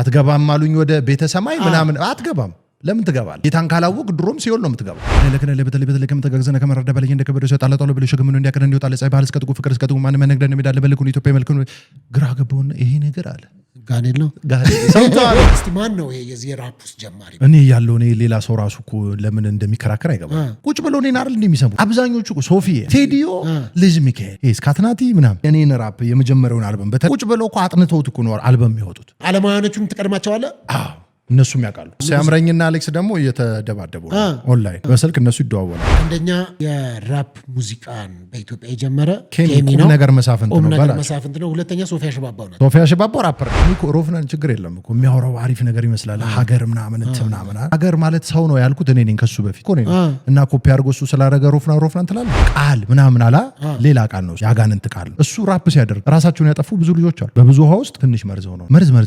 አትገባም አሉኝ ወደ ቤተ ሰማይ ምናምን አትገባም ለምን ትገባል ጌታን ካላወቅ ድሮም ሲኦል ነው የምትገባው ለከነ ለበተለይ ከመተጋገዘና ከመረዳ በላይ እንደከበደ ሰው ጣላጣሉ ብለ ሸገም ነው እንዲያከነ እንዲወጣ ለጻይ ባህል እስከ ጥቁ ፍቅር እስከ ጥቁ ማን መነግደን የሚዳለ በልኩን ኢትዮጵያ መልኩን ግራ ገባውና ይሄ ነገር አለ ጋኔል ነው ሰውታል እስቲ ማን ነው የዚህ ራፕ ውስጥ ጀማሪ እኔ ያለው እኔ ሌላ ሰው ራሱ እኮ ለምን እንደሚከራከር አይገባም ቁጭ ብለው እኔን አይደል እንደሚሰሙ አብዛኞቹ እኮ ሶፊዬ ቴዲዮ ልጅ ሚካኤል ስካትናቲ ምናም እኔን ራፕ የመጀመሪያውን አልበም ቁጭ ብለው እኮ አጥንተውት እኮ ነው አልበም የሚወጡት አለማያኖቹም ተቀድማቸዋለ አዎ እነሱም ያውቃሉ ሲያምረኝና አሌክስ ደግሞ እየተደባደቡ ኦንላይን በስልክ እነሱ ይደዋወላሉ አንደኛ የራፕ ሙዚቃን በኢትዮጵያ የጀመረ ኬሚ ነው ነገር መሳፍንት ነው ባላ መሳፍንት ነው ሁለተኛ ሶፊያ ሽባባው ነው ሶፊያ ሽባባው ራፐር ነው ሮፍናን ችግር የለም እኮ የሚያወራው አሪፍ ነገር ይመስላል ሀገር ምናምን ምናምን ሀገር ማለት ሰው ነው ያልኩት እኔ ነኝ ከሱ በፊት ኮኔ እና ኮፒ አድርጎ እሱ ስላደረገ ሮፍናን ትላል ቃል ምናምን አላ ሌላ ቃል ነው ያጋንንት ቃል እሱ ራፕ ሲያደርግ ራሳቸውን ያጠፉ ብዙ ልጆች አሉ በብዙ ውሃ ውስጥ ትንሽ መርዝ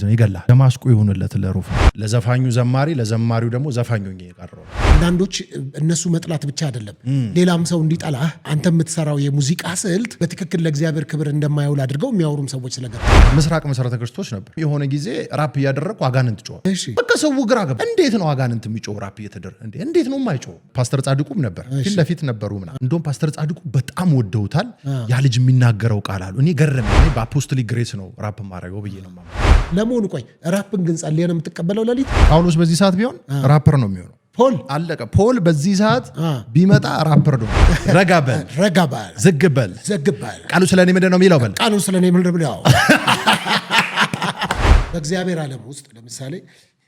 ነው ይገላል ደማስቆ ይሁንለት ለሮፍናን ለዘፋኙ ዘማሪ ለዘማሪው ደግሞ ዘፋኙኝ ይቀርራው አንዳንዶች እነሱ መጥላት ብቻ አይደለም ሌላም ሰው እንዲጠላ አንተ የምትሰራው የሙዚቃ ስልት በትክክል ለእግዚአብሔር ክብር እንደማይውል አድርገው የሚያወሩም ሰዎች ስለገባ ምስራቅ መሰረተ ክርስቶስ ነበር የሆነ ጊዜ ራፕ ያደረኩ አጋንንት ጮህ በቃ ሰው ግራ ገባ እንዴት ነው አጋንንት የሚጮህ ራፕ እየተደረገ እንዴት ነው የማይጮህ ፓስተር ጻድቁም ነበር ፊት ለፊት ነበሩና እንደውም ፓስተር ጻድቁ በጣም ወደውታል ያ ልጅ የሚናገረው ቃል አሉ እኔ ገረመኝ በአፖስቶሊክ ግሬስ ነው ራፕ ማረጋው ብዬ ነው ማለት ለሞኑ ቆይ ራፕን ግን ጸልየ ነው የምትቀበለው ለሊት ጳውሎስ በዚህ ሰዓት ቢሆን ራፐር ነው የሚሆነው ፖል አለቀ ፖል በዚህ ሰዓት ቢመጣ ራፐር ነው ረጋበል ዝግበል ቃሉ ስለኔ ምንድን ነው የሚለው በል ቃሉ ስለኔ ምንድን ነው የሚለው በእግዚአብሔር ዓለም ውስጥ ለምሳሌ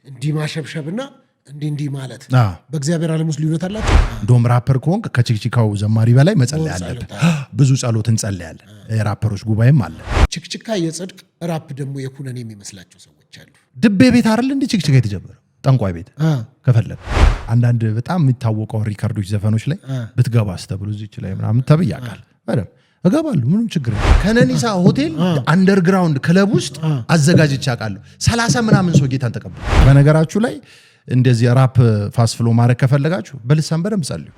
እንዲህ ማሸብሸብና እንዲህ ማለት በእግዚአብሔር ዓለም ውስጥ ልዩነት አላቸው እንደውም ራፐር ከሆንክ ከችክችካው ዘማሪ በላይ መጸለይ አለብህ ብዙ ጸሎት እንጸልያለን የራፐሮች ጉባኤም አለ ችክችካ የጽድቅ ራፕ ደግሞ የኩነኔ የሚመስላቸው ሰዎች አሉ ድቤ ቤት አይደል እንዴ ችክችካ የተጀመረው ጠንቋይ ቤት ከፈለግ አንዳንድ በጣም የሚታወቀው ሪካርዶች ዘፈኖች ላይ ብትገባስ ተብሎ እዚች ላይ ምናምን ተብያቃል በደም እገባለሁ ምንም ችግር ከነኒሳ ሆቴል አንደርግራውንድ ክለብ ውስጥ አዘጋጅቼ አውቃለሁ 30 ምናምን ሰው ጌታን ተቀበሉ በነገራችሁ ላይ እንደዚህ ራፕ ፋስት ፍሎ ማድረግ ከፈለጋችሁ በልሳን በደንብ ጸልዩ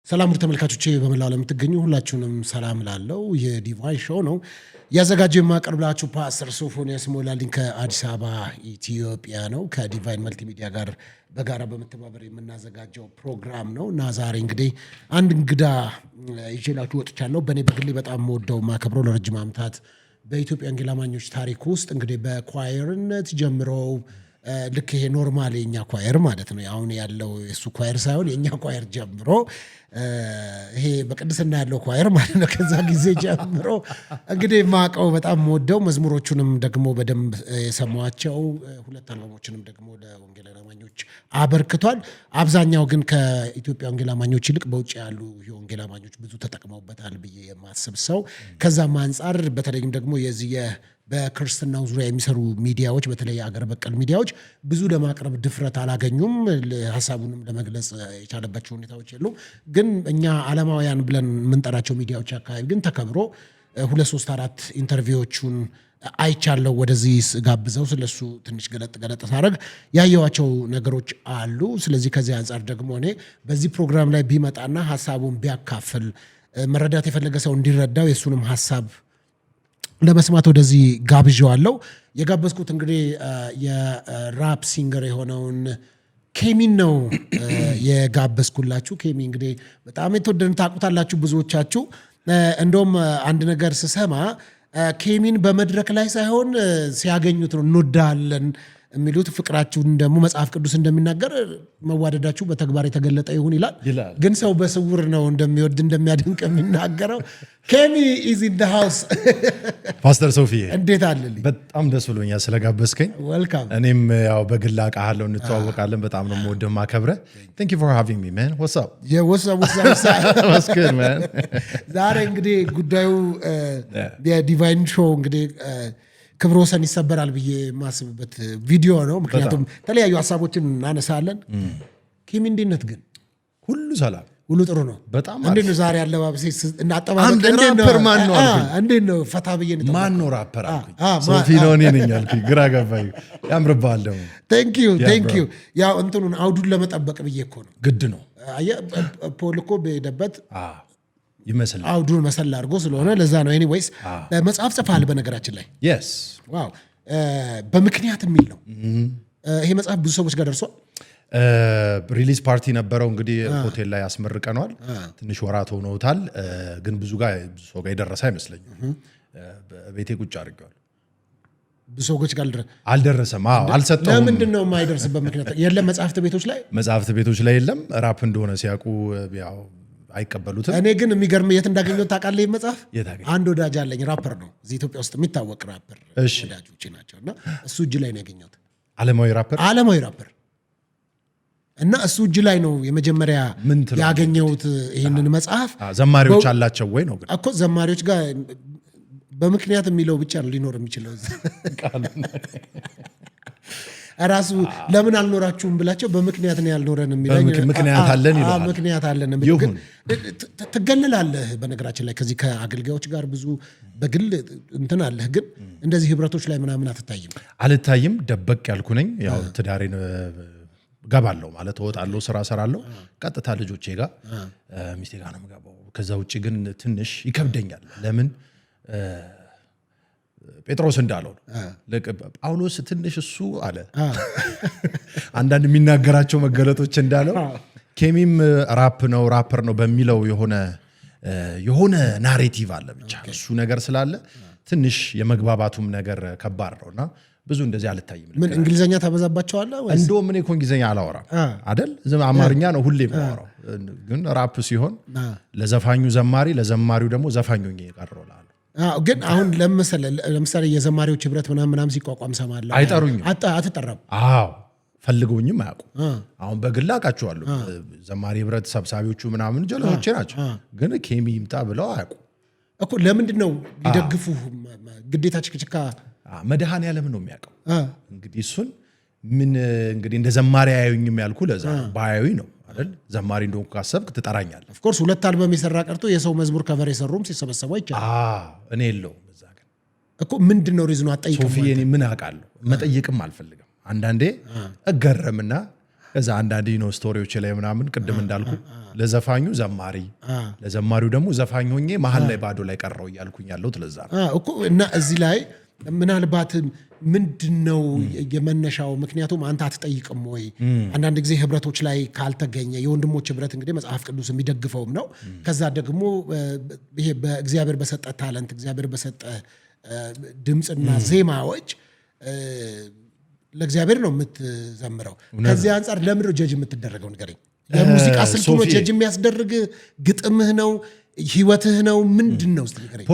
ሰላም ውድ ተመልካቾቼ በመላው ዓለም የምትገኙ ሁላችሁንም ሰላም ላለው የዲቫይን ሾው ነው ያዘጋጀው የማቀርብላችሁ ፓስተር ሶፎንያስ ሞላልኝ ከአዲስ አበባ ኢትዮጵያ ነው ከዲቫይን መልቲሚዲያ ጋር በጋራ በመተባበር የምናዘጋጀው ፕሮግራም ነው እና ዛሬ እንግዲህ አንድ እንግዳ ይዤላችሁ ወጥቻለሁ በእኔ በግሌ በጣም የምወደው ማከብረው ለረጅም ዓመታት በኢትዮጵያ ወንጌል አማኞች ታሪክ ውስጥ እንግዲህ በኳየርነት ጀምረው ልክ ይሄ ኖርማል የኛ ኳየር ማለት ነው አሁን ያለው እሱ ኳየር ሳይሆን የኛ ኳየር ጀምሮ ይሄ በቅድስና ያለው ኳየር ማለት ነው ከዛ ጊዜ ጀምሮ እንግዲህ ማቀው በጣም ወደው መዝሙሮቹንም ደግሞ በደንብ የሰማቸው ሁለት አልበሞችንም ደግሞ ለወንጌል አማኞች አበርክቷል አብዛኛው ግን ከኢትዮጵያ ወንጌል አማኞች ይልቅ በውጭ ያሉ የወንጌል አማኞች ብዙ ተጠቅመውበታል ብዬ የማስብ ሰው ከዛም አንፃር በተለይም ደግሞ የዚህ በክርስትናው ዙሪያ የሚሰሩ ሚዲያዎች በተለይ አገር በቀል ሚዲያዎች ብዙ ለማቅረብ ድፍረት አላገኙም ሐሳቡንም ለመግለጽ የቻለባቸው ሁኔታዎች የሉም ግን እኛ ዓለማውያን ብለን የምንጠራቸው ሚዲያዎች አካባቢ ግን ተከብሮ 2-3-4 ኢንተርቪዎቹን አይቻለው ወደዚህ ጋብዘው ስለሱ ትንሽ ገለጥ ሳረግ ያየዋቸው ነገሮች አሉ ስለዚህ ከዚህ አንፃር ደግሞ እኔ በዚህ ፕሮግራም ላይ ቢመጣና ሐሳቡን ቢያካፍል መረዳት የፈለገ ሰው እንዲረዳው የሱንም ሐሳብ ለመስማት ወደዚህ ጋብዣዋለሁ የጋበዝኩት እንግዲህ የራፕ ሲንገር የሆነውን ኬሚን ነው የጋበዝኩላችሁ ኬሚ እንግዲህ በጣም የተወደደን ታውቁታላችሁ ብዙዎቻችሁ እንደውም አንድ ነገር ስሰማ ኬሚን በመድረክ ላይ ሳይሆን ሲያገኙት ነው እንወዳለን የሚሉት ፍቅራችሁን ደግሞ መጽሐፍ ቅዱስ እንደሚናገር መዋደዳችሁ በተግባር የተገለጠ ይሁን ይላል ግን ሰው በስውር ነው እንደሚወድ እንደሚያደንቅ የሚናገረው ኬሚ ኢዝ ኢን ዘ ሃውስ ፓስተር ሶፊ እንዴት አለልኝ በጣም ደስ ብሎኛል ስለጋበዝከኝ ዌልካም እኔም ያው በግል አውቃለሁ እንተዋወቃለን በጣም ነው የምወደው ማከብረ thank you for having me man what's up what's up what's good man ዛሬ እንግዲህ ጉዳዩ የዲቫይን ሾው እንግዲህ ክብረ ወሰን ይሰበራል ብዬ ማስብበት ቪዲዮ ነው። ምክንያቱም ተለያዩ ሀሳቦችን እናነሳለን። ኪሚ እንዴት ግን? ሁሉ ሰላም፣ ሁሉ ጥሩ ነው። በጣም እንዴት ነው ዛሬ አለባበሴ እና አጠባበቅ ራፐር ማን ነው አልኩኝ። እንዴት ነው ፈታ ብዬ ነው ማን ነው ራፐር አልኩኝ። ሶፊ ነው እኔ ነኝ አልኩኝ። ግራ ገባኝ። ያምርብሃል ደግሞ። ቴንክ ዩ። ያው እንትኑን አውዱን ለመጠበቅ ብዬ እኮ ነው። ግድ ነው። ፖል እኮ በሄደበት ይመስላል አውዱን መሰል አድርጎ ስለሆነ ለዛ ነው። ኤኒዌይስ መጽሐፍ ጽፈሃል በነገራችን ላይ። የስ ዋው። በምክንያት የሚል ነው ይሄ መጽሐፍ። ብዙ ሰዎች ጋር ደርሷል። ሪሊዝ ፓርቲ ነበረው እንግዲህ ሆቴል ላይ ያስመርቀነዋል። ትንሽ ወራት ሆኖታል፣ ግን ብዙ ሰው ጋር የደረሰ አይመስለኝም። ቤቴ ቁጭ አድርገዋል። ብዙ ሰዎች ጋር አልደረሰም። አልሰጠውም። ለምንድን ነው የማይደርስበት ምክንያት? የለም መጽሐፍት ቤቶች ላይ የለም። ራፕ እንደሆነ ሲያውቁ ያው አይቀበሉትም። እኔ ግን የሚገርም የት እንዳገኘሁት ታውቃለህ? ይህ መጽሐፍ አንድ ወዳጅ አለኝ፣ ራፐር ነው፣ እዚህ ኢትዮጵያ ውስጥ የሚታወቅ ራፐር ወዳጆቼ ናቸው፣ እና እሱ እጅ ላይ ነው ያገኘሁት። ዓለማዊ ራፐር እና እሱ እጅ ላይ ነው የመጀመሪያ ያገኘሁት ይህንን መጽሐፍ። ዘማሪዎች አላቸው ወይ ነው? ግን እኮ ዘማሪዎች ጋር በምክንያት የሚለው ብቻ ነው ሊኖር የሚችለው ራሱ ለምን አልኖራችሁም ብላቸው በምክንያት ነው ያልኖረን የሚለኝ። ምክንያት አለን ይላል። ምክንያት አለን ግን ትገለላለህ። በነገራችን ላይ ከዚህ ከአገልጋዮች ጋር ብዙ በግል እንትን አለህ፣ ግን እንደዚህ ህብረቶች ላይ ምናምን አልታይም። ደበቅ ያልኩ ነኝ። ያው ትዳሬን ገባለሁ ማለት እወጣለሁ፣ ስራ ሰራለሁ፣ ቀጥታ ልጆቼ ጋር ሚስቴ ጋር ነው የምገባው። ከዛ ውጭ ግን ትንሽ ይከብደኛል። ለምን ጴጥሮስ እንዳለው ጳውሎስ ትንሽ እሱ አለ አንዳንድ የሚናገራቸው መገለጦች እንዳለው ኬሚም ራፐር ነው በሚለው የሆነ ናሬቲቭ አለ። ብቻ እሱ ነገር ስላለ ትንሽ የመግባባቱም ነገር ከባድ ነውና ብዙ እንደዚህ አልታይም። ምን እንግሊዘኛ ታበዛባቸዋለህ ወይስ? እንደውም እኔ እኮ እንግሊዘኛ አላወራም አይደል፣ አማርኛ ነው ሁሌ የማወራው። ግን ራፕ ሲሆን ለዘፋኙ ዘማሪ፣ ለዘማሪው ደግሞ ዘፋኙ ይቀርላል። ግን አሁን ለምሳሌ የዘማሪዎች ህብረት ምናምን ሲቋቋም ሰማለሁ። አይጠሩኝም። አትጠራም? አዎ ፈልገውኝም አያውቁም። አሁን በግል አውቃቸዋለሁ። ዘማሪ ህብረት ሰብሳቢዎቹ ምናምን ጀለሶቼ ናቸው፣ ግን ኬሚ ይምጣ ብለው አያውቁም እኮ። ለምንድን ነው ሊደግፉ ግዴታ ችክችካ? መድኃኔዓለም ነው የሚያውቀው። እንግዲህ እሱን ምን እንግዲህ እንደ ዘማሪ አያዩኝም ያልኩ ለዛ ባያዩኝ ነው አይደል? ዘማሪ እንደሆንኩ ካሰብክ ትጠራኛለህ። ኦፍ ኮርስ 2 አልበም የሰራ ቀርቶ የሰው መዝሙር ከቨር የሰሩም ሲሰበሰቡ አይቻልም። እኔ የለውም እዛ ግን እኮ ምንድነው ሪዝኑ? አጠይቅም ሶፊ፣ እኔ ምን አውቃለሁ? መጠየቅም አልፈልግም። አንዳንዴ እገረምና ከዛ አንዳንዴ ነው ስቶሪዎች ላይ ምናምን ቅድም እንዳልኩ ለዘፋኙ ዘማሪ፣ ለዘማሪው ደግሞ ዘፋኝ ሆኜ መሀል ላይ ባዶ ላይ ቀረው እያልኩኝ ያለሁት ለዛ ነው እኮ። እና እዚህ ላይ ምናልባት ምንድነው የመነሻው? ምክንያቱም አንተ አትጠይቅም ወይ? አንዳንድ ጊዜ ህብረቶች ላይ ካልተገኘ የወንድሞች ህብረት እንግዲህ መጽሐፍ ቅዱስ የሚደግፈውም ነው። ከዛ ደግሞ ይሄ በእግዚአብሔር በሰጠ ታለንት፣ እግዚአብሔር በሰጠ ድምፅና ዜማዎች ለእግዚአብሔር ነው የምትዘምረው። ከዚህ አንጻር ለምንድነው ጀጅ የምትደረገው? ንገረኝ። የሙዚቃ ስልቱ ነው ጀጅ የሚያስደርግ? ግጥምህ ነው? ህይወትህ ነው? ምንድን ነው? እስኪ ንገረኝ።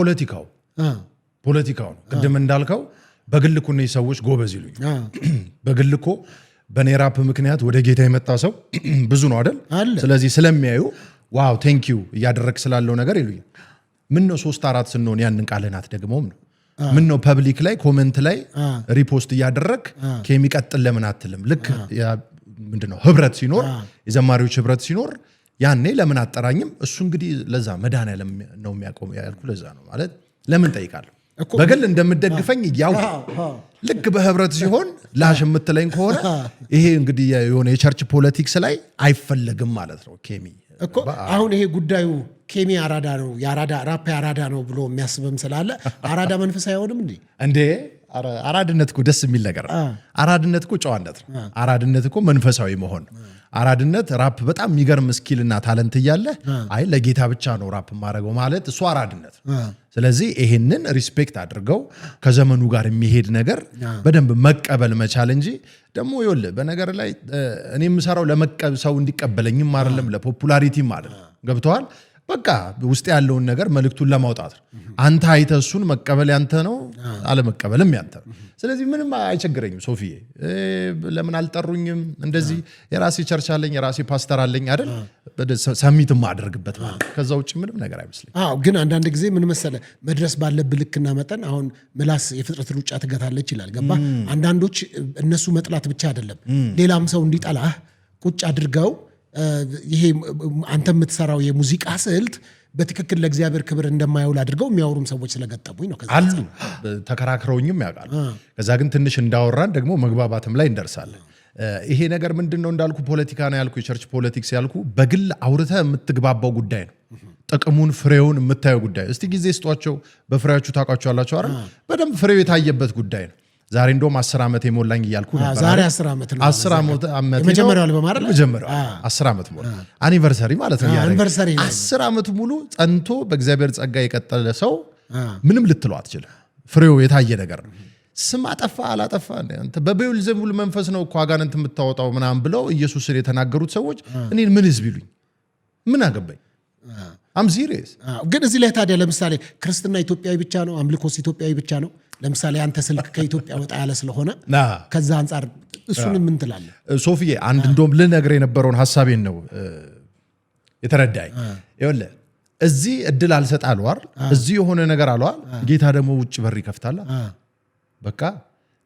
ፖለቲካው ነው። ቅድም እንዳልከው በግል እኮ እነዚህ ሰዎች ጎበዝ ይሉኝ። በግል እኮ በኔ ራፕ ምክንያት ወደ ጌታ የመጣ ሰው ብዙ ነው አይደል? ስለዚህ ስለሚያዩ ዋው ቴንኪዩ እያደረግ ስላለው ነገር ይሉኝ። ምን ነው 3-4 ስንሆን ያንን ቃልህን አትደግመውም ነው? ምን ነው ፐብሊክ ላይ ኮሜንት ላይ ሪፖስት እያደረግ ከሚቀጥል ለምን አትልም? ልክ ምንድነው ህብረት ሲኖር፣ የዘማሪዎች ህብረት ሲኖር ያኔ ለምን አጠራኝም? እሱ እንግዲህ ለዛ መድኃኔዓለም ነው የሚያቆም ያልኩ ለዛ ነው ማለት ለምን ጠይቃለሁ? በግል እንደምደግፈኝ ያው ልክ በህብረት ሲሆን ላሽ የምትለኝ ከሆነ ይሄ እንግዲህ የሆነ የቸርች ፖለቲክስ ላይ አይፈለግም ማለት ነው። ኬሚ እኮ አሁን ይሄ ጉዳዩ ኬሚ አራዳ ነው የአራዳ ራፕ አራዳ ነው ብሎ የሚያስብም ስላለ አራዳ መንፈስ አይሆንም እንዴ? አራድነት እኮ ደስ የሚል ነገር ነው። አራድነት እኮ ጨዋነት ነው። አራድነት እኮ መንፈሳዊ መሆን። አራድነት ራፕ በጣም የሚገርም ስኪልና ታለንት እያለ አይ ለጌታ ብቻ ነው ራፕ ማድረገው ማለት እሱ አራድነት። ስለዚህ ይሄንን ሪስፔክት አድርገው ከዘመኑ ጋር የሚሄድ ነገር በደንብ መቀበል መቻል እንጂ ደግሞ ይኸውልህ በነገር ላይ እኔ የምሰራው ሰው እንዲቀበለኝም አይደለም ለፖፑላሪቲም አይደለም። ገብተዋል። በቃ ውስጥ ያለውን ነገር መልእክቱን ለማውጣት አንተ አይተሱን መቀበል ያንተ ነው አለመቀበልም ያንተ ነው ስለዚህ ምንም አይቸግረኝም ሶፊዬ ለምን አልጠሩኝም እንደዚህ የራሴ ቸርች አለኝ የራሴ ፓስተር አለኝ አይደል ሰሚት ማድረግበት ማለት ከዛ ውጪ ምንም ነገር አይመስልኝ ግን አንዳንድ ጊዜ ምን መሰለ መድረስ ባለብህ ልክና መጠን አሁን ምላስ የፍጥረት ሩጫ ትገታለች ይላል ገባ አንዳንዶች እነሱ መጥላት ብቻ አይደለም ሌላም ሰው እንዲጠላህ ቁጭ አድርገው ይሄ አንተ የምትሰራው የሙዚቃ ስልት በትክክል ለእግዚአብሔር ክብር እንደማይውል አድርገው የሚያወሩም ሰዎች ስለገጠሙኝ ነው አሉ ተከራክረውኝም ያውቃሉ ከዛ ግን ትንሽ እንዳወራን ደግሞ መግባባትም ላይ እንደርሳለን ይሄ ነገር ምንድነው እንዳልኩ ፖለቲካ ነው ያልኩ የቸርች ፖለቲክስ ያልኩ በግል አውርተ የምትግባባው ጉዳይ ነው ጥቅሙን ፍሬውን የምታየው ጉዳይ እስቲ ጊዜ ስጧቸው በፍሬያችሁ ታውቃቸዋላችሁ አይደል በደንብ ፍሬው የታየበት ጉዳይ ነው ዛሬ እንደውም 10 ዓመት የሞላኝ ይያልኩ ነበር ዛሬ 10 ዓመት ነው 10 ዓመት የመጀመሪያው አልበም አይደል የመጀመሪያው 10 ዓመት ሞላ አኒቨርሰሪ ማለት ነው አኒቨርሰሪ 10 ዓመት ሙሉ ጸንቶ በእግዚአብሔር ጸጋ የቀጠለ ሰው ምንም ልትለው አትችልም ፍሬው የታየ ነገር ነው ስም አጠፋ አላጠፋ አንተ በቤልዜቡል መንፈስ ነው እኮ አጋንንት የምታወጣው ምናም ብለው ኢየሱስን የተናገሩት ሰዎች እኔን ምን ህዝብ ይሉኝ ምን አገባኝ አም ሲሪየስ ግን እዚህ ላይ ታዲያ ለምሳሌ ክርስትና ኢትዮጵያዊ ብቻ ነው አምልኮስ ኢትዮጵያዊ ብቻ ነው ለምሳሌ አንተ ስልክ ከኢትዮጵያ ወጣ ያለ ስለሆነ ከዛ አንፃር እሱን ምን ትላለህ ሶፊዬ አንድ እንደውም ልነግርህ የነበረውን ሐሳቤን ነው የተረዳኝ ይኸውልህ እዚህ እድል አልሰጣለሁ አይደል እዚህ የሆነ ነገር አለዋል ጌታ ደግሞ ውጭ በር ይከፍታል በቃ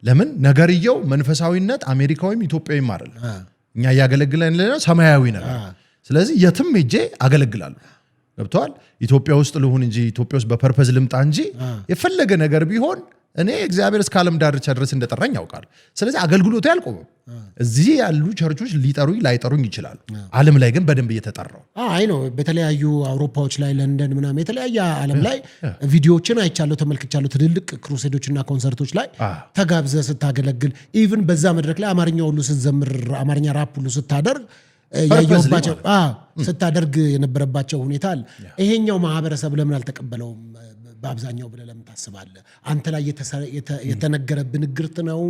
ለምን ነገርየው መንፈሳዊነት አሜሪካዊም ኢትዮጵያዊም አይደል እኛ ያገለግለን ለና ሰማያዊ ነገር ስለዚህ የትም ሄጄ አገለግላለሁ ገብቷል ኢትዮጵያ ውስጥ ልሁን እንጂ ኢትዮጵያ ውስጥ በፐርፐዝ ልምጣ እንጂ የፈለገ ነገር ቢሆን እኔ እግዚአብሔር እስከ ዓለም ዳርቻ ድረስ እንደጠራኝ ያውቃል ስለዚህ አገልግሎቱ ያልቆመው እዚህ ያሉ ቸርቾች ሊጠሩኝ ላይጠሩኝ ይችላሉ ዓለም ላይ ግን በደንብ እየተጠራው አይ ነው በተለያዩ አውሮፓዎች ላይ ለንደን ምናምን የተለያየ ዓለም ላይ ቪዲዮዎችን አይቻለሁ ተመልክቻለሁ ትልልቅ ክሩሴዶችና ኮንሰርቶች ላይ ተጋብዘ ስታገለግል ኢቭን በዛ መድረክ ላይ አማርኛ ሁሉ ስትዘምር አማርኛ ራፕ ሁሉ ስታደርግ ያየውባቸው ስታደርግ የነበረባቸው ሁኔታ አለ ይሄኛው ማህበረሰብ ለምን አልተቀበለውም በአብዛኛው ብለህ ለምን ታስባለህ አንተ ላይ የተነገረብህ ንግርት ነው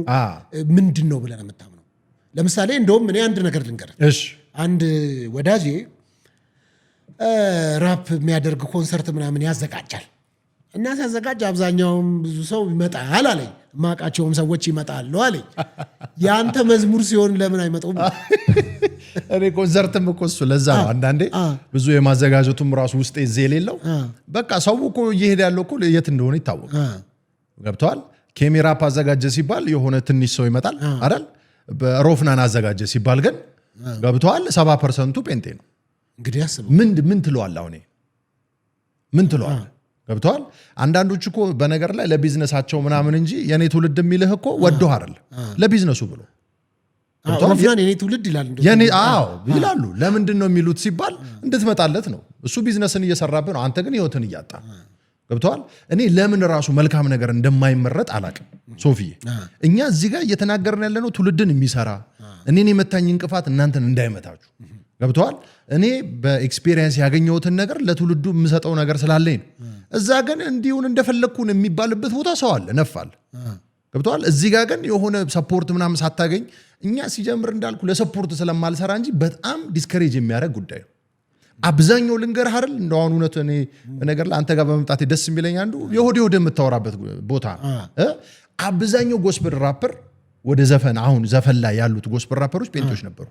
ምንድነው ብለህ የምታምነው ለምሳሌ እንደውም እኔ አንድ ነገር ልንገር እሺ አንድ ወዳጄ ራፕ የሚያደርግ ኮንሰርት ምናምን ያዘጋጃል እና ሲያዘጋጅ አብዛኛውም ብዙ ሰው ይመጣል አለኝ ማቃቸውም ሰዎች ይመጣሉ አለኝ ያንተ መዝሙር ሲሆን ለምን አይመጣውም እኔ ኮንሰርትም እኮ እሱ ለዛ ነው አንዳንዴ ብዙ የማዘጋጀቱም ራሱ ውስጥ የሌለው በቃ ሰው እኮ እየሄደ ያለው እኮ የት እንደሆነ ይታወቃል ገብቷል ካሜራ አዘጋጀ ሲባል የሆነ ትንሽ ሰው ይመጣል አይደል በሮፍናን አዘጋጀ ሲባል ግን ገብቷል 70% ጴንጤ ነው እንግዲህ ያስበው ምን ትለዋለህ አሁን ምን ትለዋለህ ገብቷል አንዳንዶች እኮ በነገር ላይ ለቢዝነሳቸው ምናምን እንጂ የኔ ትውልድ የሚልህ እኮ ወደው አይደል ለቢዝነሱ ብሎ ሮፍናን የኔ ትውልድ ይላል የኔ ይላሉ ለምንድን ነው የሚሉት ሲባል እንድትመጣለት ነው እሱ ቢዝነስን እየሰራብህ ነው አንተ ግን ህይወትን እያጣ ገብቷል እኔ ለምን ራሱ መልካም ነገር እንደማይመረጥ አላቅም ሶፊዬ እኛ እዚህ ጋር እየተናገርን ያለነው ትውልድን የሚሰራ እኔን የመታኝ እንቅፋት እናንተን እንዳይመታችሁ ገብቷል እኔ በኤክስፒሪየንስ ያገኘሁትን ነገር ለትውልዱ የምሰጠው ነገር ስላለኝ ነው እዛ ግን እንዲሁን እንደፈለግኩን የሚባልበት ቦታ ሰው አለ ነፋል ገብቷል እዚህ ጋር ግን የሆነ ሰፖርት ምናምን ሳታገኝ እኛ ሲጀምር እንዳልኩ ለሰፖርት ስለማልሰራ እንጂ በጣም ዲስከሬጅ የሚያደርግ ጉዳይ ነው አብዛኛው ልንገርህ አይደል እንደው አሁን እውነት እኔ ነገር ላይ አንተ ጋር በመምጣት ደስ የሚለኝ አንዱ የሆዴ የምታወራበት ቦታ አብዛኛው ጎስፐል ራፐር ወደ ዘፈን አሁን ዘፈን ላይ ያሉት ጎስፐል ራፐሮች ጴንጤዎች ነበሩ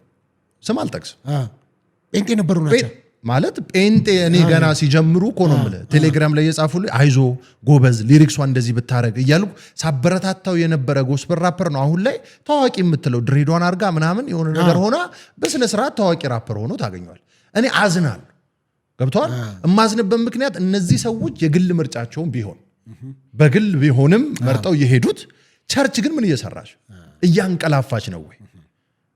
ስም አልጠቅስም ጴንጤ ነበሩ ናቸው ማለት ጴንጤ እኔ ገና ሲጀምሩ እኮ ነው የምልህ ቴሌግራም ላይ የጻፉልኝ አይዞ ጎበዝ ሊሪክሷ እንደዚህ ብታረግ እያልኩ ሳበረታታው የነበረ ጎስፐል ራፐር ነው አሁን ላይ ታዋቂ የምትለው ድሬዳዋን አርጋ ምናምን የሆነ ነገር ሆና በስነ ስርዓት ታዋቂ ራፐር ሆኖ ታገኘዋል እኔ አዝናለሁ ገብቷል እማዝንበት ምክንያት እነዚህ ሰዎች የግል ምርጫቸውን ቢሆን በግል ቢሆንም መርጠው የሄዱት ቸርች ግን ምን እየሰራች እያንቀላፋች ነው ወይ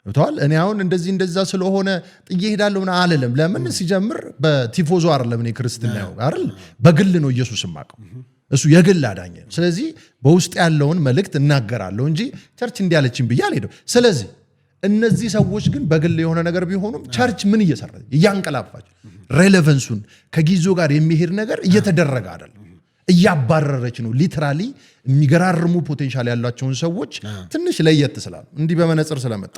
ገብቷል እኔ አሁን እንደዛ ስለሆነ ጥዬ ሄዳለሁና አለለም ለምን ሲጀምር በቲፎዞ አይደለም እኔ ክርስቲና ነው አይደል በግል ነው ኢየሱስ ማቀው እሱ የግል አዳኝ ስለዚህ በውስጥ ያለውን መልእክት እናገራለሁ እንጂ ቸርች እንዲያለችኝ ብዬ አልሄድም ስለዚህ እነዚህ ሰዎች ግን በግል የሆነ ነገር ቢሆኑም ቸርች ምን እየሰራ እያንቀላፋች ሬሌቫንሱን ከጊዜው ጋር የሚሄድ ነገር እየተደረገ አይደል እያባረረች ነው ሊትራሊ የሚገራርሙ ፖቴንሻል ያላቸውን ሰዎች ትንሽ ለየት ስላሉ እንዲህ በመነጽር ስለመጣ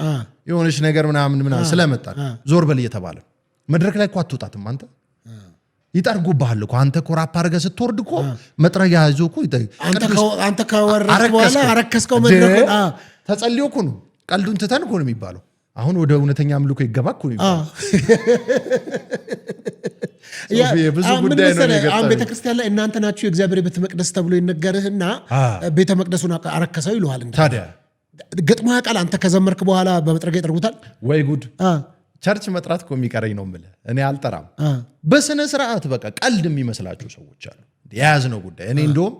የሆነች ነገር ምናምን ስለመጣ ዞር በል እየተባለ መድረክ ላይ እኮ አትወጣትም አንተ ይጠርጉብሃል እኮ አንተ እኮ ራፕ አድርገህ ስትወርድ እኮ መጥረጊያ ይዞ እኮ አንተ ከወረድክ በኋላ አረከስከው መድረኩን ተጸልዮ እኮ ነው ቀልዱን ትተን እኮ ነው የሚባለው አሁን ወደ እውነተኛ አምልኮ ይገባ እኮ ነው ብዙ ጉዳይ ነው አሁን ቤተክርስቲያን ላይ እናንተ ናችሁ የእግዚአብሔር ቤተ መቅደስ ተብሎ ይነገርህና ቤተ መቅደሱን አረከሰው ይሉሃል እንዴ ታዲያ ግጥማ ቃል አንተ ከዘመርክ በኋላ በመጥረጊያ ይጠርጉታል ወይ ጉድ ቸርች መጥራት እኮ የሚቀረኝ ነው የምልህ እኔ አልጠራም በስነ ስርዓት በቃ ቀልድ የሚመስላቸው ሰዎች አሉ የያዝነው ጉዳይ እኔ እንደውም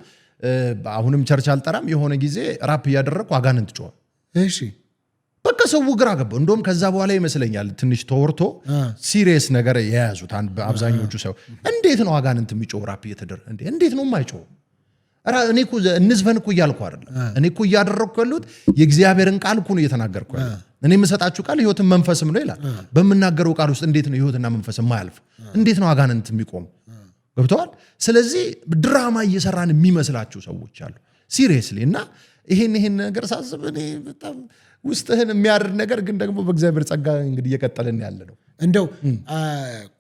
አሁንም ቸርች አልጠራም የሆነ ጊዜ ራፕ እያደረግኩ አጋንንት ጮኸ እሺ በቃ ሰው ግራ ገባው እንደውም ከዛ በኋላ ይመስለኛል ትንሽ ተወርቶ ሲሪየስ ነገር የያዙት አብዛኞቹ ሰው እንዴት ነው አጋንንት የሚጮህ ራፕ እየተደረገ እንዴት ነው የማይጮህ እኔ እኮ እንዝፈን እኮ እያልኩ አይደለም እኔ እኮ እያደረግኩ ያሉት የእግዚአብሔርን ቃል እኮ ነው እየተናገርኩ ያለው እኔ የምሰጣችሁ ቃል ህይወትን መንፈስም ነው ይላል በመናገረው ቃል ውስጥ እንዴት ነው ህይወትና መንፈስ የማያልፍ እንዴት ነው አጋንንት የሚቆም ገብተዋል ስለዚህ ድራማ እየሰራን የሚመስላችሁ ሰዎች አሉ ሲሪየስሊ እና ይሄን ነገር ሳስብ እኔ በጣም ውስጥህን የሚያርድ ነገር ግን ደግሞ በእግዚአብሔር ጸጋ እንግዲህ እየቀጠልን ያለ ነው እንደው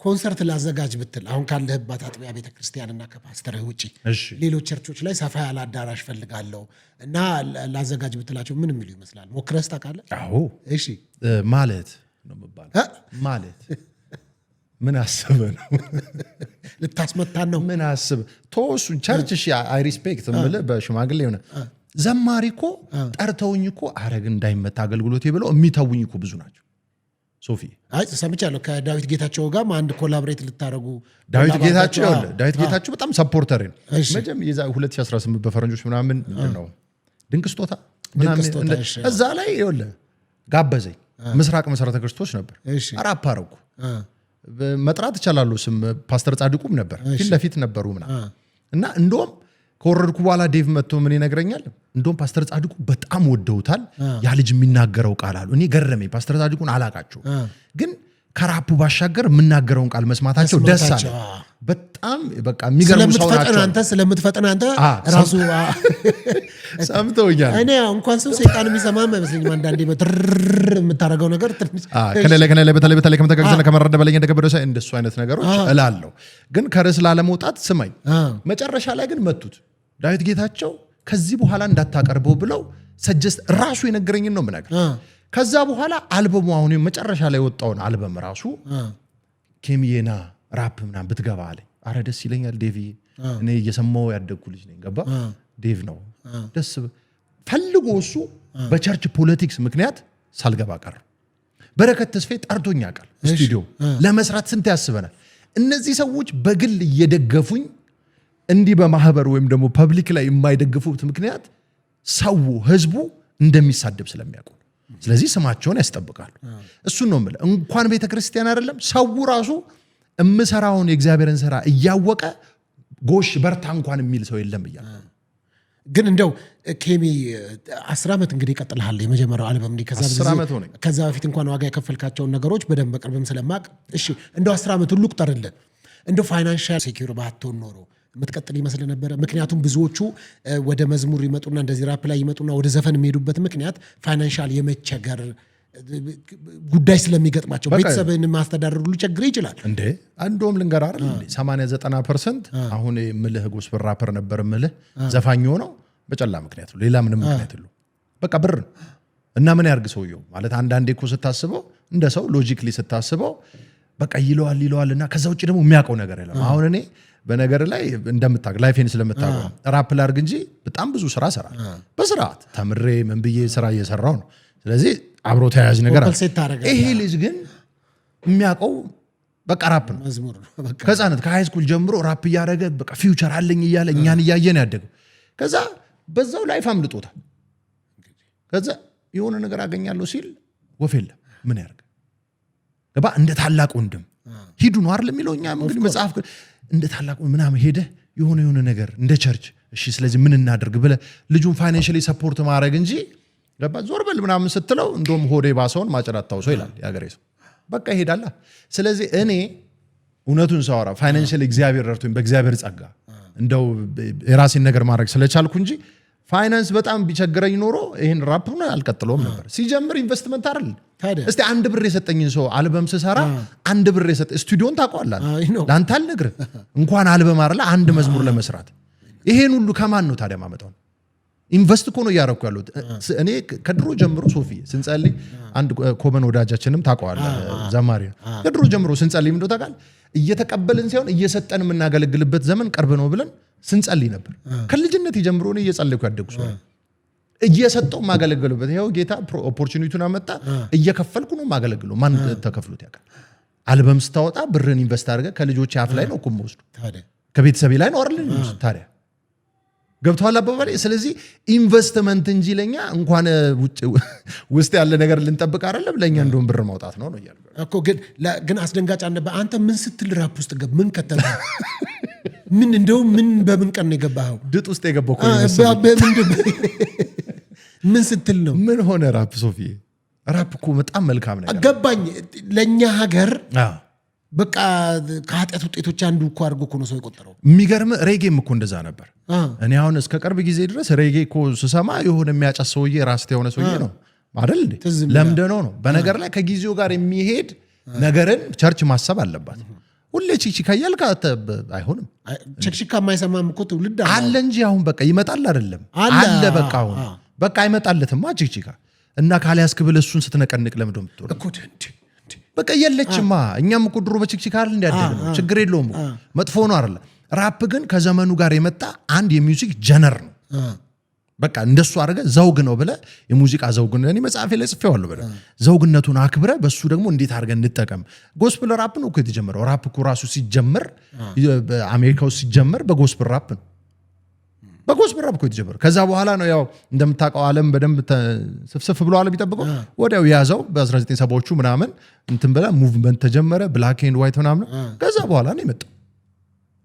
ኮንሰርት ላዘጋጅ ብትል አሁን ካለህባት አጥቢያ ቤተክርስቲያንና ከፓስተርህ ውጪ ሌሎች ቸርቾች ላይ ሰፋ ያለ አዳራሽ ፈልጋለሁ እና ላዘጋጅ ብትላቸው ምን የሚሉ ይመስላል ሞክረስ ታውቃለህ አዎ እሺ ማለት ነው የሚባለው ማለት ምን አስበ ነው ልታስመታን ነው ምን አስበ ተወሱ ቸርች እሺ አይ ሪስፔክት ምለ በሽማግሌ ሆነ ዘማሪ እኮ ጠርተውኝ እኮ አረግ እንዳይመታ አገልግሎት ብለው የሚተውኝ እኮ ብዙ ናቸው ሶፊ አይ ሰምቻለሁ ከዳዊት ጌታቸው ጋር አንድ ኮላቦሬት ልታረጉ ዳዊት ጌታቸው በጣም ሰፖርተር ነው መጀም የዛ 2018 በፈረንጆች ምናምን ነው ድንቅ ስጦታ እዛ ላይ ይወለ ጋበዘኝ ምስራቅ መሰረተ ክርስቶስ ነበር ራፕ አረኩ መጥራት ይችላል ስም ፓስተር ጻድቁም ነበር ፊት ለፊት ነበሩ እና እንደውም ከወረድኩ በኋላ ዴቭ መጥቶ ምን ይነግረኛል እንደውም ፓስተር ጻድቁ በጣም ወደውታል ያ ልጅ የሚናገረው ቃል አሉ እኔ ገረመኝ ፓስተር ጻድቁን አላቃቸው ግን ከራፑ ባሻገር የምናገረውን ቃል መስማታቸው ደስ አለ በጣም በቃ የሚገርም ሰው ናቸው ስለምትፈጠን አንተ ራሱ ሰምተውኛል እኔ እንኳን ሰው ሰይጣን የሚሰማ አይመስለኝም አንዳንዴ የምታረገው ነገር ከሌለ በተለይ ከመተጋገዘና ከመረደ በላይ እንደገበደ ሰው እንደሱ አይነት ነገሮች እላለሁ ግን ከርስ ላለመውጣት ስማኝ መጨረሻ ላይ ግን መቱት ዳዊት ጌታቸው ከዚህ በኋላ እንዳታቀርበው ብለው ሰጀስት ራሱ የነገረኝን ነው ምናገር ከዛ በኋላ አልበሙ አሁን መጨረሻ ላይ ወጣውን አልበም ራሱ ኬሚዬና ራፕ ምናምን ብትገባ አለኝ አረ ደስ ይለኛል ዴቪ እኔ እየሰማው ያደግኩ ልጅ ነኝ ገባ ዴቭ ነው ደስ ፈልጎ እሱ በቸርች ፖለቲክስ ምክንያት ሳልገባ ቀር በረከት ተስፋዬ ጠርቶኛ ቃል ስቱዲዮ ለመስራት ስንት ያስበናል እነዚህ ሰዎች በግል እየደገፉኝ እንዲህ በማህበር ወይም ደግሞ ፐብሊክ ላይ የማይደግፉት ምክንያት ሰው ህዝቡ እንደሚሳደብ ስለሚያውቁ ስለዚህ ስማቸውን ያስጠብቃሉ እሱን ነው የምልህ እንኳን ቤተክርስቲያን አይደለም ሰው ራሱ እምሰራውን የእግዚአብሔርን ሥራ እያወቀ ጎሽ በርታ እንኳን የሚል ሰው የለም እያለ ግን እንደው ኬሚ 10 ዓመት እንግዲህ ይቀጥልሃል የመጀመሪያው አልበም እንዲህ ከዛ በፊት እንኳን ዋጋ የከፈልካቸውን ነገሮች በደንብ በቅርብም ስለማቅ እሺ እንደው 10 ዓመት ሁሉ ቁጠርልን እንደው ፋይናንሻል ሴኩር ባትሆን ኖሮ የምትቀጥል ይመስል ነበረ ምክንያቱም ብዙዎቹ ወደ መዝሙር ይመጡና እንደዚህ ራፕ ላይ ይመጡና ወደ ዘፈን የሚሄዱበት ምክንያት ፋይናንሻል የመቸገር ጉዳይ ስለሚገጥማቸው ቤተሰብን ማስተዳደር ሁሉ ቸግር ይችላል እንዴ አንዶም ልንገር አይደል 80-90% አሁን ምልህ ጎስፐል ራፐር ነበር ምልህ ዘፋኝ ሆኖ በጨላ ምክንያት ነው ሌላ ምንም ምክንያት የለው በቃ ብር እና ምን ያርግ ሰውየው ማለት አንዳንዴ እኮ ስታስበው እንደ ሰው ሎጂክሊ ስታስበው በቃ ይለዋልና ከዛ ውጪ ደግሞ የሚያውቀው ነገር የለም አሁን እኔ በነገር ላይ እንደምታውቅ ላይፌን ስለምታውቀው ራፕ ላርግ እንጂ በጣም ብዙ ስራ ሰራል በስርዓት ተምሬ ምን ብዬ ስራ እየሰራው ነው ስለዚህ አብሮ ተያያዥ ነገር አለ ይሄ ልጅ ግን የሚያውቀው በቃ ራፕ ነው መዝሙር ከዛነት ከሃይ ስኩል ጀምሮ ራፕ እያደረገ በቃ ፊውቸር አለኝ እያለ እኛን እያየን ያደገው ከዛ በዛው ላይፍ አምልጦታል ከዛ የሆነ ነገር አገኛለሁ ሲል ወፍ የለም ምን ያርግ ገባ እንደ ታላቅ ወንድም ሂዱ ነው አይደል የሚለው እኛ እንግዲህ መጽሐፍ እንደ ታላቅ ምናምን ሄደ የሆነ ነገር እንደ ቸርች እሺ ስለዚህ ምን እናደርግ ብለ ልጁን ፋይናንሻሊ ሰፖርት ማድረግ እንጂ ገባ ዞር በል ምናምን ስትለው እንደውም ሆዴ ባሰውን ማጨራታው ሰው ይላል ያገሬ ሰው በቃ ይሄዳል ስለዚህ እኔ እውነቱን ሳወራ ፋይናንሻሊ እግዚአብሔር ረድቶኝ በእግዚአብሔር ጸጋ እንደው የራሴን ነገር ማድረግ ስለቻልኩ እንጂ ፋይናንስ በጣም ቢቸግረኝ ኖሮ ይሄን ራፕ ነው አልቀጥለውም ነበር ሲጀምር ኢንቨስትመንት አይደል እስቲ አንድ ብር የሰጠኝን ሰው አልበም ስሰራ አንድ ብር የሰጠ ስቱዲዮን ታውቀዋለህ ላንተ አልነግርህ እንኳን አልበም አይደለ አንድ መዝሙር ለመስራት ይሄን ሁሉ ከማን ነው ታዲያ ማመጣው ኢንቨስት እኮ ነው ያረኩ ያሉት እኔ ከድሮ ጀምሮ ሶፊ ስንጸልይ አንድ ኮመን ወዳጃችንም ታውቀዋለህ ዘማሪ ከድሮ ጀምሮ ስንጸልይ ምንድነው ታውቃለህ እየተቀበልን ሳይሆን እየሰጠን የምናገለግልበት ዘመን ቅርብ ነው ብለን ስንጸልይ ነበር ከልጅነት ጀምሮ ነው እየጸለይኩ ያደግኩ ሰው እየሰጠው ማገለግሉበት ይሄው ጌታ ኦፖርቹኒቲውን አመጣ እየከፈልኩ ነው ማገለግለው ማን ተከፍሎት ያውቃል አልበም ስታወጣ ብርን ኢንቨስት አድርገ ከልጆች አፍ ላይ ነው ኩምወስዱ ከቤተሰቤ ላይ ነው አይደል ታዲያ ገብቷል አባባሌ ስለዚህ ኢንቨስትመንት እንጂ ለኛ እንኳን ውስጥ ያለ ነገር ልንጠብቅ አይደለም ለኛ እንደውም ብር ማውጣት ነው ያለው እኮ ግን አስደንጋጭ አንበ አንተ ምን ስትል ራፕ ውስጥ ገብ ምን ከተለ ምን እንደው ምን በምን ቀን ነው የገባው ድጥ ውስጥ የገባው ምን ስትል ነው ምን ሆነ ራፕ ሶፊ ራፕ እኮ በጣም መልካም ነገር ገባኝ ለኛ ሀገር በቃ ከኃጢአት ውጤቶች አንዱ እኮ አድርጎ እኮ ነው ሰው የቆጠረው የሚገርም ሬጌም እኮ እንደዛ ነበር እኔ አሁን እስከ ቅርብ ጊዜ ድረስ ሬጌ እኮ ስሰማ የሆነ የሚያጫስ ሰውዬ ራስተ የሆነ ሰውዬ ነው አይደል እንዴ ለምደነው ነው በነገር ላይ ከጊዜው ጋር የሚሄድ ነገርን ቸርች ማሰብ አለባት ሁሌ ቺቺካ ያልካ አይሆንም ቺቺካ የማይሰማም እኮ ትውልድ አለ እንጂ አሁን በቃ ይመጣል አይደለም አለ በቃ አሁን በቃ አይመጣለትማ ቺቺካ እና ካሊያስክ ብለሱን ስትነቀንቅ ለምዶ ምትወር እኮ በቃ የለችማ እኛም እኮ ድሮ በቺቺካ አይደል እንዲያደግ ነው ችግር የለውም መጥፎ ነው አይደል ራፕ ግን ከዘመኑ ጋር የመጣ አንድ የሚውዚክ ጀነር ነው በቃ እንደሱ አድርገ ዘውግ ነው ብለ የሙዚቃ ዘውግ ነው እኔ መጽሐፌ ላይ ጽፌዋለሁ ብለ ዘውግነቱን አክብረ በሱ ደግሞ እንዴት አድርገን እንጠቀም ጎስፕል ራፕ ነው እኮ የተጀመረው ራፕ እኮ ራሱ ሲጀመር በአሜሪካ ውስጥ ሲጀመር በጎስፕል ራፕ ነው በጎስፕል ራፕ እኮ የተጀመረው ከዛ በኋላ ነው ያው እንደምታውቀው ዓለም በደንብ ስፍስፍ ብሎ ዓለም ይጠብቀው ወዲያው ያዘው በ1970ዎቹ ምናምን እንትን ብላ ሙቭመንት ተጀመረ ብላክ ኤንድ ዋይት ምናምን ከዛ በኋላ ነው የመጣው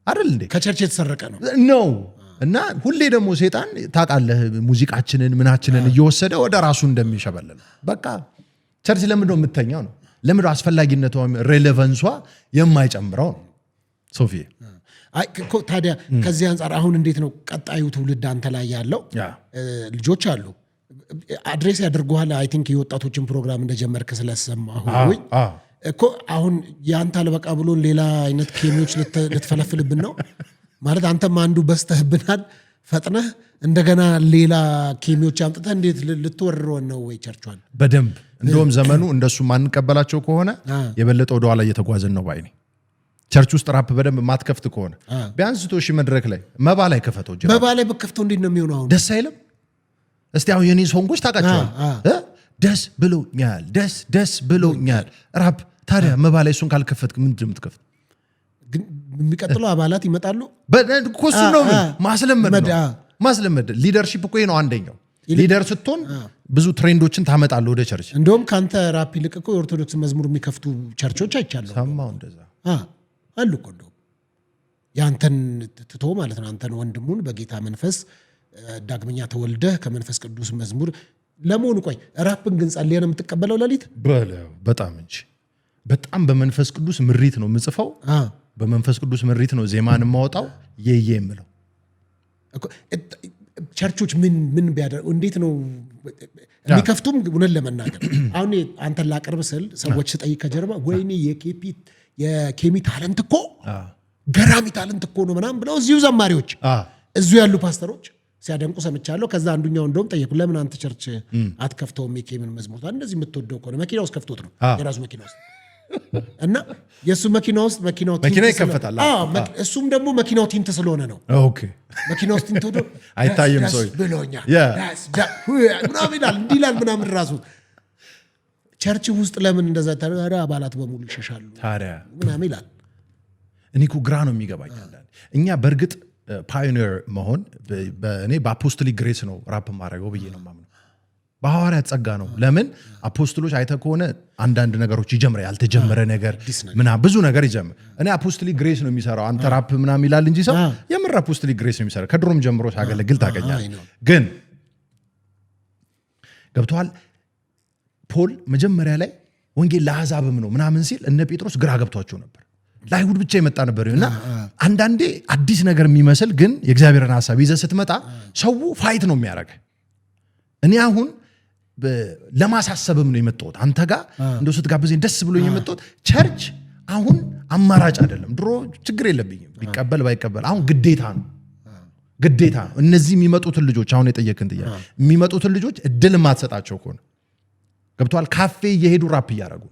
አይደል እንዴ ከቸርች የተሰረቀ ነው እና ሁሌ ደግሞ ሰይጣን ታውቃለህ ሙዚቃችንን ምናችንን እየወሰደ ወደ ራሱ እንደሚሸበለል በቃ ቸርች ለምን ነው የምተኛው ነው ለምን ነው አስፈላጊነቷ ሬሌቫንሷ የማይጨምረው ነው ሶፊ ታዲያ ከዚህ አንፃር አሁን እንዴት ነው ቀጣዩ ትውልድ አንተ ላይ ያለው ልጆች አሉ አድሬስ ያደርጉሃል አይ ቲንክ የወጣቶችን ፕሮግራም እንደጀመርክ ስለሰማሁኝ እኮ አሁን ያንተ አልበቃ ብሎ ሌላ አይነት ኬሚዎች ልትፈለፍልብን ነው ማለት አንተም አንዱ በስተህብናል ፈጥነህ እንደገና ሌላ ኬሚዎች አምጥተህ እንዴት ልትወርረው ነው ወይ ቸርቿን በደንብ እንደውም ዘመኑ እንደሱ ማንቀበላቸው ከሆነ የበለጠ ወደ ኋላ እየተጓዘን ነው ባይኔ ቸርች ውስጥ ራፕ በደንብ ማትከፍት ከሆነ ቢያንስ ቶሺ መድረክ ላይ መባ ላይ ከፈተው ጀራ መባ ላይ በከፍተው እንዴት ነው የሚሆነው አሁን ደስ አይልም እስቲ አሁን የኔ ሶንጎች ታውቃቸዋል ደስ ብሎኛል ራፕ ታዲያ መባ ላይ እሱን ካልከፈትክ ምንድን ነው የምትከፍት ግን የሚቀጥለው አባላት ይመጣሉ በኮሱ ነው ማስለመድ ሊደርሺፕ እኮ ነው አንደኛው ሊደር ስትሆን ብዙ ትሬንዶችን ታመጣለህ ወደ ቸርች እንደውም ካንተ ራፕ ይልቅ እኮ የኦርቶዶክስ መዝሙር የሚከፍቱ ቸርቾች አይቻለሁ ሰማው እንደዛ አሉ እኮ እንደውም ያንተን ትቶ ማለት ነው አንተን ወንድሙን በጌታ መንፈስ ዳግመኛ ተወልደህ ከመንፈስ ቅዱስ መዝሙር ለመሆኑ ቆይ ራፕን ግን ጸልየህ ነው የምትቀበለው ለሊት በጣም እንጂ በጣም በመንፈስ ቅዱስ ምሪት ነው የምጽፈው በመንፈስ ቅዱስ ምሪት ነው ዜማን የማወጣው የየ የምለው ቸርቾች ምን ቢያደርጉ እንዴት ነው የሚከፍቱም እውነት ለመናገር አሁን አንተን ላቀርብ ስል ሰዎች ስጠይቅ ከጀርባ ወይኔ የኬሚ ታለንት እኮ ገራሚ ታለንት እኮ ነው ምናምን ብለው እዚሁ ዘማሪዎች እዚሁ ያሉ ፓስተሮች ሲያደንቁ ሰምቻለሁ ከዛ አንዱኛው እንደውም ጠየቁ ለምን አንተ ቸርች አትከፍተውም የኬሚን መዝሙር እንደዚህ የምትወደው ከሆነ መኪና ውስጥ ከፍቶት ነው የራሱ መኪና ውስጥ እና የሱ መኪና ውስጥ መኪናው ይከፈታል እሱም ደግሞ መኪናው ቲንት ስለሆነ ነው ኦኬ መኪናው ውስጥ ቲንት ወዶ አይታየም ሰው ብሎኛል ምናምን ይላል እንዲላል ምናምን ራሱ ቸርች ውስጥ ለምን እንደዛ ታዲያ አባላት በሙሉ ይሸሻሉ ታዲያ ምናምን ይላል እኔ እኮ ግራ ነው የሚገባኝ እኛ በእርግጥ ፓዮኒር መሆን እኔ በአፖስቶሊክ ግሬስ ነው ራፕ ማድረገው ብዬ ነው ማምነው በሐዋርያት ጸጋ ነው ለምን አፖስቶሎች አይተ ከሆነ አንዳንድ ነገሮች ይጀምራል ያልተጀመረ ነገር ምናምን ብዙ ነገር ይጀምር እኔ አፖስቶሊክ ግሬስ ነው የሚሰራው አንተ ራፕ ምናምን ይላል እንጂ ሰው የምር አፖስቶሊክ ግሬስ ነው የሚሰራው ከድሮም ጀምሮ ሲያገለግል ታገኛለህ ግን ገብቷል ፖል መጀመሪያ ላይ ወንጌል ለአሕዛብም ነው ምናምን ሲል እነ ጴጥሮስ ግራ ገብቷቸው ነበር ለአይሁድ ብቻ የመጣ ነበርና አንዳንዴ አዲስ ነገር የሚመስል ግን የእግዚአብሔርን ሐሳብ ይዘህ ስትመጣ ሰው ፋይት ነው የሚያደርግ እኔ አሁን ለማሳሰብም ነው የመጣሁት አንተ ጋር እንደው ስትጋብዘኝ ደስ ብሎኝ የመጣሁት ቸርች አሁን አማራጭ አይደለም ድሮ ችግር የለብኝም ቢቀበል ባይቀበል አሁን ግዴታ ነው እነዚህ የሚመጡትን ልጆች አሁን የጠየቅን ጥያቄ የሚመጡትን ልጆች እድል ማትሰጣቸው ከሆነ ገብቷል ካፌ እየሄዱ ራፕ እያደረጉ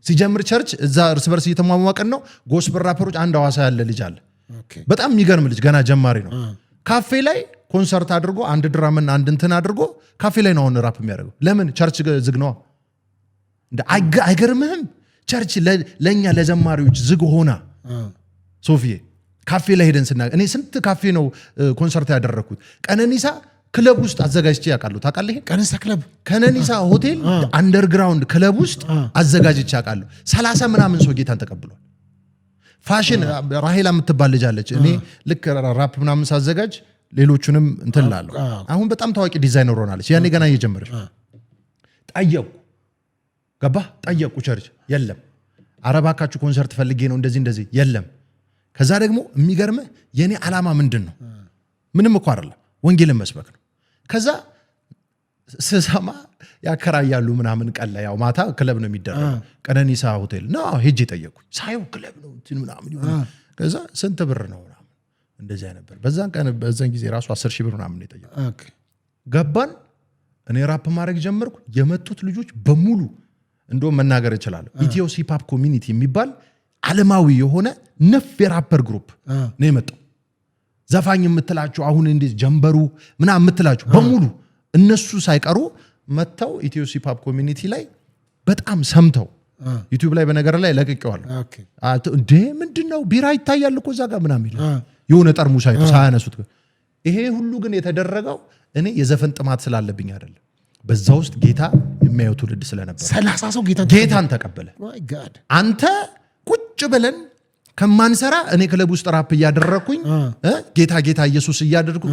ሲጀምር ቸርች እዛ እርስ በርስ እየተሟሟቀን ነው ጎስፐል ራፐሮች አንድ ሐዋሳ ያለ ልጅ አለ በጣም የሚገርም ልጅ ገና ጀማሪ ነው ካፌ ላይ ኮንሰርት አድርጎ አንድ ድራምና አንድ እንትን አድርጎ ካፌ ላይ ነው ራፕ የሚያደርገው ለምን ቸርች ዝግ ነው እንደ አይገርምህም ቸርች ለኛ ለዘማሪዎች ዝግ ሆና ሶፊዬ ካፌ ላይ ሄደን እኔ ስንት ካፌ ነው ኮንሰርት ያደረኩት ቀነኒሳ ክለብ ውስጥ አዘጋጅቼ ያውቃለሁ ታውቃለህ ከነኒሳ ሆቴል አንደርግራውንድ ክለብ ውስጥ አዘጋጅቼ ያውቃለሁ 30 ምናምን ሰው ጌታን ተቀብሏል ፋሽን ራሄላ የምትባል ልጅ አለች እኔ ልክ ራፕ ምናምን ሳዘጋጅ ሌሎቹንም እንትን ላለሁ አሁን በጣም ታዋቂ ዲዛይነር ሆናለች ያኔ ገና እየጀመረች ጠየቁ ቸርች የለም አረባካችሁ ኮንሰርት ፈልጌ ነው እንደዚህ የለም ከዛ ደግሞ የሚገርምህ የኔ ዓላማ ምንድነው ምንም እኮ አይደለም ወንጌልን መስበክ ነው ከዛ ስሰማ ያከራያሉ ምናምን ቀላ ያው ማታ ክለብ ነው የሚደረገው ቀነኒሳ ሆቴል ነው ሄጄ ጠየቁኝ ሳይው ክለብ ነው እንትን ምናምን ከዛ ስንት ብር ነው ምናምን እንደዚህ ነበር በዛን ጊዜ ራሱ 10,000 ብር ምናምን የጠየቁ ገባን እኔ ራፕ ማድረግ ጀመርኩ የመጡት ልጆች በሙሉ እንደው መናገር እችላለሁ ኢትዮ ሲፓፕ ኮሚኒቲ የሚባል ዓለማዊ የሆነ ነፍ የራፐር ግሩፕ ነው የመጣው ዘፋኝ የምትላቸው አሁን እንዴት ጀንበሩ ምናምን የምትላቸው በሙሉ እነሱ ሳይቀሩ መተው ኢትዮ ሲፓፕ ኮሚኒቲ ላይ በጣም ሰምተው ዩቲዩብ ላይ በነገር ላይ ለቀቀዋል እንዴ ምንድነው ቢራ ይታያል እኮ እዛ ጋር ምናምን የሆነ ጠርሙስ አይቶ ሳያነሱት ይሄ ሁሉ ግን የተደረገው እኔ የዘፈን ጥማት ስላለብኝ አይደለም በዛ ውስጥ ጌታ የሚያየው ትውልድ ስለነበር 30 ሰው ጌታን ተቀበለ አንተ ቁጭ ብለን ከማንሰራ እኔ ክለብ ውስጥ ራፕ እያደረኩኝ ጌታ ኢየሱስ እያደረኩ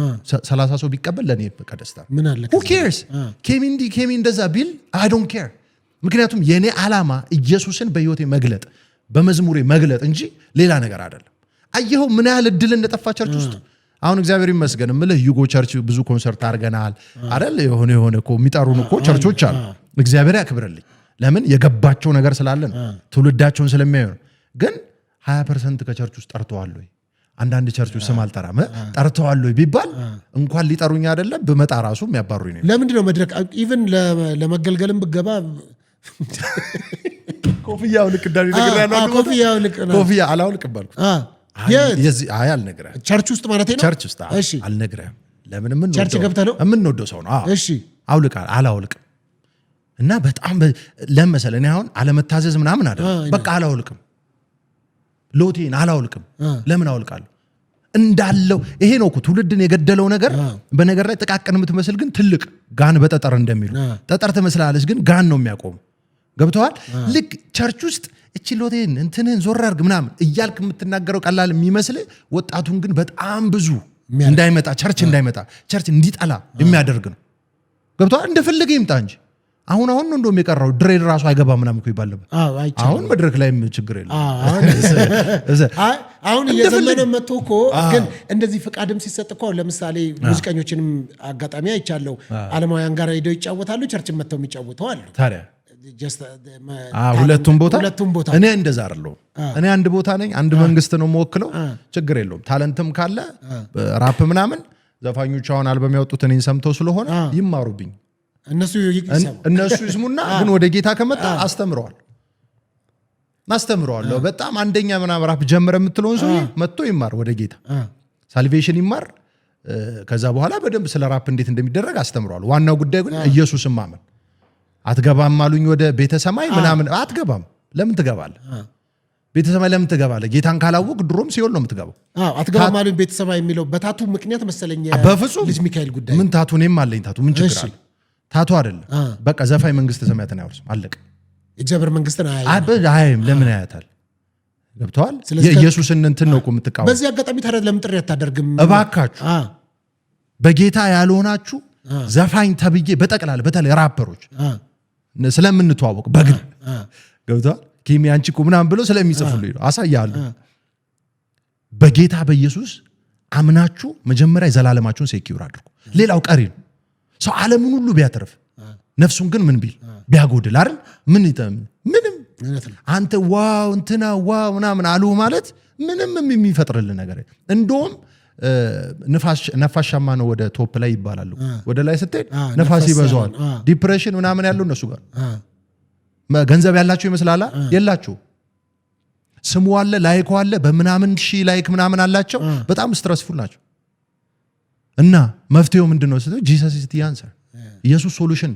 30 ሰው ቢቀበል ለኔ በቃ ደስታ ምን አለ who cares ኬሚ እንደዛ ቢል I don't care ምክንያቱም የኔ ዓላማ ኢየሱስን በህይወቴ መግለጥ በመዝሙሬ መግለጥ እንጂ ሌላ ነገር አይደለም አየኸው ምን ያህል እድል እንደጠፋ ቸርች ውስጥ አሁን እግዚአብሔር ይመስገን ምልህ ዩጎ ቸርች ብዙ ኮንሰርት አድርገናል አይደል የሆነ እኮ የሚጠሩን እኮ ቸርቾች አሉ እግዚአብሔር ያክብርልኝ ለምን የገባቸው ነገር ስላለ ነው ትውልዳቸውን ስለሚያዩ ግን 20% ከቸርች ውስጥ ጠርተዋል ወይ አንዳንድ ቸርቾች ስም አልጠራም ጠርተዋል ወይ ቢባል እንኳን ሊጠሩኝ አይደለም በመጣ ራሱ የሚያባሩኝ ነው ለምንድን ነው መድረክ ኢቭን ለመገልገልም ብገባ ኮፍያው ልክ እንዳለ ነገር ያለው ኮፍያ አላውልቅ ባልኩ የዚህ አልነግርህ ቸርች ውስጥ ማለት ነው ቸርች ውስጥ አልነግርህም ለምን ምን ቸርች ገብተህ ነው የምንወደው ሰው ነው እሺ አላውልቅም እና በጣም ለምሳሌ እኔ አሁን አለመታዘዝ ምናምን አይደል በቃ አላውልቅም ሎቴን አላውልቅም ለምን አውልቃለሁ እንዳለው ይሄ ነው እኮ ትውልድን የገደለው ነገር በነገር ላይ ጥቃቅን የምትመስል ግን ትልቅ ጋን በጠጠር እንደሚሉ ጠጠር ትመስላለች ግን ጋን ነው የሚያቆም ገብተዋል ልክ ቸርች ውስጥ እቺ ሎቴን እንትንን ዞር አድርግ ምናምን እያልክ የምትናገረው ቀላል የሚመስል ወጣቱን ግን በጣም ብዙ እንዳይመጣ ቸርች እንዲጠላ የሚያደርግ ነው ገብተዋል እንደፈለገ ይምጣ እንጂ አሁን ነው እንደውም የቀረው ድሬድ ራሱ አይገባ ምናምን እኮ ይባላል አሁን መድረክ ላይም ችግር የለም አሁን የዘመነ መጥቶ እኮ ግን እንደዚህ ፍቃድም ሲሰጥ እኮ ለምሳሌ ሙዚቀኞችንም አጋጣሚ አይቻለው ዓለማውያን ጋር ሄደው ይጫወታሉ ቸርችን መጥተው የሚጫወቱ አሉ ታዲያ ሁለቱም ቦታ እኔ እንደዛ አይደለም እኔ አንድ ቦታ ነኝ አንድ መንግስት ነው የምወክለው ችግር የለውም ታለንትም ካለ ራፕ ምናምን ዘፋኞች አሁን አልበም ያወጡት እኔን ሰምተው ስለሆነ ይማሩብኝ እነሱ ይስሙና ግን ወደ ጌታ ከመጣ አስተምረዋለሁ በጣም አንደኛ ምናምን ራፕ ጀመረ የምትለውን ሰው መጥቶ ይማር ወደ ጌታ ሳልቬሽን ይማር ከዛ በኋላ በደንብ ስለ ራፕ እንዴት እንደሚደረግ አስተምረዋለሁ ዋናው ጉዳይ ግን ኢየሱስን ማመን አትገባም አሉኝ ወደ ቤተ ሰማይ ምናምን አትገባም ለምን ትገባለህ ቤተ ሰማይ ለምን ትገባለህ ጌታን ካላወቅ ድሮም ሲኦል ነው የምትገባው አትገባም አሉኝ ቤተ ሰማይ የሚለው በታቱ ምክንያት መሰለኝ ልጅ ሚካኤል ጉዳይ ምን ታቱ እኔም አለኝ ታቱ ምን ችግር አለ ታቱ አይደለም በቃ ዘፋኝ መንግስተ ሰማያትን አይወርስም አለቀ እግዚአብሔር መንግስትን አያይም ለምን ያያታል ገብተዋል የኢየሱስን እንትን ነው እኮ የምትቃወም በዚህ አጋጣሚ ታዲያ ለምን ጥሪ አታደርግም እባካችሁ በጌታ ያልሆናችሁ ዘፋኝ ተብዬ በጠቅላላ በተለይ ራፐሮች ስለምንተዋወቅ በግል ገብተዋል ኬሚ አንቺ እኮ ምናምን ብለው ስለሚጽፉልኝ ነው አሳያለሁ በጌታ በኢየሱስ አምናችሁ መጀመሪያ የዘላለማችሁን ሴኪዩር አድርጉ ሌላው ቀሪ ነው ሰው ዓለምን ሁሉ ቢያተርፍ ነፍሱን ግን ምን ቢል ቢያጎድል አይደል ምንም አንተ ዋው እንትና ዋው ምናምን አሉ ማለት ምንም የሚፈጥርልን ነገር እንደውም ነፋሻማ ነው ወደ ቶፕ ላይ ይባላል ወደ ላይ ስትሄድ ነፋስ ይበዛዋል ዲፕሬሽን ምናምን ያለው እነሱ ጋር ገንዘብ ያላቸው ይመስላል የላቸው ስሙ አለ ላይክ አለ በምናምን ሺ ላይክ ምናምን አላቸው በጣም ስትረስፉል ናቸው እና መፍትሄው ምንድነው ስትል ጂሰስ ኢዝ ዘ አንሰር ኢየሱስ ሶሉሽን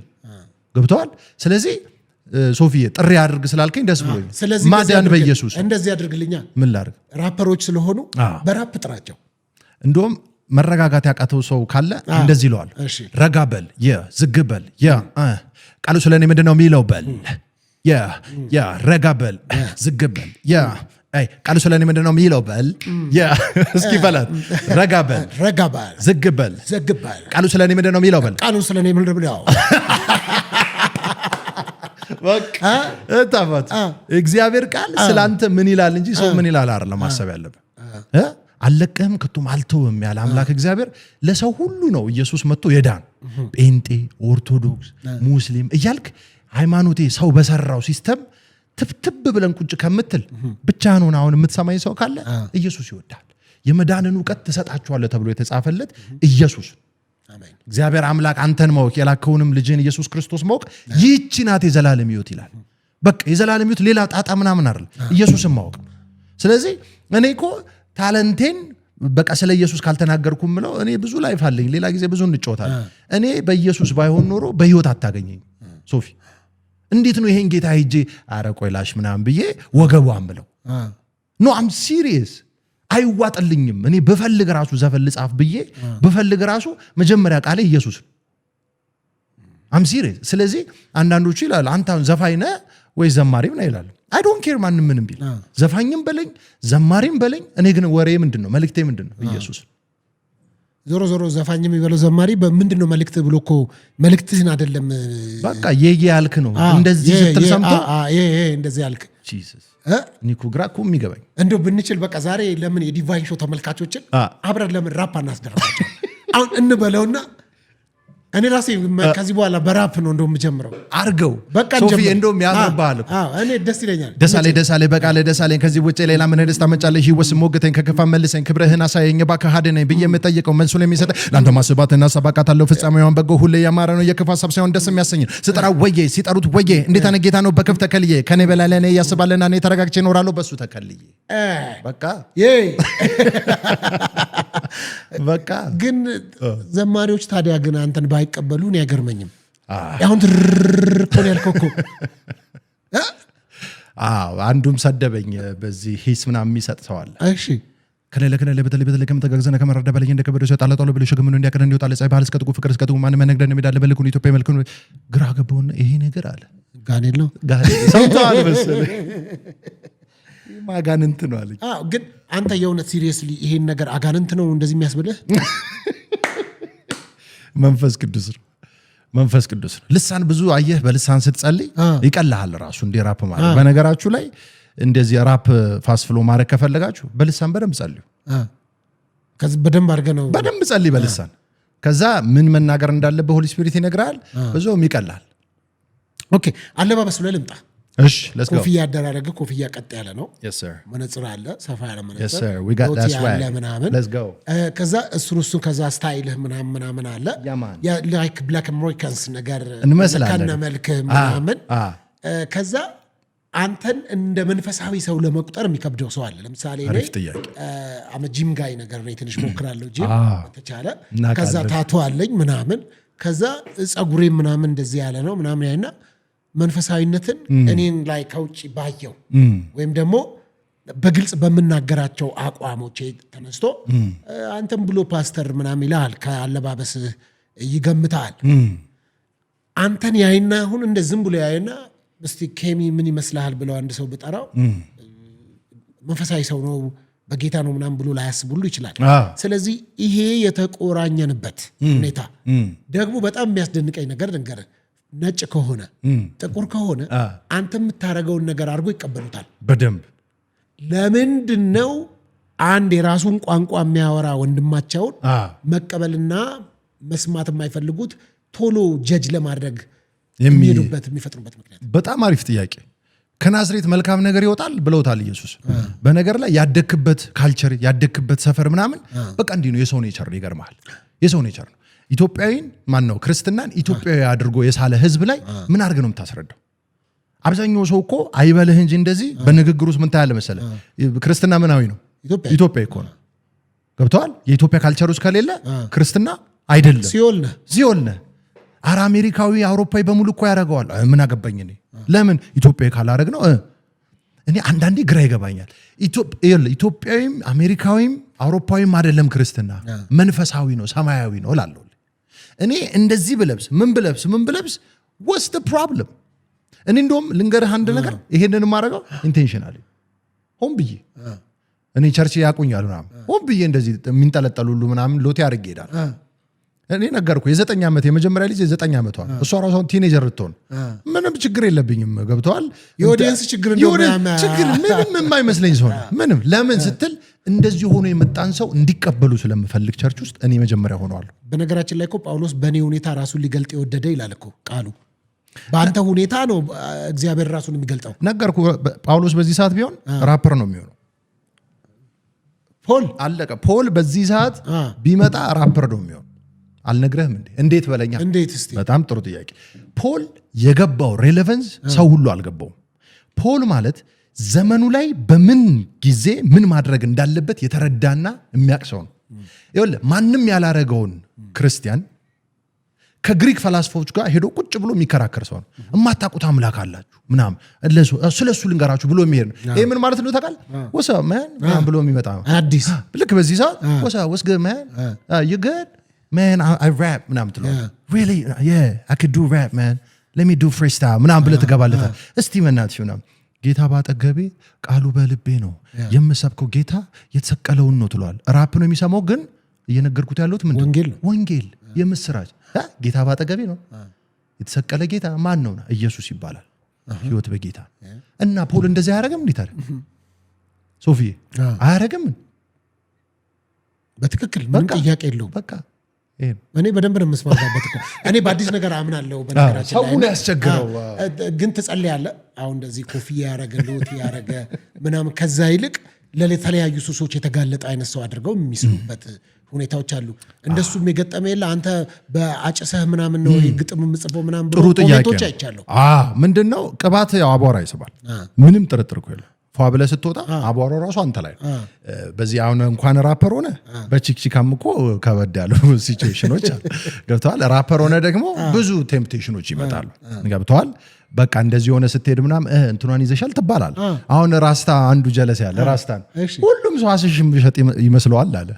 ገብቷል ስለዚህ ሶፊዬ ጥሪ አድርግ ስላልከኝ ደስ ብሎኝ ማዳን በኢየሱስ እንደዚህ አድርግልኛ ምን ላድርግ ራፐሮች ስለሆኑ በራፕ ጥራቸው እንደውም መረጋጋት ያቃተው ሰው ካለ እንደዚህ ይለዋል ረጋበል ዝግበል ቃሉ ስለኔ ምንድነው የሚለው በል ረጋበል ዝግበል ቃሉ ስለኔ ምንድነው የሚለው በል እስኪ በላት ረጋበል ዝግበል ቃሉ ስለኔ ምንድነው የሚለው በል ቃሉ ስለኔ ምንድነው በቃ እታፋት እግዚአብሔር ቃል ስላንተ ምን ይላል እንጂ ሰው ምን ይላል አይደለም ማሰብ ያለበት አለቀህም ከቶም አልተውም ያለ አምላክ እግዚአብሔር ለሰው ሁሉ ነው ኢየሱስ መጥቶ የዳን ጴንጤ ኦርቶዶክስ ሙስሊም እያልክ ሃይማኖቴ ሰው በሰራው ሲስተም ትብትብ ብለን ቁጭ ከምትል ብቻ ነው አሁን የምትሰማኝ ሰው ካለ ኢየሱስ ይወዳል የመዳንን ዕውቀት ተሰጣቸዋለህ ተብሎ የተጻፈለት ኢየሱስ አሜን እግዚአብሔር አምላክ አንተን ማወቅ የላከውንም ልጅን ኢየሱስ ክርስቶስ ማወቅ ይህች ናት የዘላለም ሕይወት ይላል በቃ የዘላለም ሕይወት ሌላ ጣጣ ምናምን አይደል ኢየሱስን ማወቅ ስለዚህ እኔ እኮ ታለንቴን በቃ ስለ ኢየሱስ ካልተናገርኩም ምለው እኔ ብዙ ላይፍ አለኝ ሌላ ጊዜ ብዙ እንጫወታለን እኔ በኢየሱስ ባይሆን ኖሮ በህይወት አታገኘኝ ሶፊ እንዴት ነው ይሄን ጌታ ሄጄ አረቆይ ላሽ ምናምን ብዬ ወገቧን ብለው ኖ አም ሲሪየስ አይዋጥልኝም እኔ በፈልግ ራሱ ዘፈን ልጻፍ ብዬ በፈልግ ራሱ መጀመሪያ ቃሌ ኢየሱስ አም ሲሪየስ ስለዚህ አንዳንዶቹ ይላል አንተ ዘፋኝ ነህ ወይ ዘማሪም ነህ ይላል I don't care ማንም ምንም ቢል ዘፋኝም በለኝ ዘማሪም በለኝ እኔ ግን ወሬ ምንድነው መልእክቴ ምንድነው ኢየሱስ ዞሮ ዞሮ ዘፋኝም ይበለው ዘማሪ በምንድነው መልእክት ብሎ እኮ መልእክትህን አይደለም በቃ ያልክ ነው እንደዚህ ስትል ሰምቶ እንደዚህ ያልክ ጂሰስ ኒኩ ግራኩ የሚገባኝ እንደው ብንችል በቃ ዛሬ ለምን የዲቫይን ሾው ተመልካቾችን አብረን ለምን ራፕ አናስደርጋቸው አሁን እንበለውና እኔ ራሴ ከዚህ በኋላ በራፕ ነው እንደውም ጀምረው አርገው ሶፊ እንደውም ያምርባል እኔ ደስ ይለኛል ደሳሌ በቃለ ደሳሌ ከዚህ ውጪ ሌላ ምን ደስታ መጫለሽ ይወስ ሞገተኝ ከከፋ መልሰኝ ክብርህን አሳየኝ ባካ ሀደነኝ ብዬ የምጠይቀው መልሱ ለሚሰጥ ላንተ ማስባትና ሰባካታለው ፍጻሜውን በጎ ሁሉ ያማረ ነው የከፋ ሐሳብ ሳይሆን ደስ የሚያሰኝ ሲጠራው ወዬ ሲጠሩት ወዬ እንዴት አነ ጌታ ነው በክፍ ተከልዬ ከኔ በላይ ለኔ ያስባልና እኔ ተረጋግቼ እኖራለሁ በሱ ተከልዬ በቃ በቃ ግን ዘማሪዎች ታዲያ ግን አንተን ባይቀበሉን ያገርመኝም አሁን ትርኮን ያልከው አንዱም ሰደበኝ በዚህ ሂስ ምናምን የሚሰጥ ሰው አለ እሺ ከለለ በተለይ ከመተጋገዘና ከመረዳ በላይ እንደከበደ ሰው ጣላጣሎ ብሎ ሸገመኑ እንዲያከነ እንዲወጣ ለጻይ ባህል እስከ ጥቁ ፍቅር እስከ ጥቁ ማን መነግደን የሚዳለ በልኩን ኢትዮጵያ መልኩን ግራ ገባውና ይሄ ነገር አለ ጋኔል ነው ሰምተዋል መሰለኝ ማጋንንት ነው አለኝ ግን አንተ የእውነት ሲሪየስሊ ይሄን ነገር አጋንንት ነው እንደዚህ የሚያስብልህ መንፈስ ቅዱስ ነው ልሳን ብዙ አየህ በልሳን ስትጸልይ ይቀልሃል ራሱ እንደ ራፕ ማለት በነገራችሁ ላይ እንደዚህ ራፕ ፋስት ፍሎ ማድረግ ከፈለጋችሁ በልሳን በደንብ ጸልዩ ከዚህ በደንብ አድርገህ ነው በደንብ ጸልይ በልሳን ከዛ ምን መናገር እንዳለበት ሆሊ ስፒሪት ይነግራል በዛውም ይቀልሃል ኦኬ አለባበስ ላይ ልምጣ እሺ let's go ኮፍያ አደራረገ ኮፍያ ቀጥ ያለ ነው yes sir መነጽር አለ ሰፋ ያለ መነጽር yes sir we got that swag let's go ከዛ እሱ ከዛ ስታይልህ ምናምን አለ ያ like black americans ነገር እንመስላለን ከነ መልክ ምናምን ከዛ አንተን እንደ መንፈሳዊ ሰው ለመቁጠር የሚከብደው ሰው አለ ለምሳሌ እኔ ጂም ጋይ ነገር ነው ትንሽ ሞክራለሁ ጂም ተቻለ ከዛ ታቱ አለኝ ምናምን ከዛ ጸጉሬ ምናምን እንደዚህ ያለ ነው ምናምን ያይና መንፈሳዊነትን እኔን ላይ ከውጪ ባየው ወይም ደግሞ በግልጽ በመናገራቸው አቋሞቼ ተነስቶ አንተም ብሎ ፓስተር ምናምን ይላል ከአለባበስ ይገምታል አንተን ያይና አሁን እንደ ዝም ብሎ ያይና እስቲ ኬሚ ምን ይመስልሃል ብለው አንድ ሰው በጠራው መንፈሳዊ ሰው ነው በጌታ ነው ምናምን ብሎ ላያስብ ሁሉ ይችላል ስለዚህ ይሄ የተቆራኘንበት ሁኔታ ደግሞ በጣም የሚያስደንቀኝ ነገር ልንገርህ ነጭ ከሆነ ጥቁር ከሆነ አንተ የምታረገውን ነገር አድርጎ ይቀበሉታል በደንብ ለምንድነው አንድ የራሱን ቋንቋ የሚያወራ ወንድማቸውን መቀበልና መስማት የማይፈልጉት ቶሎ ጀጅ ለማድረግ የሚሄዱበት የሚፈጥሩበት ምክንያት? በጣም አሪፍ ጥያቄ። ከናዝሬት መልካም ነገር ይወጣል ብለውታል ኢየሱስ። በነገር ላይ ያደክበት ካልቸር ያደክበት ሰፈር ምናምን በቃ እንዲህ ነው። የሰው ኔቸር ነው። ይገርማል። የሰው ኔቸር ነው። ኢትዮጵያዊን ማን ነው ክርስትናን ኢትዮጵያዊ አድርጎ የሳለ ህዝብ ላይ ምን አድርገ ነው የምታስረዳው? አብዛኛው ሰው እኮ አይበልህ እንጂ እንደዚህ በንግግር ውስጥ ምን ታያለህ መሰለህ? ክርስትና ምናዊ ነው? ኢትዮጵያ እኮ ነው። ገብተዋል? የኢትዮጵያ ካልቸር ውስጥ ከሌለ ክርስትና አይደለም። ሲኦል ነህ። አረ አሜሪካዊ አውሮፓዊ በሙሉ እኮ ያደርገዋል። ምን አገባኝ እኔ ለምን ኢትዮጵያዊ ካላደረግ ነው? እኔ አንዳንዴ ግራ ይገባኛል። ኢትዮጵያዊም አሜሪካዊም አውሮፓዊም አይደለም ክርስትና፣ መንፈሳዊ ነው፣ ሰማያዊ ነው እላለሁ። እኔ እንደዚህ ብለብስ ምን ብለብስ what's the problem? እኔ እንደውም ልንገርህ አንድ ነገር፣ ይሄንን የማደርገው ኢንቴንሽናሊ ሆን ብዬ እኔ ቸርች ያቁኛል ምናምን ሆን ብዬ እንደዚህ የሚንጠለጠሉ ሁሉ ምናምን ሎቴ አድርጌ እሄዳለሁ። እኔ ነገርኩ የ9 ዓመት የመጀመሪያ ልጅ የ9 ዓመቷ እሷ ራሷ ቲኔጀር ልትሆን ምንም ችግር የለብኝም። ገብተዋል? የኦዲየንስ ችግር ምንም የማይመስለኝ ሰው ምንም ለምን ስትል እንደዚህ ሆኖ የመጣን ሰው እንዲቀበሉ ስለምፈልግ ቸርች ውስጥ እኔ መጀመሪያ ሆነዋለሁ። በነገራችን ላይ እኮ ጳውሎስ በእኔ ሁኔታ ራሱን ሊገልጥ የወደደ ይላል እኮ ቃሉ። በአንተ ሁኔታ ነው እግዚአብሔር ራሱን የሚገልጠው። ነገርኩ። ጳውሎስ በዚህ ሰዓት ቢሆን ራፐር ነው የሚሆነው። ፖል አለቀ። ፖል በዚህ ሰዓት ቢመጣ ራፐር ነው የሚሆነው። አልነግረህም እንዴ? እንዴት በለኛ። በጣም ጥሩ ጥያቄ። ፖል የገባው ሬሌቫንስ ሰው ሁሉ አልገባውም። ፖል ማለት ዘመኑ ላይ በምን ጊዜ ምን ማድረግ እንዳለበት የተረዳና የሚያውቅ ሰው ነው። ይኸውልህ ማንም ያላረገውን ክርስቲያን ከግሪክ ፈላስፎች ጋር ሄዶ ቁጭ ብሎ የሚከራከር ሰው ነው። እማታውቁት አምላክ አላችሁ ምናምን ስለሱ ልንገራችሁ ብሎ የሚሄድ ነው። ይሄ ምን ማለት ነው ታውቃለህ? ወሳ ማን ብሎ የሚመጣ አዲስ ልክ በዚህ ሰዓት ወሳ good man you good man I rap ምናምን ትለው really yeah I could do rap man let me do freestyle ምናምን ብለህ ትገባለታል። እስቲ መናትሽ ምናምን ጌታ ባጠገቤ ቃሉ በልቤ ነው የምሰብከው ጌታ የተሰቀለውን ነው ትሏል። ራፕ ነው የሚሰማው ግን እየነገርኩት ያለሁት ምንድን ነው? ወንጌል የምስራች ጌታ ባጠገቤ ነው የተሰቀለ ጌታ ማን ነው? ኢየሱስ ይባላል። ህይወት በጌታ እና ፖል እንደዚህ አያረግም እንዴ ታዲያ? ሶፊ አያረግም? በትክክል ምን ጥያቄ የለውም። በቃ እኔ በደንብ ነው የምስማማበት እኮ እኔ በአዲስ ነገር አምናለሁ። በነገራችን ላይ ሰውን ያስቸግረው ግን ትጸልያለህ። አሁን እንደዚህ ኮፍያ ያረገ ሎት ያረገ ምናምን ከዛ ይልቅ ለተለያዩ ሱሶች የተጋለጠ አይነት ሰው አድርገው የሚስሉበት ሁኔታዎች አሉ። እንደሱም የገጠመ የለ አንተ በአጭሰህ ምናምን ነው ግጥም የምጽፈው ምናምን ብሎ ኮሜንቶች አይቻለሁ። ምንድነው ቅባት ያው አቧራ ይስባል። ምንም ጥርጥር እኮ የለም። ፏ ብለህ ስትወጣ አቧራው ራሱ አንተ ላይ ነው። በዚህ አሁን እንኳን ራፐር ሆነ በቺክቺካም እኮ ከበድ ያሉ ሲቹዌሽኖች አሉ። ገብተዋል? ራፐር ሆነ ደግሞ ብዙ ቴምፕቴሽኖች ይመጣሉ። ገብተዋል? በቃ እንደዚህ ሆነ ስትሄድ ምናምን እንትኗን ይዘሻል ትባላል። አሁን ራስታ አንዱ ጀለስ ያለ ራስታን ሁሉም ሰው አስሽም ቢሸጥ ይመስለዋል አለ።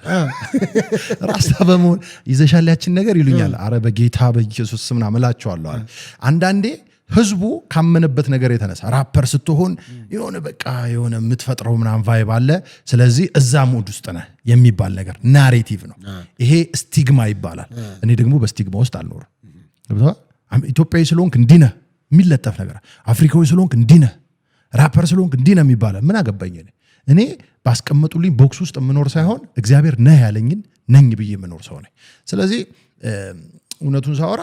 ራስታ በመሆን ይዘሻል ያችን ነገር ይሉኛል። አረ በጌታ በኢየሱስ ምናምን እላቸዋለሁ አለ። አንዳንዴ ህዝቡ ካመነበት ነገር የተነሳ ራፐር ስትሆን የሆነ በቃ የሆነ የምትፈጥረው ምናምን ቫይብ አለ። ስለዚህ እዛ ሞድ ውስጥ ነህ የሚባል ነገር ናሬቲቭ ነው። ይሄ ስቲግማ ይባላል። እኔ ደግሞ በስቲግማ ውስጥ አልኖርም። ኢትዮጵያዊ ስለሆንክ እንዲህ ነህ የሚለጠፍ ነገር፣ አፍሪካዊ ስለሆንክ እንዲህ ነህ፣ ራፐር ስለሆንክ እንዲህ ነህ የሚባለው ምን አገባኝ እኔ ባስቀመጡልኝ ቦክስ ውስጥ የምኖር ሳይሆን እግዚአብሔር ነህ ያለኝን ነኝ ብዬ የምኖር ሰው ነኝ። ስለዚህ እውነቱን ሳወራ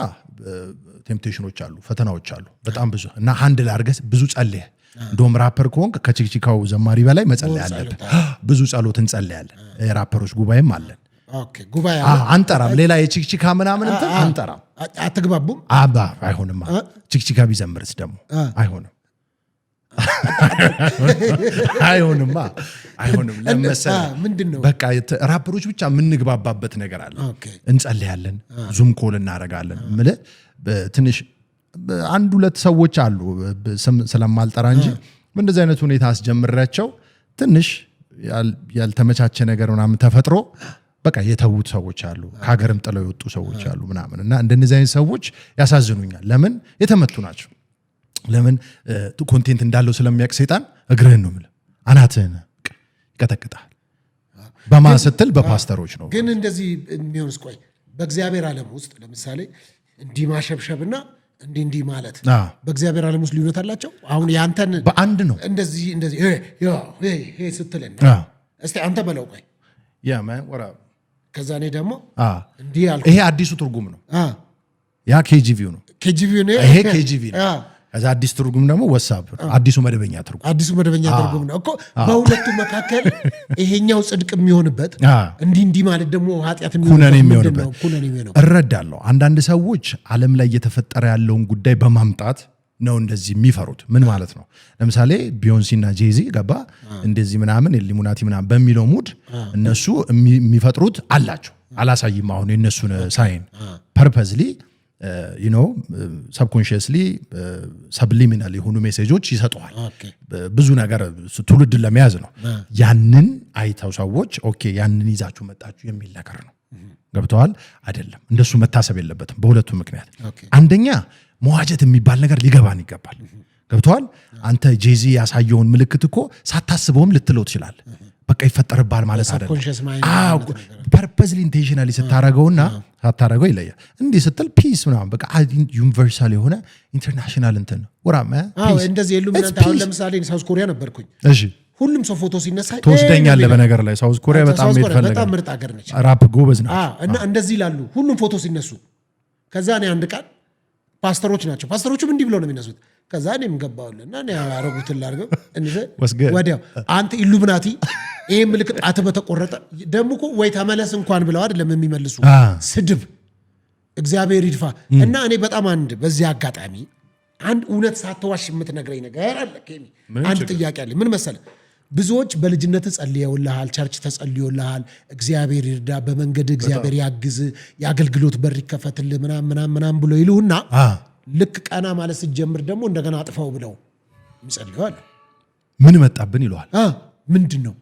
ቴምፕቴሽኖች አሉ፣ ፈተናዎች አሉ በጣም ብዙ እና ሃንድል አድርገህ ብዙ ጸልየህ እንደውም ራፐር ከሆንክ ከቺክቺካው ዘማሪ በላይ መጸለይ አለብህ። ብዙ ጸሎት እንጸልያለን። ራፐሮች ጉባኤም አለን። አንጠራም ሌላ የቺክቺካ ምናምን እንትን አንጠራም። አትግባቡም? አይሆንማ። ቺክቺካ ቢዘምርስ ደግሞ አይሆንም። አይሆንማ አይሆንም። ለምሳሌ በቃ ራፐሮች ብቻ የምንግባባበት ነገር አለ። እንጸልያለን፣ ዙም ኮል እናደርጋለን። ምልህ ትንሽ አንድ ሁለት ሰዎች አሉ ስለማልጠራ እንጂ በእንደዚህ አይነት ሁኔታ አስጀምራቸው ትንሽ ያልተመቻቸ ነገር ምናምን ተፈጥሮ በቃ የተዉት ሰዎች አሉ፣ ከሀገርም ጥለው የወጡ ሰዎች አሉ ምናምን እና እንደነዚህ አይነት ሰዎች ያሳዝኑኛል። ለምን የተመቱ ናቸው። ለምን ኮንቴንት እንዳለው ስለሚያውቅ ሰይጣን እግርህን ነው የምልህ አናትህን ይቀጠቅጣል። በማን ስትል በፓስተሮች ነው። ግን እንደዚህ የሚሆንስ ቆይ በእግዚአብሔር ዓለም ውስጥ ለምሳሌ እንዲህ ማሸብሸብና እንዲህ ማለት በእግዚአብሔር ዓለም ውስጥ ልዩነት አላቸው። አሁን ያንተን በአንድ ነው እንደዚህ ስትለን እስቲ አንተ በለው ቆይ ከዛ እኔ ደግሞ እንዲህ ያልኩ ይሄ አዲሱ ትርጉም ነው። ያ ኬጂቪው ነው። ይሄ ኬጂቪ ነው። ከዛ አዲስ ትርጉም ደግሞ ወሳብ አዲሱ መደበኛ ትርጉም ነው እኮ። በሁለቱ መካከል ይሄኛው ጽድቅ የሚሆንበት እንዲህ ማለት ደግሞ ኃጢአት የሚሆንበት እረዳለሁ። አንዳንድ ሰዎች ዓለም ላይ እየተፈጠረ ያለውን ጉዳይ በማምጣት ነው እንደዚህ የሚፈሩት። ምን ማለት ነው? ለምሳሌ ቢዮንሲና ጄዚ ገባ እንደዚህ ምናምን ኢሉሚናቲ ምናምን በሚለው ሙድ እነሱ የሚፈጥሩት አላቸው። አላሳይም አሁን የነሱን ሳይን ፐርፐዝሊ ሰብኮንሽስሊ ሰብሊሚናል የሆኑ ሜሴጆች ይሰጠዋል። ብዙ ነገር ትውልድን ለመያዝ ነው። ያንን አይተው ሰዎች ኦኬ ያንን ይዛችሁ መጣችሁ የሚል ነገር ነው። ገብተዋል አይደለም? እንደሱ መታሰብ የለበትም በሁለቱ ምክንያት። አንደኛ መዋጀት የሚባል ነገር ሊገባን ይገባል። ገብተዋል? አንተ ጄዚ ያሳየውን ምልክት እኮ ሳታስበውም ልትለው ትችላለህ። በቃ ይፈጠርባል ማለት አይደለም። ፐርፐዝሊ ኢንቴንሽናሊ ስታረገውና ሳታረገው ይለያል። እንዲህ ስትል ፒስ ምናምን በቃ ዩኒቨርሳል የሆነ ኢንተርናሽናል እንትን ነው። እንደዚህ ኢሉሚናቲ አሁን ለምሳሌ ሳውዝ ኮሪያ ነበርኩኝ። እሺ ሁሉም ሰው ፎቶ ሲነሳ ትወስደኛለህ። በነገር ላይ ሳውዝ ኮሪያ በጣም ምርጥ ሀገር ነች። ራፕ ጎበዝ ናቸው እና እንደዚህ ይላሉ ሁሉም ፎቶ ሲነሱ። ከዛ እኔ አንድ ቃል ፓስተሮች ናቸው። ፓስተሮቹም እንዲህ ብለው ነው የሚነሱት። ከዛ እኔም ገባሁልና እኔ ያረጉትን ላድርገው ወዲያው አንተ ኢሉሚናቲ ይሄ ምልክት በተቆረጠ ደግሞ እኮ ወይ ተመለስ እንኳን ብለው አይደለም የሚመልሱ ስድብ እግዚአብሔር ይድፋ። እና እኔ በጣም በዚህ አጋጣሚ አንድ እውነት ሳትዋሽ የምትነግረኝ ነገር አለ። አንድ ጥያቄ አለ። ምን መሰለህ? ብዙዎች በልጅነት ጸልየውልሃል፣ ቸርች ተጸልዮልሃል፣ እግዚአብሔር ይርዳ፣ በመንገድ እግዚአብሔር ያግዝ፣ የአገልግሎት በር ይከፈትልህ ምናምን ብሎ ይሉና ልክ ቀና ማለት ስትጀምር ደግሞ እንደገና አጥፋው ብለው ይጸልዩዋል። ምን መጣብን ይለዋል። ምንድን ነው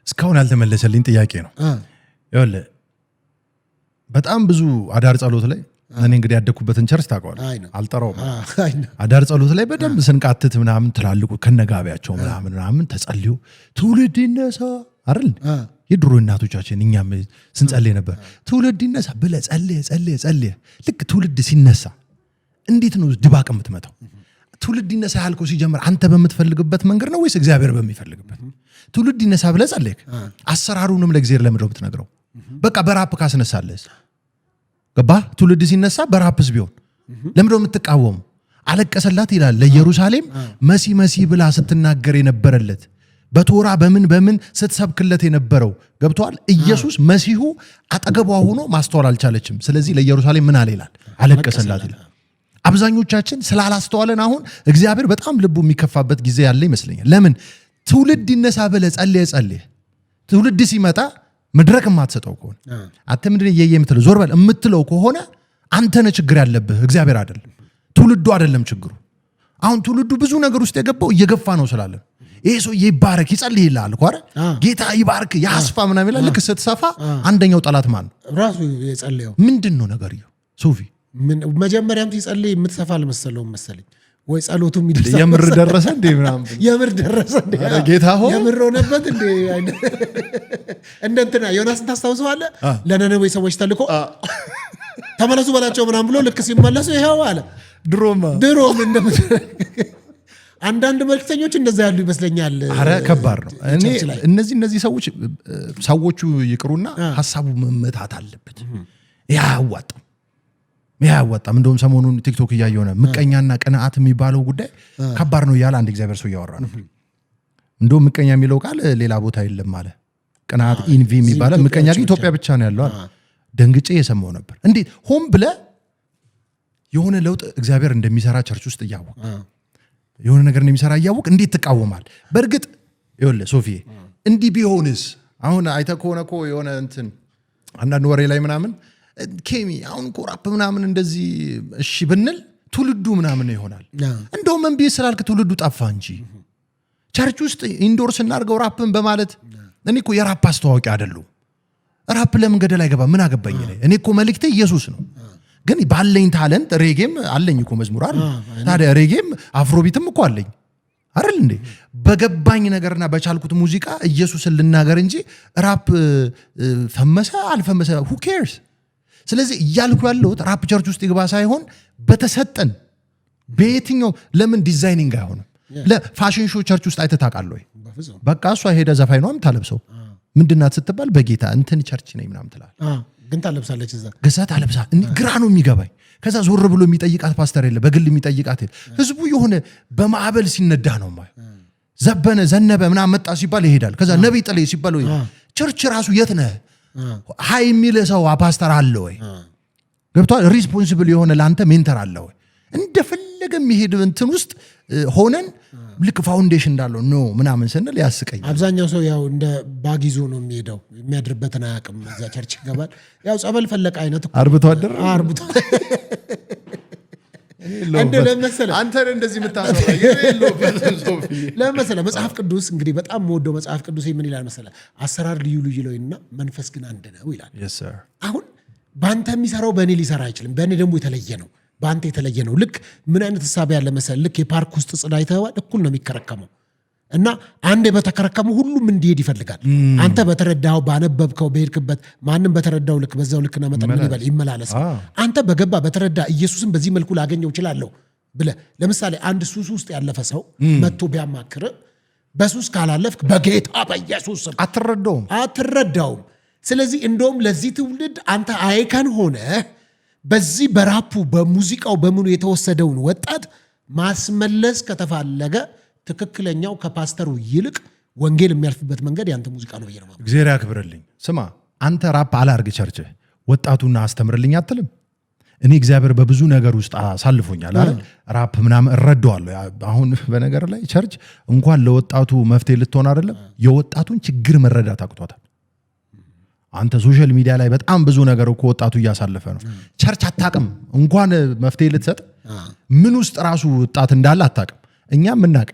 እስካሁን ያልተመለሰልኝ ጥያቄ ነው። ይኸውልህ በጣም ብዙ አዳር ጸሎት ላይ እኔ እንግዲህ ያደኩበትን ቸርች ታውቀዋለህ፣ አልጠራውም። አዳር ጸሎት ላይ በደንብ ስንቃትት ምናምን ትላልቁ ከነጋቢያቸው ምናምን ተጸልዩ ትውልድ ይነሳ አይደል? የድሮ እናቶቻችን እኛም ስንጸልይ ነበር። ትውልድ ይነሳ ብለህ ጸልየ ልክ ትውልድ ሲነሳ እንዴት ነው ድባቅ የምትመታው? ትውልድ ይነሳ ያልከው ሲጀምር አንተ በምትፈልግበት መንገድ ነው ወይስ እግዚአብሔር በሚፈልግበት? ትውልድ ይነሳ ብለህ ጸልየክ አሰራሩንም ለእግዚአብሔር ለምንድን ነው የምትነግረው? በቃ በራፕ ካስነሳለህ ገባ? ትውልድ ሲነሳ በራፕስ ቢሆን ለምንድን ነው የምትቃወሙ? አለቀሰላት ይላል ለኢየሩሳሌም መሲ ብላ ስትናገር የነበረለት በቶራ በምን ስትሰብክለት የነበረው ገብቷል። ኢየሱስ መሲሁ አጠገቧ ሆኖ ማስተዋል አልቻለችም። ስለዚህ ለኢየሩሳሌም ምን አለ ይላል? አለቀሰላት ይላል። አብዛኞቻችን ስላላስተዋለን አሁን እግዚአብሔር በጣም ልቡ የሚከፋበት ጊዜ ያለ ይመስለኛል። ለምን? ትውልድ ይነሳ ብለህ ጸልየ ትውልድ ሲመጣ መድረክ የማትሰጠው ከሆነ አንተ ምንድን የምትለው ዞር በል የምትለው ከሆነ አንተ ነህ ችግር ያለብህ፣ እግዚአብሔር አይደለም። ትውልዱ አይደለም ችግሩ። አሁን ትውልዱ ብዙ ነገር ውስጥ የገባው እየገፋ ነው ስላለን ይሄ ሰው ይባረክ ይጸልይ ይላል እኮ አይደል? ጌታ ይባርክ ያስፋ ምናምን ይላል። ልክ ስትሰፋ አንደኛው ጠላት ማን ነው? ራሱ የጸለየው። ምንድን ነው ነገርየው? ሶፊ መጀመሪያም ሲጸልይ የምትሰፋ አልመሰለውም መሰለኝ ወይ ጸሎቱ የሚደርስ የምር ደረሰ እንዴ ምናምን የምር ደረሰ እንዴ ጌታ ሆይ የምር ሆነበት እንዴ እንደንትና ዮናስን ታስታውሰዋለህ? ለነነዌ ሰዎች ተልኮ ተመለሱ በላቸው ምናምን ብሎ ልክ ሲመለሱ ይሄው አለ። ድሮም አንዳንድ መልክተኞች እንደዛ ያሉ ይመስለኛል። አረ ከባድ ነው። እነዚህ ሰዎቹ ይቅሩና ሐሳቡ መመታት አለበት። ያዋጣም እንደውም ሰሞኑን ቲክቶክ እያየሁ ነው። ምቀኛና ቅንዓት የሚባለው ጉዳይ ከባድ ነው እያለ አንድ እግዚአብሔር ሰው እያወራ ነው። እንደውም ምቀኛ የሚለው ቃል ሌላ ቦታ የለም አለ። ቅንዓት ኢንቪ የሚባለው ምቀኛ ግን ኢትዮጵያ ብቻ ነው ያለው አለ። ደንግጬ የሰማው ነበር። እንዴት ሆም ብለህ የሆነ ለውጥ እግዚአብሔር እንደሚሰራ ቸርች ውስጥ እያወቅ የሆነ ነገር እንደሚሰራ እያወቅ እንዴት ትቃወማል? በእርግጥ ይኸውልህ ሶፊዬ እንዲህ ቢሆንስ አሁን አይተህ ከሆነ እኮ የሆነ እንትን አንዳንድ ወሬ ላይ ምናምን ኬሚ አሁን ኮራፕ ምናምን እንደዚህ እሺ ብንል ትውልዱ ምናምን ይሆናል። እንደውም እምቢ ስላልክ ትውልዱ ጠፋ እንጂ ቸርች ውስጥ ኢንዶር ስናርገው ራፕን በማለት እኔ እኮ የራፕ አስተዋወቂ አይደለሁ። ራፕ ለምን ገደል አይገባ? ምን አገባኝ? እኔ እኮ መልእክቴ ኢየሱስ ነው። ግን ባለኝ ታለንት ሬጌም አለኝ እኮ መዝሙር አለ። ታዲያ ሬጌም አፍሮቢትም እኮ አለኝ አይደል እንዴ? በገባኝ ነገርና በቻልኩት ሙዚቃ ኢየሱስን ልናገር እንጂ ራፕ ፈመሰ አልፈመሰ who cares? ስለዚህ እያልኩ ያለሁት ራፕ ቸርች ውስጥ ይግባ ሳይሆን በተሰጠን በየትኛው ለምን ዲዛይኒንግ አይሆንም? ለፋሽን ሾው ቸርች ውስጥ አይተህ ታውቃለህ ወይ? በቃ እሷ ሄደ ዘፋኝ ነው የምታለብሰው ምንድናት ስትባል በጌታ እንትን ቸርች ነኝ ምናምን ትላለህ። ግን ታለብሳለች እዛ ገዛ ታለብሳ ግራ ነው የሚገባኝ። ከዛ ዞር ብሎ የሚጠይቃት ፓስተር የለ፣ በግል የሚጠይቃት የለ። ህዝቡ የሆነ በማዕበል ሲነዳ ነው ማለት ዘበነ ዘነበ ምናምን መጣ ሲባል ይሄዳል። ከዛ ነብይ ጥሌ ሲባል ቸርች ራሱ የት ነህ ሃይ የሚል ሰው ፓስተር አለ ወይ? ገብቷል? ሪስፖንሲብል የሆነ ለአንተ ሜንተር አለ ወይ? እንደፈለገ የሚሄድ እንትን ውስጥ ሆነን ልክ ፋውንዴሽን እንዳለው ኖ ምናምን ስንል ያስቀኝ። አብዛኛው ሰው ያው እንደ ባግ ይዞ ነው የሚሄደው፣ የሚያድርበትን አያውቅም። እዛ ቸርች ይገባል፣ ያው ጸበል ፈለቀ አይነት አርብቶ አደር አርብቶ እንደ ለምሳሌ አንተ እንደዚህ የምታሰራ የሌለበት ለምሳሌ መጽሐፍ ቅዱስ እንግዲህ በጣም ወደው መጽሐፍ ቅዱስ ምን ይላል መሰለህ? አሰራር ልዩ ልዩ ነውና መንፈስ ግን አንድ ነው ይላል። አሁን ባንተ የሚሰራው በእኔ ሊሰራ አይችልም፣ በእኔ ደግሞ የተለየ ነው፣ በአንተ የተለየ ነው። ልክ ምን አይነት ሐሳብ ያለ መሰለህ? ልክ የፓርክ ውስጥ ጽዳ አይተኸዋል? እኩል ነው የሚከረከመው እና አንዴ በተከረከመው ሁሉም እንዲሄድ ይፈልጋል። አንተ በተረዳው ባነበብከው በሄድክበት ማንም በተረዳው ልክ በዛው ልክና መጠን ምን ይበል ይመላለስ። አንተ በገባ በተረዳ ኢየሱስን በዚህ መልኩ ላገኘው እችላለሁ ብለህ ለምሳሌ አንድ ሱስ ውስጥ ያለፈ ሰው መጥቶ ቢያማክር በሱስ ካላለፍክ በጌታ በኢየሱስ አትረዳውም። ስለዚህ እንደውም ለዚህ ትውልድ አንተ አይከን ሆነ በዚህ በራፑ በሙዚቃው በምኑ የተወሰደውን ወጣት ማስመለስ ከተፈለገ ትክክለኛው ከፓስተሩ ይልቅ ወንጌል የሚያልፍበት መንገድ ያንተ ሙዚቃ ነው ብዬ ነው። እግዚአብሔር ያክብርልኝ። ስማ አንተ ራፕ አላርግ ቸርች ወጣቱና አስተምርልኝ አትልም? እኔ እግዚአብሔር በብዙ ነገር ውስጥ አሳልፎኛል አይደል? ራፕ ምናምን እረዳዋለሁ። አሁን በነገር ላይ ቸርች እንኳን ለወጣቱ መፍትሄ ልትሆን አይደለም የወጣቱን ችግር መረዳት አቅቷታል። አንተ ሶሻል ሚዲያ ላይ በጣም ብዙ ነገር እኮ ወጣቱ እያሳለፈ ነው። ቸርች አታውቅም፣ እንኳን መፍትሄ ልትሰጥ ምን ውስጥ ራሱ ወጣት እንዳለ አታውቅም። እኛም ምናውቅ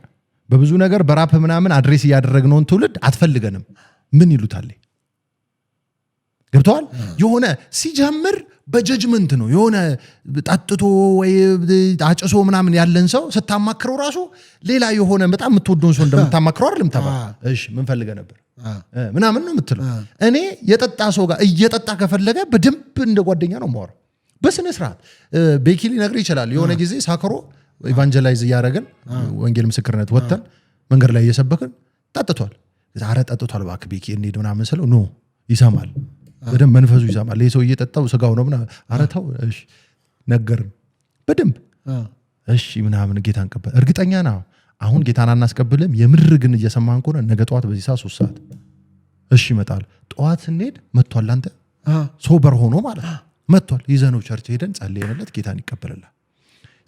በብዙ ነገር በራፕ ምናምን አድሬስ እያደረግነውን ትውልድ አትፈልገንም። ምን ይሉታል? ገብተዋል? የሆነ ሲጀምር በጀጅመንት ነው የሆነ ጠጥቶ ወይ አጭሶ ምናምን ያለን ሰው ስታማክረው ራሱ ሌላ የሆነ በጣም የምትወደውን ሰው እንደምታማክረው አይደለም ተባለ። እሺ ምን ፈልገህ ነበር ምናምን ነው የምትለው። እኔ የጠጣ ሰው ጋር እየጠጣ ከፈለገ በደንብ እንደ ጓደኛ ነው የማወራው በስነ ስርዓት። ቤኪ ሊነግርህ ይችላል። የሆነ ጊዜ ሳክሮ ኢቫንጀላይዝ እያደረግን ወንጌል ምስክርነት ወጥተን መንገድ ላይ እየሰበክን ጠጥቷል። ዛሬ ጠጥቷል እባክህ ቤኪ እንሂድ ምናምን ስለው ኖ ይሰማል፣ በደንብ መንፈሱ ይሰማል። ይሄ ሰው እየጠጣው ስጋው ነው ምናምን ኧረ ተው እሺ ነገርን በደንብ እሺ ምናምን ጌታን ቀበል። እርግጠኛ ነው አሁን ጌታን አናስቀብልም። የምር ግን እየሰማን ከሆነ ነገ ጠዋት በዚህ ሰዓት 3 ሰዓት እሺ ይመጣል። ጠዋት ስንሄድ መጥቷል። አንተ ሶበር ሆኖ ማለት መጥቷል። ይዘነው ቸርች ሄደን ጸልየንለት ጌታን ይቀበልላል።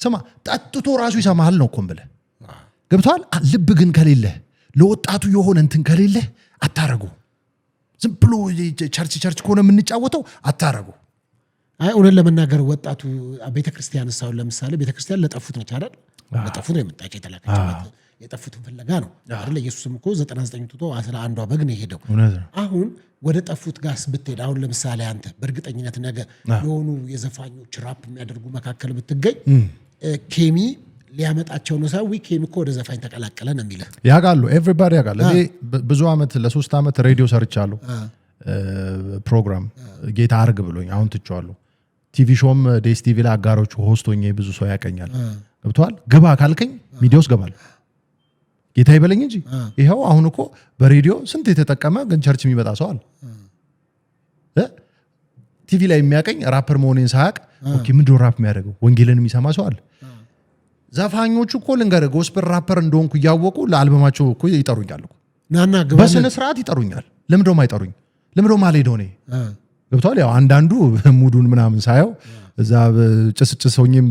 ስማ ጠጥቶ ራሱ ይሰማሃል ነው እኮ የምልህ። ገብቶሃል? ልብ ግን ከሌለ ለወጣቱ የሆነ እንትን ከሌለ አታረጉ። ዝም ብሎ ቸርች ከሆነ የምንጫወተው አታረጉ። አይ እውነት ለመናገር ወጣቱ ቤተክርስቲያን ሳይሆን ለምሳሌ ቤተክርስቲያን ለጠፉት ነች አይደል? ለጠፉት ነው የመጣችው የተላከችው የጠፉትን ፍለጋ ነው አይደል? ኢየሱስም እኮ 99 ትቶ 11ዷ በግ ነው የሄደው። አሁን ወደ ጠፉት ጋርስ ብትሄድ አሁን ለምሳሌ አንተ በእርግጠኝነት ነገ የሆኑ የዘፋኞች ራፕ የሚያደርጉ መካከል ብትገኝ ኬሚ ሊያመጣቸው ነው። ሰው ኬሚ እኮ ወደ ዘፋኝ ተቀላቀለ ነው የሚለው ያውቃሉ። ኤቭሪባዲ ያውቃል። እኔ ብዙ ዓመት ለ3 ዓመት ሬዲዮ ሰርቻለሁ። ፕሮግራም ጌታ አርግ ብሎኝ አሁን ትቼዋለሁ። ቲቪ ሾም ዴስ ቲቪ ላይ አጋሮቹ ሆስት ሆኜ ብዙ ሰው ያቀኛል። ገብቷል? ግባ ካልከኝ ሚዲያ ውስጥ ገባለሁ። ጌታ ይበለኝ እንጂ ይኸው አሁን እኮ በሬዲዮ ስንት የተጠቀመ ግን ቸርች የሚመጣ ሰው አለ። ቲቪ ላይ የሚያቀኝ ራፐር መሆኔን ሳያቅ ኦኬ ምንድነው ራፕ የሚያደርገው ወንጌልን የሚሰማ ሰው አለ። ዘፋኞቹ እኮ ልንገርህ ጎስፐል ራፐር እንደሆንኩ እያወቁ ለአልበማቸው እኮ ይጠሩኛል እኮ ናና ግባ በስነ ስርዓት ይጠሩኛል። ለምንድነው አይጠሩኝ? ለምንድነው ማልሄደው እኔ? ገብቷል? ያው አንዳንዱ ሙዱን ምናምን ሳየው እዛ ጭስጭስ ሆኜም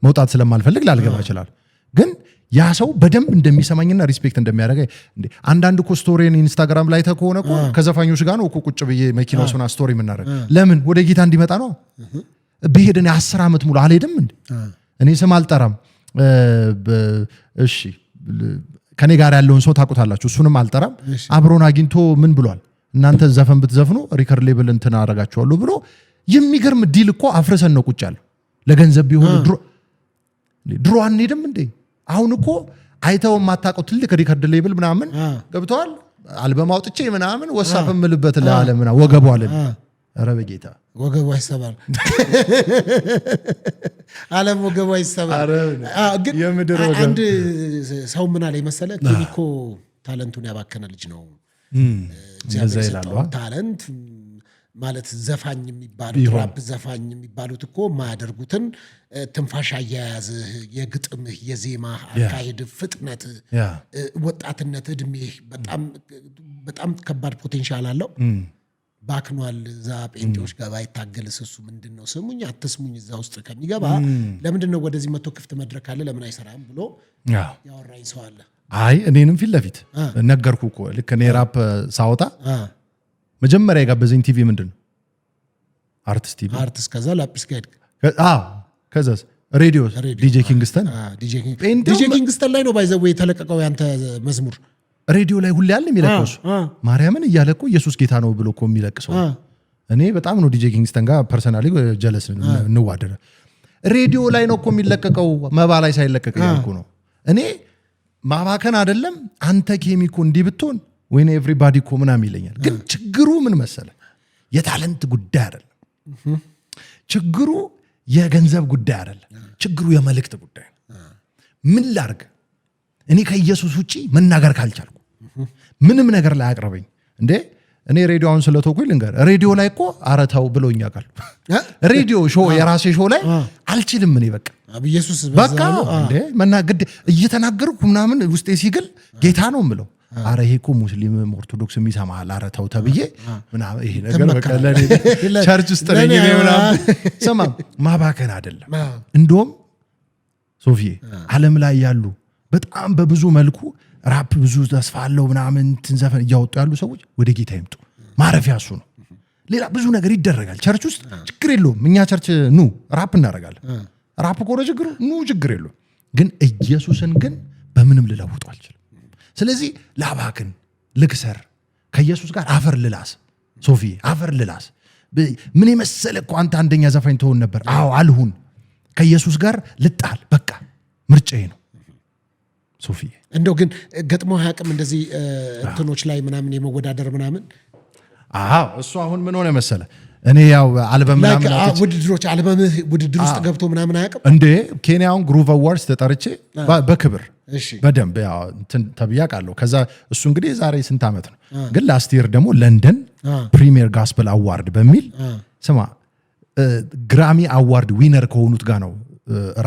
መውጣት ስለማልፈልግ ላልገባ ይችላል። ግን ያ ሰው በደንብ እንደሚሰማኝና ሪስፔክት እንደሚያደርገኝ እንዴ አንዳንድ እኮ ስቶሪን ኢንስታግራም ላይ ተከሆነ እኮ ከዘፋኞች ጋር ነው እኮ ቁጭ ብዬ መኪና ውስጥ ሆና ስቶሪ የምናደርግ። ለምን ወደ ጌታ እንዲመጣ ነው። ብሄድ እኔ 10 ዓመት ሙሉ አልሄድም እንዴ? እኔ ስም አልጠራም። እሺ ከኔ ጋር ያለውን ሰው ታውቁታላችሁ። እሱንም አልጠራም። አብሮን አግኝቶ ምን ብሏል? እናንተ ዘፈን ብትዘፍኑ ሪከርድ ሌብል እንትን አደርጋችኋለሁ ብሎ የሚገርም ዲል እኮ አፍርሰን ነው ቁጭ ያለው። ለገንዘብ ቢሆን ድሮ አንሄድም እንዴ? አሁን እኮ አይተው የማታውቀው ትልቅ ሪከርድ ሌብል ምናምን ገብተዋል። አልበም አውጥቼ ምናምን ወሳፍ ምልበት ለዓለም ምናምን ወገቡ አለ። ኧረ በጌታ ወገቡ አይሰባል። ዓለም ወገቡ አይሰባል። ግን አንድ ሰው ምን አለ መሰለህ? ኬሚኮ ታለንቱን ያባከነ ልጅ ነው። እግዚአብሔር የሰጠውን ታለንት ማለት ዘፋኝ የሚባሉት ራፕ ዘፋኝ የሚባሉት እኮ ማያደርጉትን ትንፋሽ አያያዝህ፣ የግጥምህ፣ የዜማ አካሄድ፣ ፍጥነት፣ ወጣትነት፣ እድሜ በጣም ከባድ ፖቴንሻል አለው። ባክኗል። እዛ ጴንጤዎች ጋር ባይታገልስ እሱ ምንድነው ስሙኝ አትስሙኝ እዛ ውስጥ ከሚገባ ለምንድነው ወደዚህ መጥቶ ክፍት መድረክ አለ ለምን አይሰራም ብሎ ያወራኝ ሰው አለ። አይ እኔንም ፊት ለፊት ነገርኩ እኮ ልክ እኔ ራፕ ሳወጣ መጀመሪያ የጋበዘኝ ቲቪ ምንድነው አርቲስት ቲቪ አርቲስት ከዛ ላጲስ ጋር ከዛስ ሬዲዮ ዲጄ ኪንግስተን ዲጄ ኪንግስተን ላይ ነው ባይዘው የተለቀቀው ያንተ መዝሙር ሬዲዮ ላይ ሁሌ ያለ የሚለቀሱ ማርያምን እያለ እኮ ኢየሱስ ጌታ ነው ብሎ እኮ የሚለቅሰው እኔ በጣም ነው ዲጄ ኪንግስተን ጋር ፐርሰናሊ ጀለስ እንዋደረ ሬዲዮ ላይ ነው እኮ የሚለቀቀው መባ ላይ ሳይለቀቅ ያልኩ ነው እኔ ማባከን አይደለም አንተ ኬሚኮ እንዲህ ብትሆን ወይኔ ኤቭሪባዲ እኮ ምናምን ይለኛል ግን ችግሩ ምን መሰለ የታለንት ጉዳይ አይደለም ችግሩ የገንዘብ ጉዳይ አይደለም ችግሩ የመልእክት ጉዳይ ምን ላርግ እኔ ከኢየሱስ ውጪ መናገር ካልቻልኩ ምንም ነገር ላይ አቅርበኝ እንዴ እኔ ሬዲዮውን ስለተውኩኝ ልንገር ሬዲዮ ላይ እኮ አረታው ብሎኛል ሬዲዮ ሾው የራሴ ሾው ላይ አልችልም እኔ በቃ ኢየሱስ በቃ እንዴ መናገር እየተናገርኩ ምናምን ውስጤ ሲግል ጌታ ነው ምለው አረ ይሄ እኮ ሙስሊም ኦርቶዶክስ የሚሰማል አረታው ተብዬ ምናምን ይሄ ነገር በቃ ለኔ ቸርች ውስጥ ነኝ እኔ ምናምን ሰማ ማባከን አይደለም እንደውም ሶፊዬ ዓለም ላይ ያሉ በጣም በብዙ መልኩ ራፕ ብዙ ተስፋ አለው ምናምን ትንዘፈን እያወጡ ያሉ ሰዎች ወደ ጌታ ይምጡ ማረፊያ እሱ ነው ሌላ ብዙ ነገር ይደረጋል ቸርች ውስጥ ችግር የለውም እኛ ቸርች ኑ ራፕ እናደርጋለን ራፕ ኮረ ችግሩ ኑ ችግር የለውም ግን ኢየሱስን ግን በምንም ልለውጠው አልችልም ስለዚህ ላባክን ልክሰር ከኢየሱስ ጋር አፈር ልላስ ሶፊ አፈር ልላስ ምን የመሰለ እኮ አንተ አንደኛ ዘፋኝ ትሆን ነበር አዎ አልሁን ከኢየሱስ ጋር ልጣል በቃ ምርጫዬ ነው ሶፊ እንደው ግን ገጥሞ ሀቅም እንደዚህ እንትኖች ላይ ምናምን የመወዳደር ምናምን እሱ አሁን ምን ሆነ መሰለ እኔ ያው አልበም ምናምን ውድድሮች አልበምህ ውድድር ውስጥ ገብቶ ምናምን አያውቅም እንዴ ኬንያውን ግሩቭ አዋርድስ ተጠርቼ በክብር በደንብ ያው ተብያቃለሁ ከዛ እሱ እንግዲህ ዛሬ ስንት ዓመት ነው ግን ላስት ይር ደግሞ ለንደን ፕሪሚየር ጋስፐል አዋርድ በሚል ስማ ግራሚ አዋርድ ዊነር ከሆኑት ጋር ነው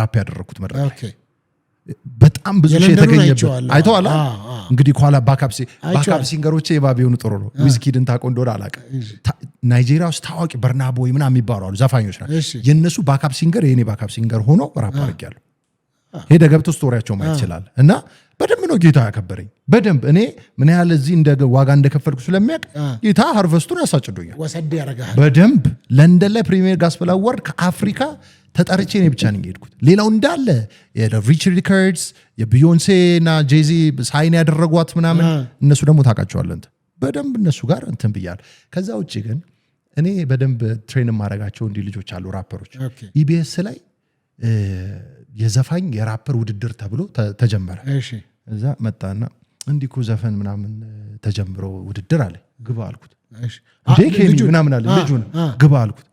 ራፕ ያደረኩት መድረክ በጣም ብዙ ሺህ የተገኘበት አይተዋል እንግዲህ ኋላ ባካፕ ሲንገሮቼ የባብ የሆኑ ጥሩ ነው ዊዝኪድን ታቆ እንደሆነ አላውቅም ናይጄሪያ ውስጥ ታዋቂ በርናቦይ ምናምን የሚባሉ አሉ ዘፋኞች ናቸው የእነሱ ባካፕ ሲንገር የኔ ባካፕ ሲንገር ሆኖ ራፕ አድርጌያለሁ ሄደ ገብቶ ስቶሪያቸው ማየት ይችላል እና በደንብ ነው ጌታ ያከበረኝ በደንብ እኔ ምን ያህል እዚህ እንደ ዋጋ እንደከፈልኩ ስለሚያውቅ ጌታ ሃርቨስቱን ያሳጭዶኛል ወሰድ ያረጋል በደንብ ለንደን ላይ ፕሪሚየር ጋስፐል አዋርድ ከአፍሪካ ተጠርቼ እኔ ብቻ ነኝ ሄድኩት ሌላው እንዳለ የሪቻርድ ሪከርድስ የቢዮንሴ እና ጄዚ ሳይን ያደረጓት ምናምን እነሱ ደግሞ ታውቃቸዋለህ እንት በደንብ እነሱ ጋር እንትን ብያለሁ ከዛ ውጪ ግን እኔ በደንብ ትሬን ማረጋቸው እንዲ ልጆች አሉ ራፐሮች ኢቢኤስ ላይ የዘፋኝ የራፐር ውድድር ተብሎ ተጀመረ እዛ መጣና እንዲኩ ዘፈን ምናምን ተጀምሮ ውድድር አለ ግባ አልኩት እንዴ ኬሚ ምናምን አለ ልጁን ግባ አልኩት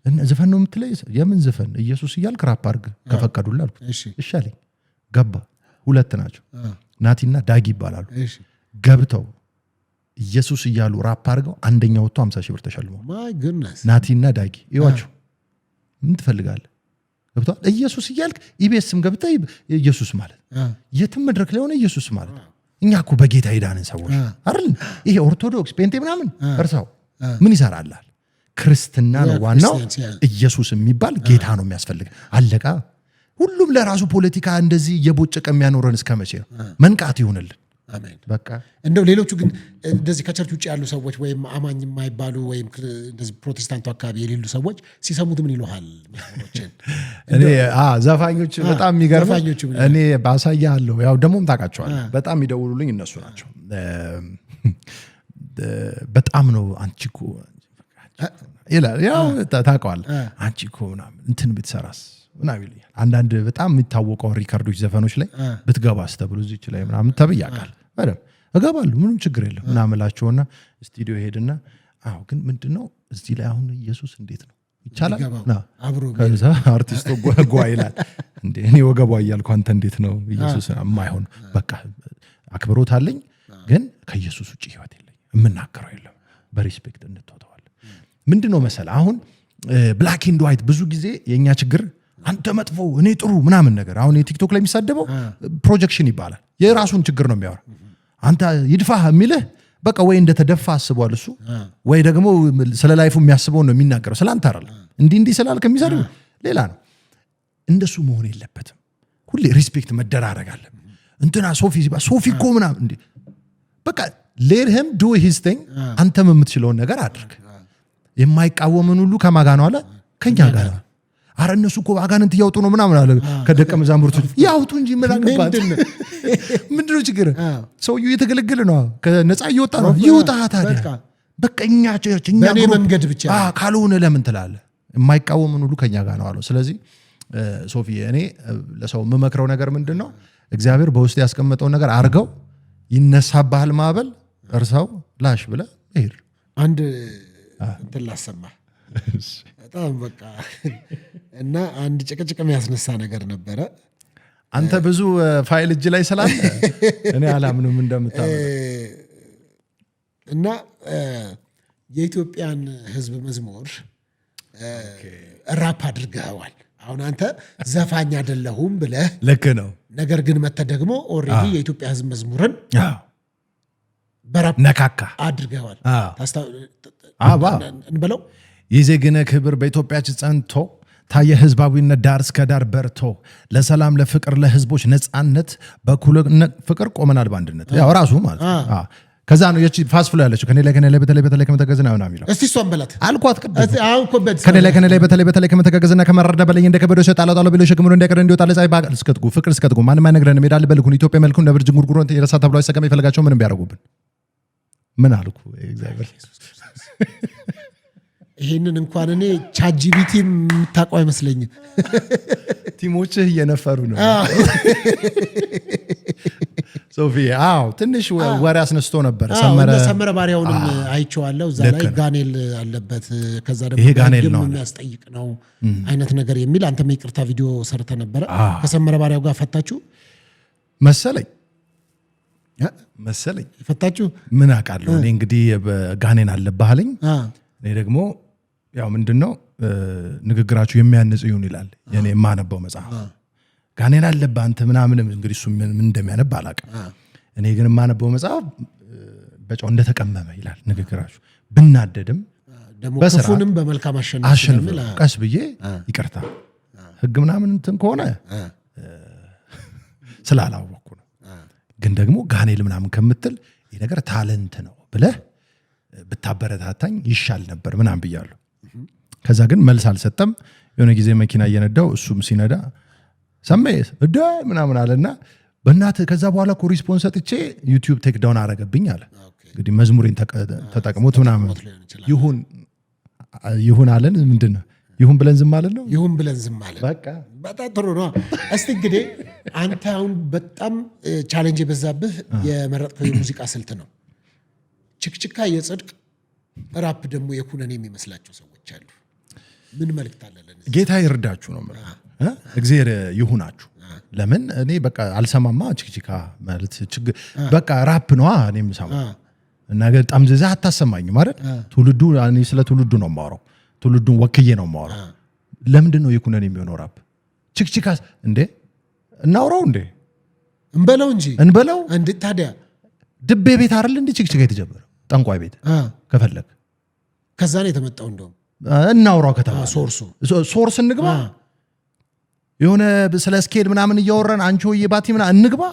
እና ዘፈን ነው የምትለይ የምን ዘፈን ኢየሱስ እያልክ ራፕ አድርግ ከፈቀዱልህ አልኩት እሺ አለኝ ገባ ሁለት ናቸው ናቲና ዳጊ ይባላሉ ገብተው ኢየሱስ እያሉ ራፕ አድርገው አንደኛው ወጥቶ 50 ሺህ ብር ተሸልሞ ማይ ጉድነስ ናቲና ዳጊ ይዋችሁ ምን ትፈልጋለህ ገብቷል ኢየሱስ እያልክ ኢቢኤስም ገብተህ ኢየሱስ ማለት የትም መድረክ ላይ ሆነ ኢየሱስ ማለት እኛ እኮ በጌታ ሄዳንን ሰዎች አይደል ይሄ ኦርቶዶክስ ጴንጤ ምናምን እርሳው ምን ይሰራላል ክርስትና ነው ዋናው ኢየሱስ የሚባል ጌታ ነው የሚያስፈልግ አለቃ ሁሉም ለራሱ ፖለቲካ እንደዚህ የቦጨቀ የሚያኖረን እስከመቼ ነው መንቃት ይሁንልን አሜን በቃ እንደው ሌሎቹ ግን እንደዚህ ከቸርች ውጪ ያሉ ሰዎች ወይም አማኝ የማይባሉ ወይም እንደዚህ ፕሮቴስታንቱ አካባቢ የሌሉ ሰዎች ሲሰሙት ምን ይሉሃል እኔ ዘፋኞች በጣም የሚገርም እኔ ባሳያለሁ ያው ደሞም ታውቃቸዋለህ በጣም ይደውሉልኝ እነሱ ናቸው በጣም ነው አንቺኮ ይላል ያው ታውቀዋለህ አንቺኮ ምናምን እንትን ብትሰራስ ምናምን ይሉኛል አንዳንድ በጣም የሚታወቀው ሪከርዶች ዘፈኖች ላይ ብትገባስ ተብሎ እዚች ላይ ምናምን ተብያቃል በደም እገባለሁ ምንም ችግር የለም ምናምላቸውና ስቱዲዮ ሄድና አዎ ግን ምንድነው እዚህ ላይ አሁን ኢየሱስ እንዴት ነው ይቻላል አብሮ ከዛ አርቲስቱ ጓ ይላል እንዴ እኔ ወገቧ እያልኩ አንተ እንዴት ነው ኢየሱስ የማይሆን በቃ አክብሮት አለኝ ግን ከኢየሱስ ውጪ ህይወት የለኝም የምናከረው የለም በሪስፔክት እንተዋወዋለን ምንድነው መሰለ አሁን ብላክ ኤንድ ዋይት ብዙ ጊዜ የኛ ችግር አንተ መጥፎ እኔ ጥሩ ምናምን ነገር አሁን የቲክቶክ ላይ የሚሳደበው ፕሮጀክሽን ይባላል የራሱን ችግር ነው የሚያወራ አንተ ይድፋህ የሚልህ በቃ ወይ እንደተደፋ አስቧል እሱ ወይ ደግሞ ስለ ላይፉ የሚያስበው ነው የሚናገረው ስላንተ አይደል እንዲህ ስላልከ የሚሰድብ ሌላ ነው እንደሱ መሆን የለበትም ሁሌ ሪስፔክት መደራረግ አለ እንትና ሶፊ እኮ ምናምን እንዴ በቃ let him do his thing አንተም የምትችለውን ነገር አድርግ የማይቃወምን ሁሉ ከማጋ ነው አለ ከኛ ጋር አረ እነሱ እኮ አጋንንት ያውጡ ነው ምናምን አለ ከደቀ መዛሙርቱ ያውጡ እንጂ ምናቀባት ምንድነው ችግር ሰውዩ እየተገለገለ ነው ከነፃ እየወጣ ነው ይውጣ ታዲያ በቃ እኛ መንገድ ብቻ ካልሆነ ለምን ትላለህ የማይቃወምን ሁሉ ከኛ ጋር ነው አለው ስለዚህ ሶፊ እኔ ለሰው የምመክረው ነገር ምንድነው እግዚአብሔር በውስጥ ያስቀመጠው ነገር አርገው ይነሳባል ማበል እርሳው ላሽ ብለ ይሄድ አንድ እንትን ላሰማ በጣም በቃ እና አንድ ጭቅጭቅ የሚያስነሳ ነገር ነበረ አንተ ብዙ ፋይል እጅ ላይ ስላለ እኔ አላምንም እንደምታመጣ እና የኢትዮጵያን ህዝብ መዝሙር ራፕ አድርገዋል አሁን አንተ ዘፋኝ አይደለሁም ብለህ ልክ ነው ነገር ግን መተ ደግሞ ኦሬዲ የኢትዮጵያ ህዝብ መዝሙርን በራፕ ነካካ አድርገዋል እንበለው የዜግነ ክብር በኢትዮጵያችን ጸንቶ ታየ ህዝባዊነት ዳር እስከ ዳር በርቶ ለሰላም ለፍቅር ለህዝቦች ነፃነት በኩልነት ፍቅር ቆመናል በአንድነት ያው ራሱ ማለት ከዛ ነው የቺ ፋስፍሎ ያለችው ከኔ ላይ በተለይ ከመተገዝና ነው የሚለው እስቲ እሷን በላት አልኳት ቅድም አሁን ኮበት ከኔ ላይ በተለይ ከመተገዝና ከመረዳ በለኝ እንደከበደው ሰጣላጣሎ ብሎ ሸክሙ እንደቀረ እንዲወጣ ለጻይ ባቀል እስከጥጉ ፍቅር እስከጥጉ ማንም አይነግረንም ሜዳል በልኩን ኢትዮጵያ መልኩን ነብር ጅንጉርጉሮን የረሳ ተብሎ አይሰቀም ይፈልጋቸው ምንም ቢያረጉብን ምን አልኩ እግዚአብሔር ይሄንን እንኳን እኔ ቻጂቢቲ የምታውቀው አይመስለኝም ቲሞችህ እየነፈሩ ነው ሶፊያ ትንሽ ወሬ አስነስቶ ነበር ሰመረ ባሪያውንም አይቼዋለሁ እዛ ላይ ጋኔል አለበት ከዛ ደግሞ ይሄ ጋኔል ነው የሚያስጠይቅ ነው አይነት ነገር የሚል አንተም ይቅርታ ቪዲዮ ሰርተ ነበር ከሰመረ ባሪያው ጋር ፈታችሁ መሰለኝ ፈታችሁ ምን አውቃለሁ እኔ እንግዲህ ጋኔን አለባህልኝ እኔ ደግሞ ያው ምንድነው ንግግራችሁ የሚያንጽ ይሁን ይላል የኔ የማነበው መጽሐፍ ጋኔን አለባ አንተ ምናምን እንግዲህ እሱ ምን እንደሚያነብ አላውቅም እኔ ግን የማነበው መጽሐፍ በጫው እንደተቀመመ ይላል ንግግራችሁ ብናደድም ደግሞ ክፉንም በመልካም አሸንፍ ቀስ ብዬ ይቅርታ ህግ ምናምን እንትን ከሆነ ስላላወቅኩ ነው ግን ደግሞ ጋኔል ምናምን ከምትል ይሄ ነገር ታለንት ነው ብለህ ብታበረታታኝ ይሻል ነበር ምናምን ብያለሁ ከዛ ግን መልስ አልሰጠም የሆነ ጊዜ መኪና እየነዳው እሱም ሲነዳ ሰማይ እዳ ምናምን አለና በእናት ከዛ በኋላ እኮ ሪስፖንስ ሰጥቼ ዩቲዩብ ቴክ ዳውን አረገብኝ አለ እንግዲህ መዝሙሬን ተጠቅሞት ምናምን ይሁን አለን ምንድነው ይሁን ብለን ዝም ማለት ነው ይሁን ብለን ዝም ማለት በቃ በጣም ጥሩ ነው እስቲ እንግዲህ አንተ አሁን በጣም ቻሌንጅ የበዛብህ የመረጥከው የሙዚቃ ስልት ነው ችክችካ የጽድቅ ራፕ ደግሞ የኩነኔ የሚመስላቸው ሰዎች አሉ ምን መልክት አለለን ጌታ ይርዳችሁ ነው እግዚአብሔር ይሁናችሁ ለምን እኔ በቃ አልሰማማ ችክችካ ማለት በቃ ራፕ ነው እኔም ሰማ እና በጣም ዘዛ አታሰማኝም አይደል ትውልዱ እኔ ስለ ትውልዱ ነው የማወራው ትውልዱን ወክዬ ነው የማወራው ለምንድን ነው የኩነኔ የሚሆነው ራፕ ችክችካ እንዴ እናውራው እንዴ እንበለው እንጂ እንበለው እንዴ ታዲያ ድቤ ቤት አይደል እንዴ ችክችካ የተጀመረው ጠንቋይ ቤት ከፈለክ ከዛ ነው የተመጣው እንደውም እናውራው ከተማ ሶርስ እንግባ የሆነ ስለ ስኬድ ምናምን እያወራን አንቺ ሆዬ ባቲ ምናምን እንግባ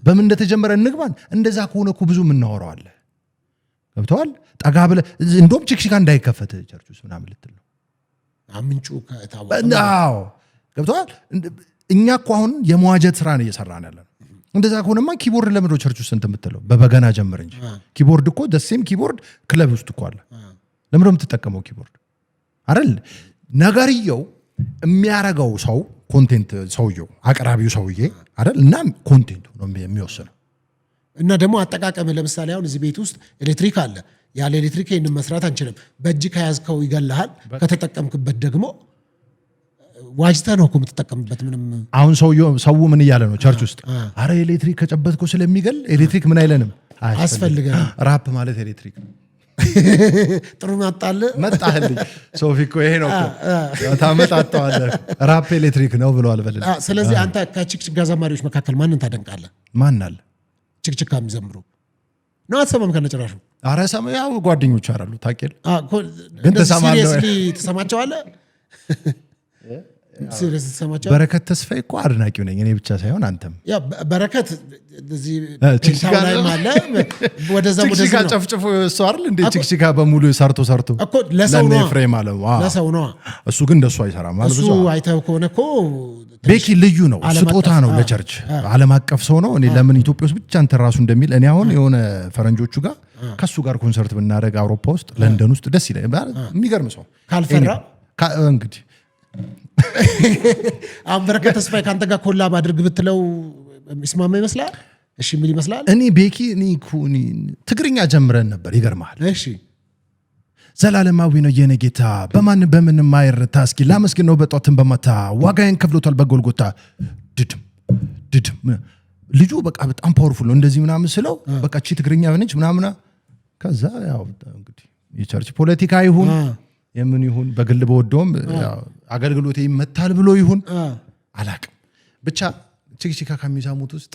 በምን እንደተጀመረ እንግባን እንደዛ ከሆነ እኮ ብዙ የምናወራው አለ ገብተዋል ጠጋ ብለ እንደውም ችክችካ እንዳይከፈት ቸርች ውስጥ ምናምን ልትል ነው አምንጩ ከታወቀ ገብተዋል እኛ እኮ አሁን የመዋጀት ስራ ነው እየሰራን ያለነው እንደዛ ከሆነማ ኪቦርድ ለምንድን ነው ቸርች ውስጥ እንትን የምትለው በበገና ጀምር እንጂ ኪቦርድ እኮ ደሴም ኪቦርድ ክለብ ውስጥ እኮ አለ ለምንድን ነው የምትጠቀመው ኪቦርድ አይደል ነገርየው የሚያረጋው ሰው ኮንቴንት ሰውየው አቅራቢው ሰውዬ አይደል እና ኮንቴንቱ ነው የሚወስነው እና ደግሞ አጠቃቀም ለምሳሌ አሁን እዚህ ቤት ውስጥ ኤሌክትሪክ አለ ያለ ኤሌክትሪክ ይሄንን መስራት አንችልም በእጅ ከያዝከው ይገላል ከተጠቀምክበት ደግሞ ዋጅታ ነው እኮ የምትጠቀምበት ምንም አሁን ሰው ምን እያለ ነው ቸርች ውስጥ አረ ኤሌክትሪክ ከጨበጥከው ስለሚገል ኤሌክትሪክ ምን አይለንም አስፈልገናል ራፕ ማለት ኤሌክትሪክ ጥሩ መጣህልኝ ሶፊ እኮ ይሄ ነው እኮ ታመጣጣዋለህ ራፕ ኤሌክትሪክ ነው ብለዋል በለኝ ስለዚህ አንተ ከችክችካ ዘማሪዎች መካከል ማንን ታደንቃለህ ማን አለ ችክችካ የሚዘምሩ ነው አትሰማም ከነጭራሹ ኧረ ያው ጓደኞች አሉ ታውቂል ግን ተሰማቸዋለህ በረከት ተስፋዬ እኮ አድናቂው ነኝ እኔ ብቻ ሳይሆን አንተም ያ በረከት እዚህ ችክችካ ላይ ማለት ወደዛ ችክችካ ጨፍጭፎ እሱ አይደል እንዴ ችክችካ በሙሉ ሰርቶ እኮ ለሰው ነው ፍሬም አለው ለሰው ነው እሱ ግን እንደሱ አይሰራም ማለት እሱ አይተው ከሆነ እኮ ቤኪ ልዩ ነው ስጦታ ነው ለቸርች ዓለም አቀፍ ሰው ነው እኔ ለምን ኢትዮጵያ ውስጥ ብቻ እንተ ራሱ እንደሚል እኔ አሁን የሆነ ፈረንጆቹ ጋር ከሱ ጋር ኮንሰርት ብናደርግ አውሮፓ ውስጥ ለንደን ውስጥ ደስ ይላል የሚገርም ሰው ካልፈራ እንግዲህ አሁን በረከት ተስፋዬ ካንተ ጋር ኮላብ አድርግ ብትለው ይስማማ ይመስላል እሺ ምን ይመስላል እኔ ቤኪ እኔ ትግርኛ ጀምረን ነበር ይገርማል እሺ ዘላለማዊ ነው የኔ ጌታ በምን ማይረታ እስኪ ላመስግነው በጧትን በማታ ዋጋዬን ከፍሎታል በጎልጎታ ድድም ልጁ በቃ በጣም ፓወርፉል ነው እንደዚህ ምናምን ስለው በቃ እቺ ትግርኛ ነች ምናምን ከዛ ያው እንግዲህ የቸርች ፖለቲካ ይሁን የምን ይሁን በግል በወደውም አገልግሎት ይመታል ብሎ ይሁን አላቅም ብቻ ችክችካ ከሚዛሙት ውስጥ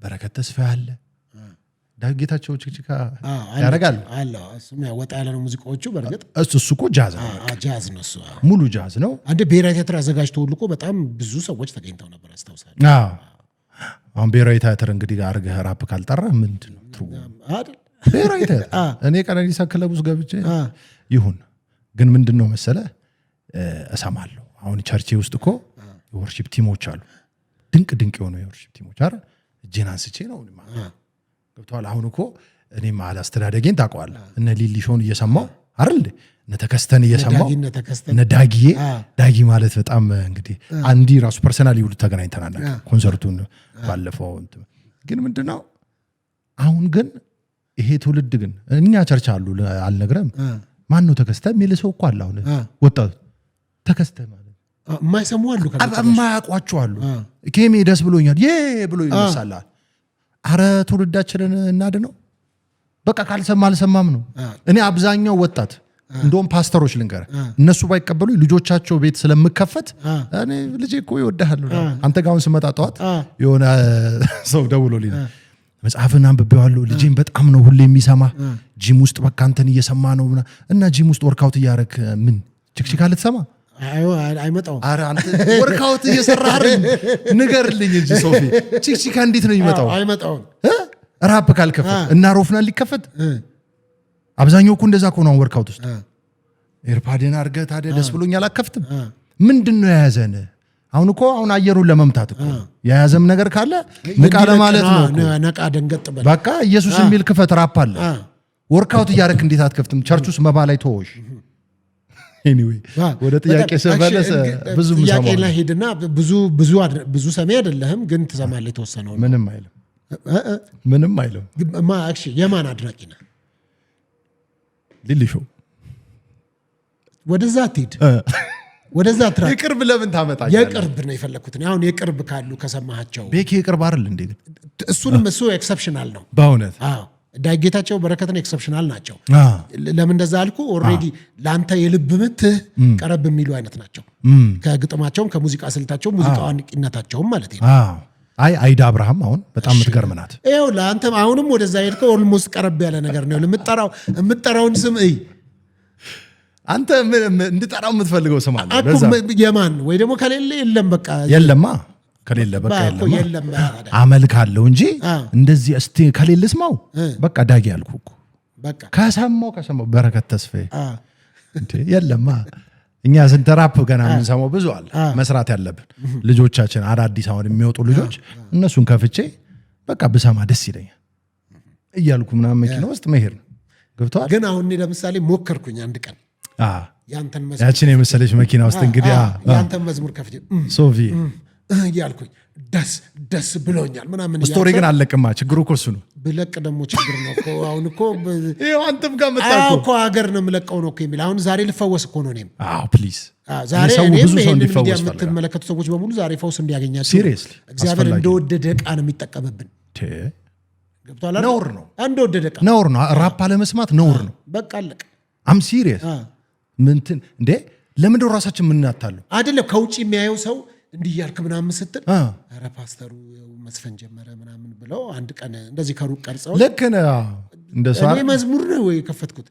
በረከት ተስፋዬ አለ ዳግጌታቸው ችክችካ ያረጋል አለ እሱም ያወጣ ያለ ነው ሙዚቃዎቹ በርግጥ እሱ እኮ ጃዝ ነው እሱ ሙሉ ጃዝ ነው አንድ ብሔራዊ ቲያትር አዘጋጅቶ ሁሉ እኮ በጣም ብዙ ሰዎች ተገኝተው ነበር አስታውሳለሁ አሁን ብሔራዊ ቲያትር እንግዲህ አርገህ ራፕ ካልጠራ ምንድነው ትርጉም አይደል ብሔራዊ ቲያትር እኔ ቀነኒሳ ክለብ ውስጥ ገብቼ ይሁን ግን ምንድነው መሰለ እሰማለሁ አሁን ቸርቼ ውስጥ እኮ የወርሺፕ ቲሞች አሉ ድንቅ የሆኑ የወርሺፕ ቲሞች አይደል እጄን አንስቼ ነው ገብቷል አሁን እኮ እኔ ማል አስተዳደጌን ታውቀዋለህ እነ ሊሊሾን እየሰማው አይደል እነ ተከስተን እየሰማው እነ ዳጊ ማለት በጣም እንግዲህ አንዲ ራሱ ፐርሰናሊ ሁሉ ተገናኝተናል ኮንሰርቱን ባለፈው ግን ምንድነው አሁን ግን ይሄ ትውልድ ግን እኛ ቸርች አሉ አልነግረም ማን ነው ተከስተ የሚል ሰው እኮ አለ አሁን ወጣቱ ተከስተ ማለት የማይሰሙ አሉ የማያውቋቸው አሉ ኬሜ ደስ ብሎኛል ብሎ ይነሳል አረ ትውልዳችንን እናድነው በቃ ካልሰማ አልሰማም ነው እኔ አብዛኛው ወጣት እንደውም ፓስተሮች ልንገር እነሱ ባይቀበሉ ልጆቻቸው ቤት ስለምከፈት እኔ ልጄ እኮ ይወዳል አንተ ጋር አሁን ስመጣ ጠዋት የሆነ ሰው ደውሎልኝ መጽሐፍን አንብቤዋለሁ ልጄን በጣም ነው ሁሌ የሚሰማ ጂም ውስጥ በቃ አንተን እየሰማ ነው እና ጂም ውስጥ ወርካውት እያደረክ ምን ችክችካ ልትሰማ አይመጣው አረ አንተ ወርካውት እየሰራህ አይደል ንገርልኝ እንጂ ሶፊ ችክችካ እንዴት ነው የሚመጣው አይመጣው ራፕ ካልከፈት እና ሮፍናን ሊከፈት አብዛኛው እኮ እንደዛ እኮ ነው ወርካውት ውስጥ ኤርፓድን አድርገህ ታዲያ ደስ ብሎኛል አከፍትም ምንድነው የያዘን አሁን እኮ አሁን አየሩን ለመምታት እኮ የያዘም ነገር ካለ ንቃ ለማለት ነው እኮ ነቃ ደንገጥ በል በቃ ኢየሱስ የሚል ክፈት ራፕ አለ ወርካውት እያደረክ እንዴት አትከፍትም ቸርች ውስጥ መባ ላይ ተወሽ ኤኒዌይ ወደ ጥያቄ ሰበለሰ ብዙ ጥያቄ ላይ ሄድና ብዙ ሰሜ አይደለህም ግን ትሰማለህ የተወሰነው ምንም አይልም አክቹ የማን አድናቂ ነህ ሊሊሾ ወደዛ ትሄድ ወደዛ ትራ የቅርብ ለምን ታመጣኛለህ የቅርብ ነው የፈለኩት አሁን የቅርብ ካሉ ከሰማሃቸው ቤኪ የቅርብ አይደል እንዴ እሱንም እሱ ኤክሰፕሽናል ነው በእውነት ዳጌታቸው በረከትን ኤክሰፕሽናል ናቸው ለምን እንደዛ አልኩ ኦሬዲ ላንተ የልብ ምትህ ቀረብ የሚሉ አይነት ናቸው ከግጥማቸውም ከሙዚቃ ስልታቸው ሙዚቃው አንቂነታቸውም ማለት ነው አይዳ አብርሃም አሁን በጣም ምትገርምናት ይኸው ለአንተ አሁንም ወደዛ ሄድከው ኦልሞስት ቀረብ ያለ ነገር ነው የምትጠራውን ስም አንተ እንድጠራው የምትፈልገው ስም አለ የማን ወይ ደግሞ ከሌለ የለም በቃ የለማ ከሌለ በቃ የለም አመልካለሁ እንጂ እንደዚህ እስቲ ከሌለ ስማው በቃ ዳጊ ያልኩኩ በቃ ከሰማው በረከት ተስፋዬ እንዴ የለማ እኛ ስንት ራፕ ገና የምንሰማው ብዙ አለ መስራት ያለብን ልጆቻችን አዳዲስ አሁን የሚወጡ ልጆች እነሱን ከፍቼ በቃ ብሰማ ደስ ይለኛል እያልኩ ምናምን መኪና ውስጥ መሄድ ነው ገብቷል ግን አሁን ለምሳሌ ሞከርኩኝ አንድ ቀን ያንተን መዝሙር ያችን የመሰለች መኪና ውስጥ እንግዲህ ያንተን መዝሙር ከፍቼ ሶፊ እያልኩኝ ደስ ብሎኛል ምናምን ስቶሪ ግን አለቅማ ችግሩ እኮ እሱ ነው ብለቅ ደግሞ ችግር ነው እኮ አሁን እኮ ይሄው አንተም ጋር መጣኩ እኮ ሀገር ነው የምለቀው ነው እኮ የሚል አሁን ዛሬ ልፈወስ እኮ ነው እኔም ፕሊዝ ዛሬ እኔም ይሄንን የምትመለከቱ ሰዎች በሙሉ ዛሬ ፈውስ እንዲያገኛችሁ እግዚአብሔር እንደወደደ ዕቃ ነው የሚጠቀምብን ገብቷል ነውር ነው እንደወደደ ነውር ነው ራፕ አለመስማት ነውር ነው በቃ አለቀ አም ሲሪየስ ምንትን እንዴ ለምንድነው ራሳችን ምንናታለው አይደለም ከውጪ የሚያየው ሰው እንዲያርክ ምናምን ስትል አረ ፓስተሩ መስፈን ጀመረ ምናምን ብለው አንድ ቀን እንደዚህ ከሩቅ ቀርጸው ልክ ነው እንደሷ እኔ መዝሙር ነው ወይ ከፈትኩት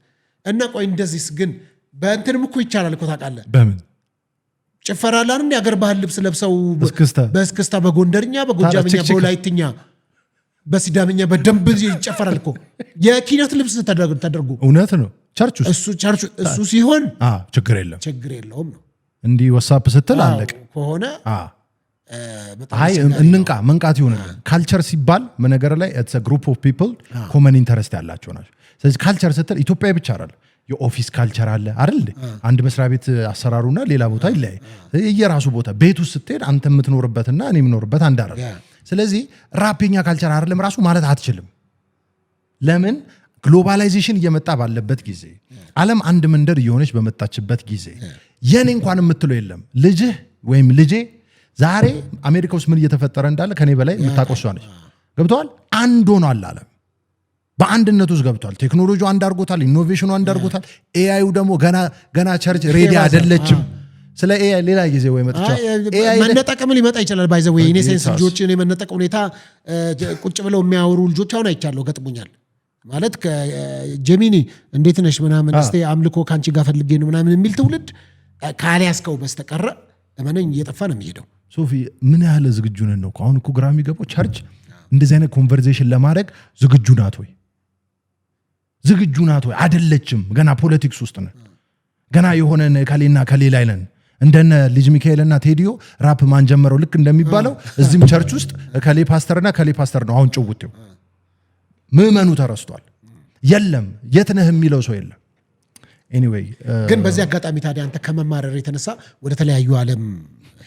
እና ቆይ እንደዚህስ ግን በእንትንም እኮ ይቻላል እኮ ታውቃለህ በምን ጭፈራላን እንደ አገር ባህል ልብስ ለብሰው በስክስታ በጎንደርኛ በጎጃምኛ በወላይትኛ በሲዳምኛ በደንብ ይጨፈራል እኮ የኪነት ልብስ ተደርጎ እውነት ነው ቸርች እሱ ሲሆን ችግር የለውም ነው እንዲህ ወሳፕ ስትል አለቀ ከሆነ አይ እንንቃ መንቃት ይሆናል ካልቸር ሲባል መነገር ላይ it's a group of people common interest ያላቸው ናቸው ስለዚህ ካልቸር ስትል ኢትዮጵያ ብቻ አይደለም የኦፊስ ካልቸር አለ አይደል አንድ መስሪያ ቤት አሰራሩና ሌላ ቦታ ይለያይ የራሱ ቦታ ቤት ውስጥ ስትሄድ አንተ የምትኖርበትና እኔ የምኖርበት አንድ አይደለም ስለዚህ ራፒኛ ካልቸር አይደለም ራሱ ማለት አትችልም ለምን ግሎባላይዜሽን እየመጣ ባለበት ጊዜ ዓለም አንድ መንደር እየሆነች በመጣችበት ጊዜ የኔ እንኳን የምትለው የለም ልጅህ ወይም ልጄ ዛሬ አሜሪካ ውስጥ ምን እየተፈጠረ እንዳለ ከኔ በላይ የምታቆሷ ነች ገብቷል አንድ ሆኗል ዓለም በአንድነት ውስጥ ገብቷል ቴክኖሎጂው አንድ አድርጎታል ኢኖቬሽኑ አንድ አድርጎታል ኤአይው ደግሞ ገና ቸርች ሬዲ አይደለችም ስለ ኤአይ ሌላ ጊዜ ወይ መጥቻ ኤአይ መነጠቅም ሊመጣ ይችላል ባይ ዘ ወይ እኔ ሴንስ ልጆችን የመነጠቅ ሁኔታ ቁጭ ብለው የሚያወሩ ልጆች አሁን አይቻለሁ ገጥሞኛል ማለት ከጀሚኒ እንዴት ነሽ ምናምን እስቲ አምልኮ ካንቺ ጋር ፈልጌ ነው ምናምን የሚል ትውልድ ካሊያስከው በስተቀረ ለማንኛውም እየጠፋ ነው የሚሄደው ሶፊ ምን ያህል ዝግጁ ነን ነው አሁን እኮ ግራ የሚገባው ቸርች እንደዚህ አይነት ኮንቨርሴሽን ለማድረግ ዝግጁ ናት ወይ አይደለችም ገና ፖለቲክስ ውስጥ ነን ገና የሆነ ከሌና ከሌላ አይለን እንደነ ልጅ ሚካኤልና ቴዲዮ ራፕ ማን ጀመረው ልክ እንደሚባለው እዚህም ቸርች ውስጥ ከሌ ፓስተር ነው አሁን ጭውውቴው ምዕመኑ ተረስቷል የለም የት ነህ የሚለው ሰው የለም ኤኒዌይ ግን በዚህ አጋጣሚ ታዲያ አንተ ከመማረር የተነሳ ወደ ተለያዩ ዓለም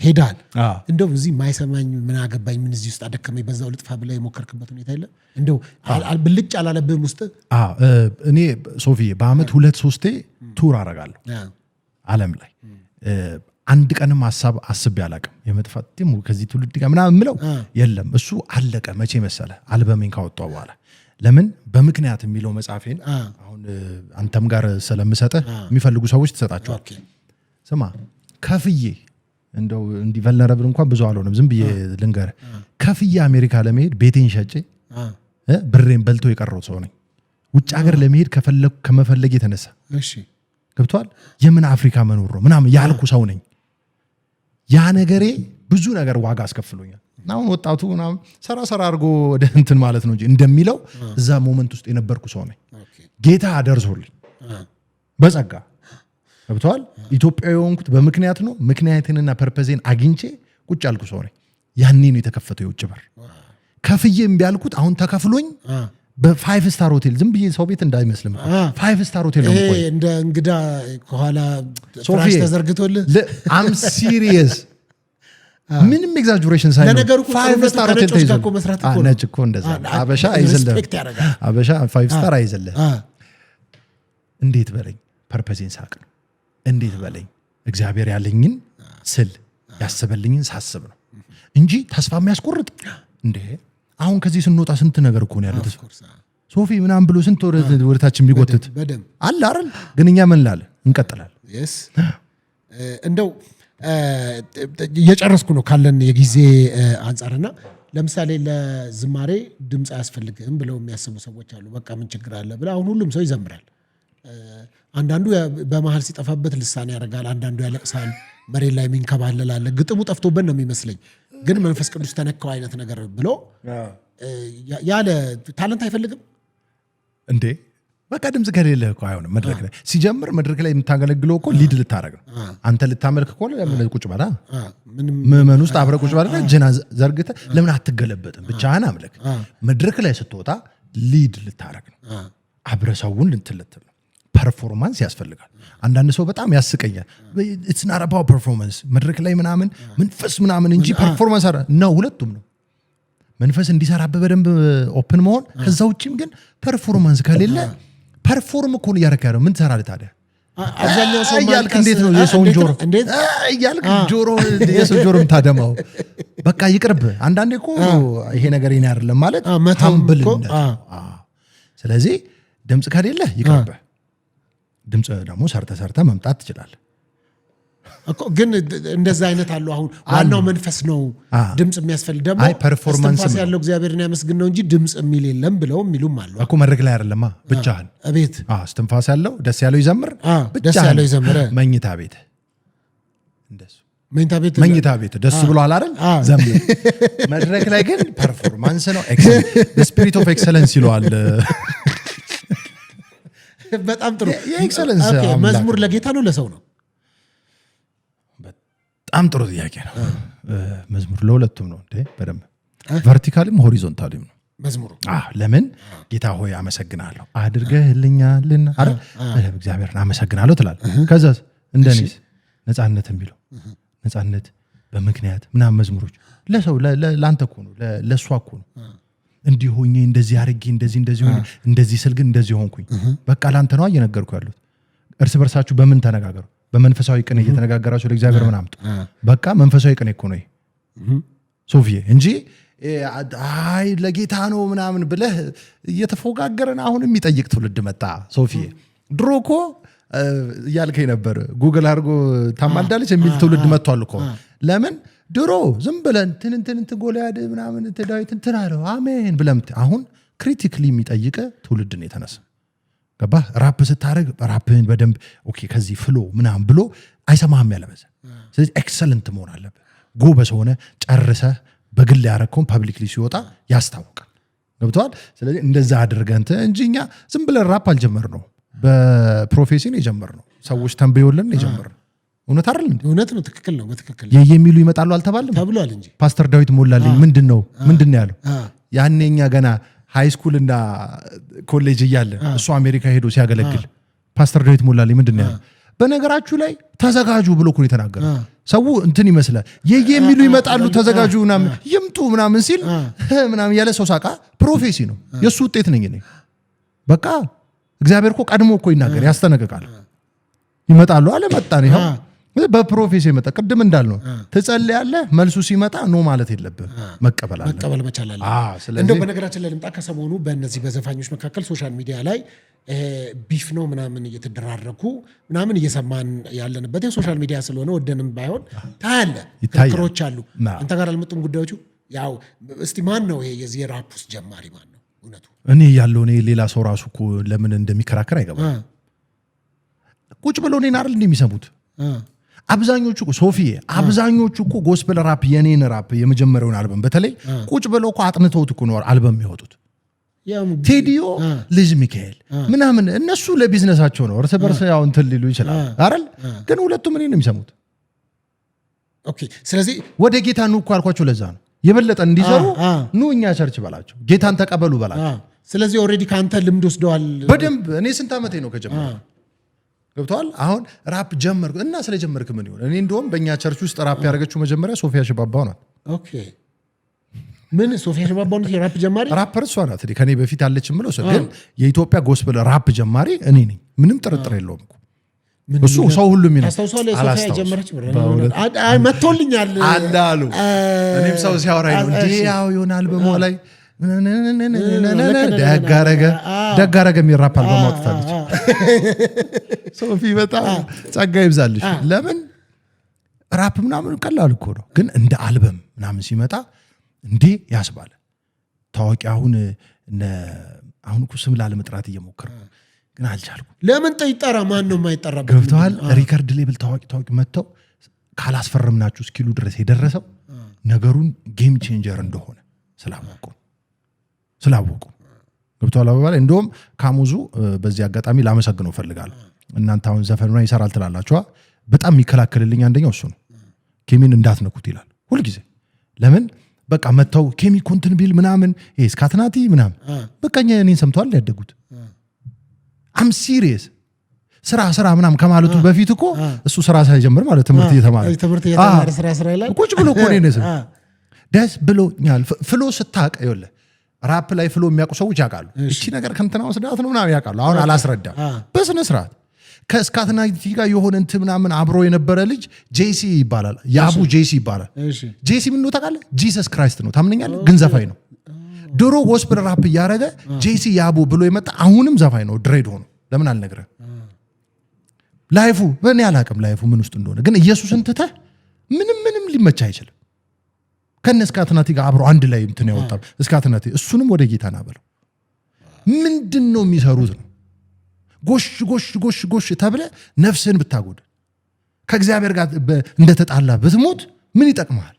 ሄዳል እንደው እዚህ ማይሰማኝ ምን አገባኝ ምን እዚህ ውስጥ አደከመኝ በዛው ልጥፋ ብለ የሞከርክበት ሁኔታ የለም እንደው ብልጭ አላለብህም ውስጥ እኔ ሶፊ በአመት 2-3 ቱር አረጋለሁ ዓለም ላይ አንድ ቀንም አስቤ አላቅም የመጥፋት ደሞ ከዚህ ትውልድ ጋር ምናምን ምለው የለም እሱ አለቀ መቼ መሰለ አልበሜን ካወጣው በኋላ ለምን በምክንያት የሚለው መጽሐፌን አሁን አንተም ጋር ስለምሰጥህ የሚፈልጉ ሰዎች ተሰጣቸዋል ስማ ከፍዬ እንደው እንዲ ቨልነረብል እንኳን ብዙ አልሆነም ዝም ብዬ ልንገር ከፍዬ አሜሪካ ለመሄድ ቤቴን ሸጬ ብሬን በልቶ የቀረው ሰው ነኝ ውጭ ሀገር ለመሄድ ከመፈለግ የተነሳ እሺ ገብቷል የምን አፍሪካ መኖር ነው ምናምን ያልኩ ሰው ነኝ ያ ነገሬ ብዙ ነገር ዋጋ አስከፍሎኛል አሁን ወጣቱ ምናምን ሰራ አድርጎ ወደ እንትን ማለት ነው እንጂ እንደሚለው እዛ ሞመንት ውስጥ የነበርኩ ሰው ነኝ ጌታ አደርሶልኝ በጸጋ ገብቷል ኢትዮጵያዊ ሆንኩት በምክንያት ነው ምክንያቴንና ፐርፐዜን አግኝቼ ቁጭ ያልኩ ሰው ነኝ ያኔ ነው የተከፈተው የውጭ በር ከፍዬም ቢያልኩት አሁን ተከፍሎኝ በ5 ስታር ሆቴል ዝም ብዬ ሰው ቤት እንዳይመስልም 5 ስታር ሆቴል ነው ቆይ እንደ እንግዳ ከኋላ ፍራሽ ተዘርግቶልህ አም ሲሪየስ ምንም ኤግዛጀሬሽን ሳይሆን ለነገሩ 5 ስታር ሆቴል ተይዞ እኮ መስራት እኮ ነጭ እኮ እንደዛ አበሻ አይዘልም አበሻ 5 ስታር አይዘልም እንዴት በለኝ ፐርፐዜን ሳቅ ነው እንዴት በለኝ እግዚአብሔር ያለኝን ስል ያሰበልኝን ሳስብ ነው እንጂ ተስፋ የሚያስቆርጥ እንዴ አሁን ከዚህ ስንወጣ ስንት ነገር እኮ ነው ያለው ሶፊ ምናምን ብሎ ስንት ወደታችን የሚጎትት አለ አይደል ግን እኛ ምን ላለ እንቀጥላለን እንደው እየጨረስኩ ነው ካለን የጊዜ አንፃርና ለምሳሌ ለዝማሬ ድምጽ አያስፈልግም ብለው የሚያስቡ ሰዎች አሉ በቃ ምን ችግር አለ ብለ አሁን ሁሉም ሰው ይዘምራል አንዳንዱ በመሃል ሲጠፋበት ልሳን ያደርጋል አንዳንዱ ያለቅሳል መሬት ላይ ሚንከባለል አለ ግጥሙ ጠፍቶበት ነው የሚመስለኝ ግን መንፈስ ቅዱስ ተነካው አይነት ነገር ብሎ ያለ ታለንት አይፈልግም እንዴ በቃ ድምጽ ከሌለ እኮ አይሆንም መድረክ ላይ ሲጀምር መድረክ ላይ የምታገለግለው እኮ ሊድ ልታረግ ነው አንተ ልታመልክ ከሆነ ለምን ቁጭ ባላ ምንም ውስጥ አብረ ቁጭ ባላ ጀና ዘርግተ ለምን አትገለበጥም ብቻህን አምልክ መድረክ ላይ ስትወጣ ሊድ ልታረግ ነው አብረ ሰውን ልትልትል ፐርፎርማንስ ያስፈልጋል አንዳንድ ሰው በጣም ያስቀኛል it's not about performance መድረክ ላይ ምናምን መንፈስ ምናምን እንጂ ፐርፎርማንስ ነው ሁለቱም ነው መንፈስ እንዲሰራበት በደንብ ኦፕን መሆን ከዛው ውጪም ግን ፐርፎርማንስ ከሌለ ፐርፎርም እኮ ነው ያረካው ምን ትሰራለህ ታዲያ አብዛኛው ሰው እያልክ እንዴት ነው የሰውን ጆሮ እያልክ ጆሮ የሰው ጆሮ ታደማው? በቃ ይቅርብ። አንዳንዴ እኮ ይሄ ነገር ይሄን አይደለም ማለት ታምብልነት። ስለዚህ ድምጽ ከሌለ ይቅርብ። ድምጽ ደግሞ ሰርተ መምጣት ትችላለህ እኮ። ግን እንደዛ አይነት አሉ። አሁን ዋናው መንፈስ ነው ድምጽ የሚያስፈልግ። ደግሞ ፐርፎርማንስ ያለው እግዚአብሔርን ያመስግን ነው እንጂ ድምጽ የሚል የለም ብለው የሚሉም አሉ እኮ። መድረክ ላይ አይደለማ ብቻህን ቤት እስትንፋስ ያለው ደስ ያለው ይዘምር፣ ደስ ያለው ይዘምር። መኝታ ቤት እንደሱ መኝታ ቤት ደስ ብሏል አይደል? ዘምር። መድረክ ላይ ግን ፐርፎርማንስ ነው። ስፒሪት ኦፍ ኤክሰለንስ ይለዋል። በጣም ጥሩ። የኤክሰለንስ መዝሙር ለጌታ ነው ለሰው ነው? በጣም ጥሩ ጥያቄ ነው። መዝሙር ለሁለቱም ነው እንዴ? በደንብ ቨርቲካልም ሆሪዞንታልም ነው መዝሙሩ። ለምን ጌታ ሆይ አመሰግናለሁ አድርገህልኛልና አይደል? እግዚአብሔርን አመሰግናለሁ ትላለህ። ከዛስ እንደኔስ ነፃነት የሚለው ነፃነት በምክንያት ምናምን መዝሙሮች ለሰው ለአንተ እኮ ነው፣ ለእሷ እኮ ነው። እንዲህ ሆኜ እንደዚህ አድርጌ እንደዚህ ሆኜ እንደዚህ ስል ግን እንደዚህ ሆንኩኝ። በቃ ላንተ ነው እየነገርኩ ያሉት። እርስ በርሳችሁ በምን ተነጋገሩ? በመንፈሳዊ ቅኔ እየተነጋገራችሁ ለእግዚአብሔር ምን አምጡ። በቃ መንፈሳዊ ቅኔ እኮ ነው ሶፊዬ፣ እንጂ አይ ለጌታ ነው ምናምን ብለህ እየተፎጋገረን አሁን የሚጠይቅ ትውልድ መጣ ሶፊዬ። ድሮ እኮ እያልከኝ ነበር ጉግል አድርጎ ታማልዳለች የሚል ትውልድ መጥቷል እኮ። ለምን ድሮ ዝም ብለን ትንንትን ጎልያድ ምናምን ዳዊት እንትን አለው አሜን ብለም። አሁን ክሪቲክሊ የሚጠይቅ ትውልድ ነው የተነሳ። ገባህ? ራፕ ስታደርግ ራፕህን በደንብ ኦኬ ከዚህ ፍሎ ምናምን ብሎ አይሰማህም ያለበዛ። ስለዚህ ኤክሰለንት መሆን አለብህ። ጎበዝ ሆነ ጨርሰህ በግል ያረከውን ፐብሊክሊ ሲወጣ ያስታውቃል። ገብቶሃል? ስለዚህ እንደዛ አድርገህ እንጂ እኛ ዝም ብለን ራፕ አልጀመርነው፣ በፕሮፌሲን የጀመርነው ሰዎች ተንበዮልን የጀመርነው። እውነት አይደል እንዴ? እውነት ነው። ትክክል ነው። በትክክል የሚሉ ይመጣሉ አልተባለም ተብሏል እንጂ ፓስተር ዳዊት ሞላልኝ ምንድነው ያለው? ያኔኛ ገና ሃይ ስኩል እና ኮሌጅ እያለ እሱ አሜሪካ ሄዶ ሲያገለግል ፓስተር ዳዊት ሞላልኝ ምንድነው ያለው? በነገራችሁ ላይ ተዘጋጁ ብሎ እኮ የተናገረው። ሰው እንትን ይመስላል የሚሉ ይመጣሉ ተዘጋጁ ምናምን ይምጡ ምናምን ሲል ምናምን ያለ ሰው ሳቃ ፕሮፌሲ ነው። የሱ ውጤት ነኝ እኔ። በቃ እግዚአብሔር እኮ ቀድሞ እኮ ይናገር ያስጠነቅቃል። ይመጣሉ አለ መጣን። ይሄው በፕሮፌሲ መጣ። ቅድም እንዳልነው ትጸልያለህ፣ መልሱ ሲመጣ ኖ ማለት የለብህ፣ መቀበል መቻል አለ። እንደው በነገራችን ላይ ልምጣ። ከሰሞኑ በእነዚህ በዘፋኞች መካከል ሶሻል ሚዲያ ላይ ቢፍ ነው ምናምን እየተደራረኩ ምናምን እየሰማን ያለንበት የሶሻል ሚዲያ ስለሆነ ወደንም ባይሆን ታያለህ፣ ክርክሮች አሉ። አንተ ጋር አልመጡም ጉዳዮቹ? ያው እስቲ ማን ነው ይሄ የዚህ ራፕ ውስጥ ጀማሪ ማን ነው? እውነቱ እኔ ያለው ሌላ ሰው ራሱ እኮ ለምን እንደሚከራከር አይገባም። ቁጭ ብለው እኔን አይደል እንደሚሰሙት አብዛኞቹ እኮ ሶፊዬ፣ አብዛኞቹ እኮ ጎስፔል ራፕ የኔን ራፕ የመጀመሪያውን አልበም በተለይ ቁጭ ብለው እኮ አጥንተውት እኮ ነው አልበም የሚወጡት። ቴዲዮ፣ ልጅ ሚካኤል ምናምን እነሱ ለቢዝነሳቸው ነው። እርስ በርስ ያው እንትን ሊሉ ይችላል አይደል? ግን ሁለቱም እኔን ነው የሚሰሙት። ኦኬ። ስለዚህ ወደ ጌታ ኑ እኮ አልኳቸው። ለዛ ነው የበለጠ እንዲሰሩ ኑ እኛ ቸርች በላቸው፣ ጌታን ተቀበሉ በላቸው። ስለዚህ ኦልሬዲ ከአንተ ልምድ ወስደዋል በደንብ። እኔ ስንት ዓመቴ ነው ከጀመረ ገብተዋል። አሁን ራፕ ጀመርኩ እና ስለጀመርክ ምን ይሆን? እኔ እንደውም በእኛ ቸርች ውስጥ ራፕ ያደረገችው መጀመሪያ ሶፊያ ሽባባው ናት። ኦኬ። ምን ሶፊያ ሽባባው ናት የራፕ ጀማሪ? ራፐር እሷ ናት። ከኔ በፊት አለች ምለው ሰው ግን የኢትዮጵያ ጎስፔል ራፕ ጀማሪ እኔ ነኝ። ምንም ጥርጥር የለውም እኮ እሱ ሰው ሁሉ ምን አስተውሷል። ሶፊያ ጀመረች አይ መጥቶልኛል አላሉ። እኔም ሰው ሲያወራኝ ነው እንዴ ያው ይሆናል በመሆ ላይ ደጋረገ የሚራፕ አልበም አውጥታለች ሶፊ። በጣም ጸጋ ይብዛልሽ። ለምን ራፕ ምናምን ቀላል እኮ ነው፣ ግን እንደ አልበም ምናምን ሲመጣ እንዴ ያስባለ ታዋቂ። አሁን እኮ ስም ላለመጥራት እየሞከርኩ ግን አልቻልኩም። ለምን ጠይጠራ ማን ነው የማይጠራበት? ገብተዋል። ሪከርድ ሌብል ታዋቂ መጥተው ካላስፈረምናችሁ እስኪሉ ድረስ የደረሰው ነገሩን ጌም ቼንጀር እንደሆነ ስላወቁ ገብተዋል። አበባ ላይ እንደውም ካሙዙ በዚህ አጋጣሚ ላመሰግነው ፈልጋለሁ። እናንተ አሁን ዘፈኑን ይሰራል ትላላችኋ። በጣም የሚከላከልልኝ አንደኛው እሱ ነው። ኬሚን እንዳትነኩት ይላል ሁልጊዜ። ለምን በቃ መጥተው ኬሚ ኮንትን ቢል ምናምን ስካትናቲ ምናምን በቃ እኔን ሰምተዋል ያደጉት። አም ሲሪየስ ስራ ምናምን ከማለቱ በፊት እኮ እሱ ስራ ሳይጀምር ማለት ትምህርት እየተማረ ስራ ላይ ቁጭ ብሎ እኮ ነው ደስ ብሎኛል። ፍሎ ስታውቅ ይኸውልህ ራፕ ላይ ፍሎ የሚያውቁ ሰዎች ያውቃሉ። እቺ ነገር ከእንትና ወስዳት ነው ምናምን ያውቃሉ። አሁን አላስረዳም በስነ ስርዓት። ከስካትናቲ ጋር የሆነ እንትን ምናምን አብሮ የነበረ ልጅ ጄሲ ይባላል። ያቡ ጄሲ ይባላል። ጄሲ ምን ነው ታውቃለህ? ጂሰስ ክራይስት ነው ታምነኛለህ? ግን ዘፋኝ ነው። ድሮ ጎስፕል ራፕ እያደረገ ጄሲ ያቡ ብሎ የመጣ አሁንም ዘፋኝ ነው። ድሬድ ሆኖ ለምን አልነግረህ? ላይፉ በእኔ አላቅም ላይፉ ምን ውስጥ እንደሆነ ግን ኢየሱስን ትተህ ምንም ሊመቻ አይችልም። ከነ ስካትናቲ ጋር አብሮ አንድ ላይ እንትን ያወጣው ስካትናቲ እሱንም ወደ ጌታ ናበለው። ምንድነው የሚሰሩት ነው? ጎሽ ተብለ ነፍስህን ብታጎድ ከእግዚአብሔር ጋር እንደተጣላ ብትሞት ምን ይጠቅማል?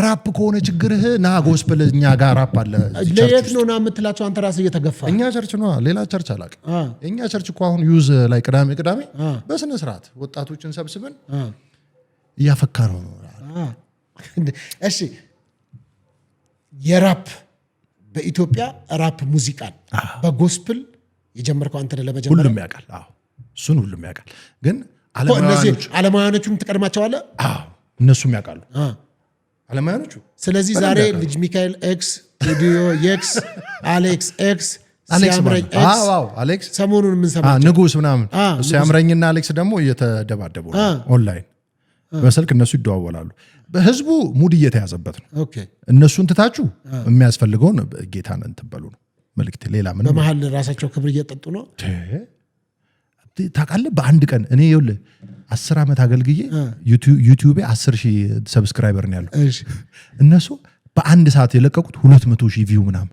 ራፕ ከሆነ ችግርህ ና ጎስፕል እኛ ጋር ራፕ አለ። ለየት ነው ና የምትላቸው አንተ ራስህ እየተገፋ እኛ ቸርች ነው ሌላ ቸርች አላውቅም። እኛ ቸርች እኮ አሁን ዩዝ ላይ ቅዳሜ በስነ ስርዓት ወጣቶችን ሰብስበን እያፈካረው ነው። እሺ የራፕ በኢትዮጵያ ራፕ ሙዚቃን በጎስፕል የጀመርከው አንተ ለመጀመር ሁሉም ያውቃል። አዎ እሱን ሁሉም ያውቃል። ግን ዓለማውያኖቹም ትቀድማቸዋለህ? አዎ እነሱም ያውቃሉ ዓለማውያኖቹ። ስለዚህ ዛሬ ልጅ ሚካኤል ኤክስ ስቱዲዮ ኤክስ አሌክስ ኤክስ ሲያምረኝ ኤክስ አሌክስ ሰሞኑን ምን ሰማህ? ንጉስ ምናምን ሲያምረኝና አሌክስ ደግሞ እየተደባደቡ ኦንላይን በስልክ እነሱ ይደዋወላሉ። በህዝቡ ሙድ እየተያዘበት ነው። ኦኬ እነሱን ትታችሁ የሚያስፈልገውን ጌታን እንትበሉ ነው መልእክት። ሌላ ምን በመሃል ራሳቸው ክብር እየጠጡ ነው ታውቃለህ። በአንድ ቀን እኔ ይኸውልህ 10 ዓመት አገልግዬ ዩቲዩብ 10,000 ሰብስክራይበር ነው ያለው። እነሱ በአንድ ሰዓት የለቀቁት 200,000 ቪው ምናምን።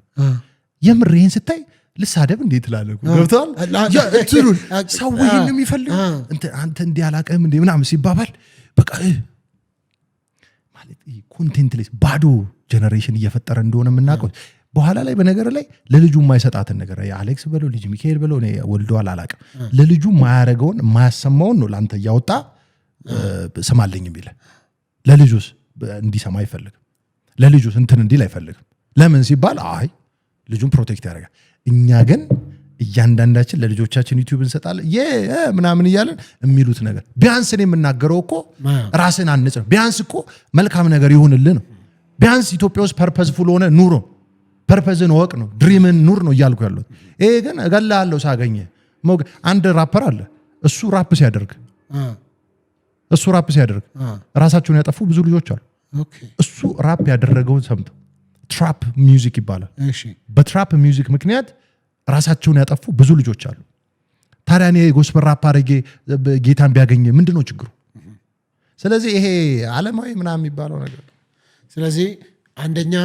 የምር ይሄን ስታይ ልሳደብ እንዴት ትላለህ? ገብቷል? ሰው ይሄን የሚፈልግ አንተ እንዲህ አላቀህም እንዴ ምናምን ሲባባል በቃ ማለት ኮንቴንት ሌስ ባዶ ጀነሬሽን እየፈጠረ እንደሆነ የምናውቀው በኋላ ላይ በነገር ላይ ለልጁ የማይሰጣትን ነገር የአሌክስ በለው ልጅ ሚካኤል በለው እኔ ወልደዋል አላቅም ለልጁ የማያረገውን የማያሰማውን ነው ለአንተ እያወጣ ስማለኝ የሚል። ለልጁስ እንዲሰማ አይፈልግም። ለልጁስ እንትን እንዲል አይፈልግም። ለምን ሲባል አይ ልጁን ፕሮቴክት ያደርጋል። እኛ ግን እያንዳንዳችን ለልጆቻችን ዩቲዩብ እንሰጣለን ምናምን እያለን የሚሉት ነገር ቢያንስ እኔ የምናገረው እኮ ራስን አንጽ ነው። ቢያንስ እኮ መልካም ነገር ይሁንልህ ነው። ቢያንስ ኢትዮጵያ ውስጥ ፐርፐዝፉል ሆነ ኑሮ ፐርፐዝን ወቅ ነው ድሪምን ኑር ነው እያልኩ ያለሁት። ይሄ ግን እገላለሁ ሳገኘ አንድ ራፐር አለ እሱ ራፕ ሲያደርግ ራሳቸውን ያጠፉ ብዙ ልጆች አሉ። እሱ ራፕ ያደረገውን ሰምተው ትራፕ ሚውዚክ ይባላል። በትራፕ ሚውዚክ ምክንያት ራሳቸውን ያጠፉ ብዙ ልጆች አሉ። ታዲያ እኔ ጎስፐል ራፕ አድርጌ ጌታን ቢያገኝ ምንድነው ችግሩ? ስለዚህ ይሄ ዓለማዊ ምናምን የሚባለው ነገር ስለዚህ አንደኛ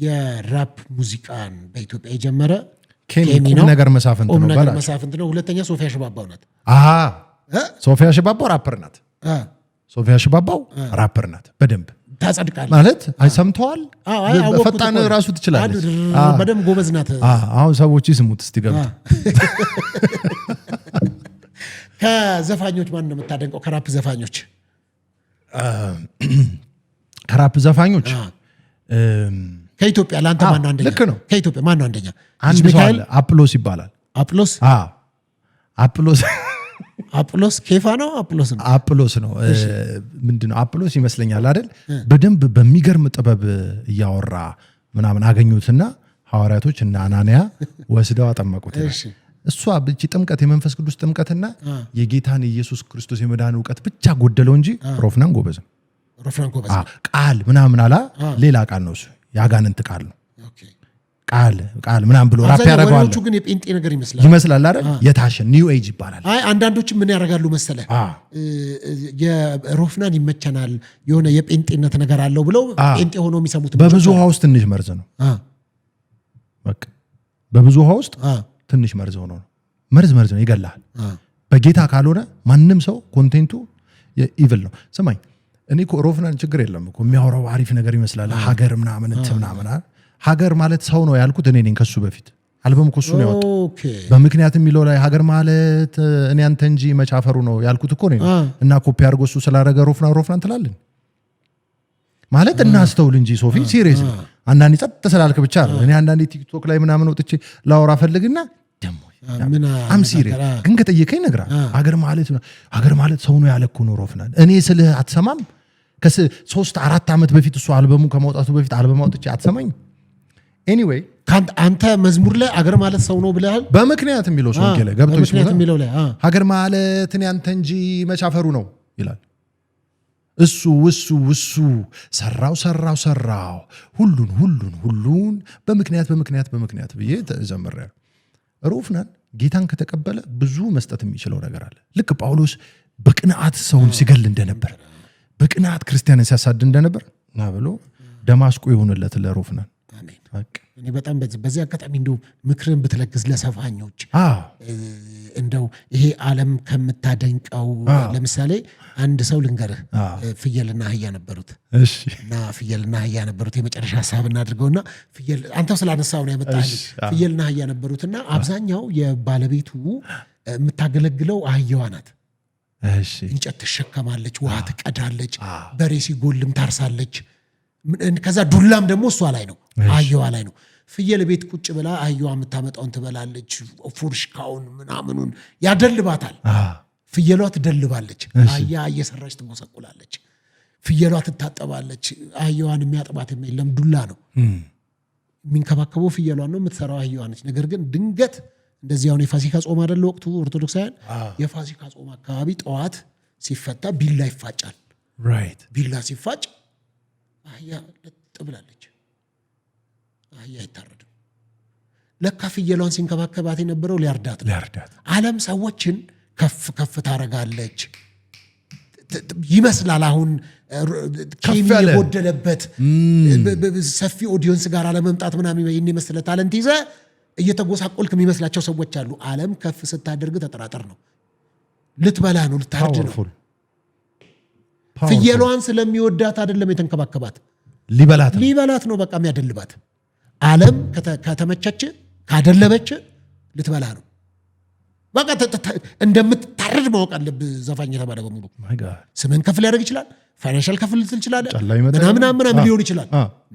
የራፕ ሙዚቃን በኢትዮጵያ የጀመረ ቁም ነገር መሳፍንት ነው። ሁለተኛ ሶፊያ ሽባባው ናት። ሶፊያ ሽባባው ራፐር ናት። በደንብ ታጸድቃለህ ማለት አይሰምተዋል። ፈጣን ራሱ ትችላለች። በደንብ ጎበዝ ናት። አሁን ሰዎች ይስሙት እስቲ ገብቶ። ከዘፋኞች ማን ነው የምታደንቀው? ከራፕ ዘፋኞች ከኢትዮጵያ ለአንተ ማን ነው አንደኛ? ልክ ነው። ከኢትዮጵያ ማን ነው አንደኛ? አንድ ሰው አለ አፕሎስ ይባላል። አጵሎስ ኬፋ ነው? አጵሎስ ነው። ምንድነው አጵሎስ ይመስለኛል አይደል? በደንብ በሚገርም ጥበብ እያወራ ምናምን አገኙትና ሐዋርያቶች እና አናንያ ወስደው አጠመቁት። እሷ ብቻ ጥምቀት የመንፈስ ቅዱስ ጥምቀትና የጌታን ኢየሱስ ክርስቶስ የመዳን ዕውቀት ብቻ ጎደለው እንጂ ሮፍናን ጎበዝ። ቃል ምናምን አላ ሌላ ቃል ነው እሱ ያጋንንት ቃል ነው። ቃል ምናምን ብሎ ራፕ ያደርጋሉ። ወንዶቹ ግን የጴንጤ ነገር ይመስላል አይደል? የታሸን ኒው ኤጅ ይባላል። አይ አንዳንዶች ምን ያደርጋሉ መሰለህ? የሮፍናን ይመቸናል የሆነ የጴንጤነት ነገር አለው ብለው ጴንጤ ሆኖ የሚሰሙት በብዙ ውሃ ውስጥ ትንሽ መርዝ ነው። በቃ በብዙ ውሃ ውስጥ ትንሽ መርዝ ሆኖ ነው። መርዝ ነው ይገላል። በጌታ ካልሆነ ማንም ሰው ኮንቴንቱ ኢቭል ነው። ስማኝ እኔ እኮ ሮፍናን ችግር የለም እኮ የሚያወራው አሪፍ ነገር ይመስላል። ሀገር ምናምን ሀገር ማለት ሰው ነው ያልኩት እኔ ነኝ። ከሱ በፊት አልበም እኮ እሱ ነው ያወጣው። በምክንያት የሚለው ላይ ሀገር ማለት እኔ አንተ እንጂ መቻፈሩ ነው ያልኩት እኮ ነኝ። እና ኮፒ አድርጎ እሱ ስላደረገ ሮፍናን ትላለን ማለት እናስተውል እንጂ ሶፊ ሲሪየስ አንዳንዴ ጸጥ ስላልክ ብቻ ነው። እኔ አንዳንዴ ቲክቶክ ላይ ምናምን ወጥቼ ላወራ ፈልግና ደሞ አም ሲሪየስ ግን ከጠየቀኝ ነግራ ሀገር ማለት ሰው ነው ያለኩ ነው ሮፍናን። እኔ ስልህ አትሰማም? ከ3-4 ዓመት በፊት እሱ አልበሙ ከመውጣቱ በፊት አልበም አውጥቼ አትሰማኝ? ኤኒዌይ አንተ መዝሙር ላይ አገር ማለት ሰው ነው ብለሃል። በምክንያት የሚለው ሰው ላይ ገብቶ የሚለው ላይ ሀገር ማለት እኔ አንተ እንጂ መቻፈሩ ነው ይላል። እሱ ሰራው ሁሉን በምክንያት ብዬ ዘምሬያለሁ። ሮፍናን ጌታን ከተቀበለ ብዙ መስጠት የሚችለው ነገር አለ። ልክ ጳውሎስ በቅንዓት ሰውን ሲገል እንደነበር፣ በቅንዓት ክርስቲያንን ሲያሳድ እንደነበር ና ብሎ ደማስቆ ይሆንለት ለሮፍናን። እኔ በጣም በዚህ አጋጣሚ እንደው ምክርን ብትለግዝ ለሰፋኞች እንደው ይሄ ዓለም ከምታደንቀው ለምሳሌ አንድ ሰው ልንገርህ፣ ፍየልና አህያ ነበሩት። እና ፍየልና አህያ ነበሩት። የመጨረሻ ሀሳብ እናድርገውና ፍየል አንተው ስላነሳው ነው ያመጣልኝ። ፍየልና አህያ ነበሩትና አብዛኛው የባለቤቱ የምታገለግለው አህያዋ ናት። እንጨት ትሸከማለች፣ ውሃ ትቀዳለች፣ በሬ ሲጎልም ታርሳለች። ከዛ ዱላም ደግሞ እሷ ላይ ነው፣ አህያዋ ላይ ነው። ፍየል ቤት ቁጭ ብላ አህያዋ የምታመጣውን ትበላለች። ፉርሽካውን ምናምኑን ያደልባታል። ፍየሏ ትደልባለች። አህያ እየሰራች ትጎሰቁላለች። ፍየሏ ትታጠባለች። አህያዋን የሚያጥባት የለም፣ ዱላ ነው የሚንከባከበው። ፍየሏን ነው የምትሰራው፣ አህያዋ ነች። ነገር ግን ድንገት እንደዚህ አሁን የፋሲካ ጾም አይደለ ወቅቱ፣ ኦርቶዶክሳውያን የፋሲካ ጾም አካባቢ ጠዋት ሲፈታ ቢላ ይፋጫል። ቢላ ሲፋጭ አህያ ለጥ ብላለች። አህያ አይታረድም። ለካ ፍየሏን ሲንከባከባት የነበረው ሊያርዳት ነው። ዓለም ሰዎችን ከፍ ታረጋለች ይመስላል። አሁን ኬሚ የጎደለበት ሰፊ ኦዲየንስ ጋር አለመምጣት ምናምን ይህን የመሰለ ታለንት ይዘ እየተጎሳቆልክ የሚመስላቸው ሰዎች አሉ። ዓለም ከፍ ስታደርግ ተጠራጠር ነው። ልትበላ ነው፣ ልታርድ ነው። ፍየሏን ስለሚወዳት አይደለም የተንከባከባት፣ ሊበላት ነው በቃ የሚያደልባት። ዓለም ከተመቸች ካደለበች ልትበላ ነው በቃ። እንደምትታረድ ማወቅ አለብህ። ዘፋኝ የተባለ በሙሉ ስምን ከፍ ሊያደርግ ይችላል፣ ፋይናንሻል ከፍ ልትል ይችላል፣ ምናምን ሊሆን ይችላል።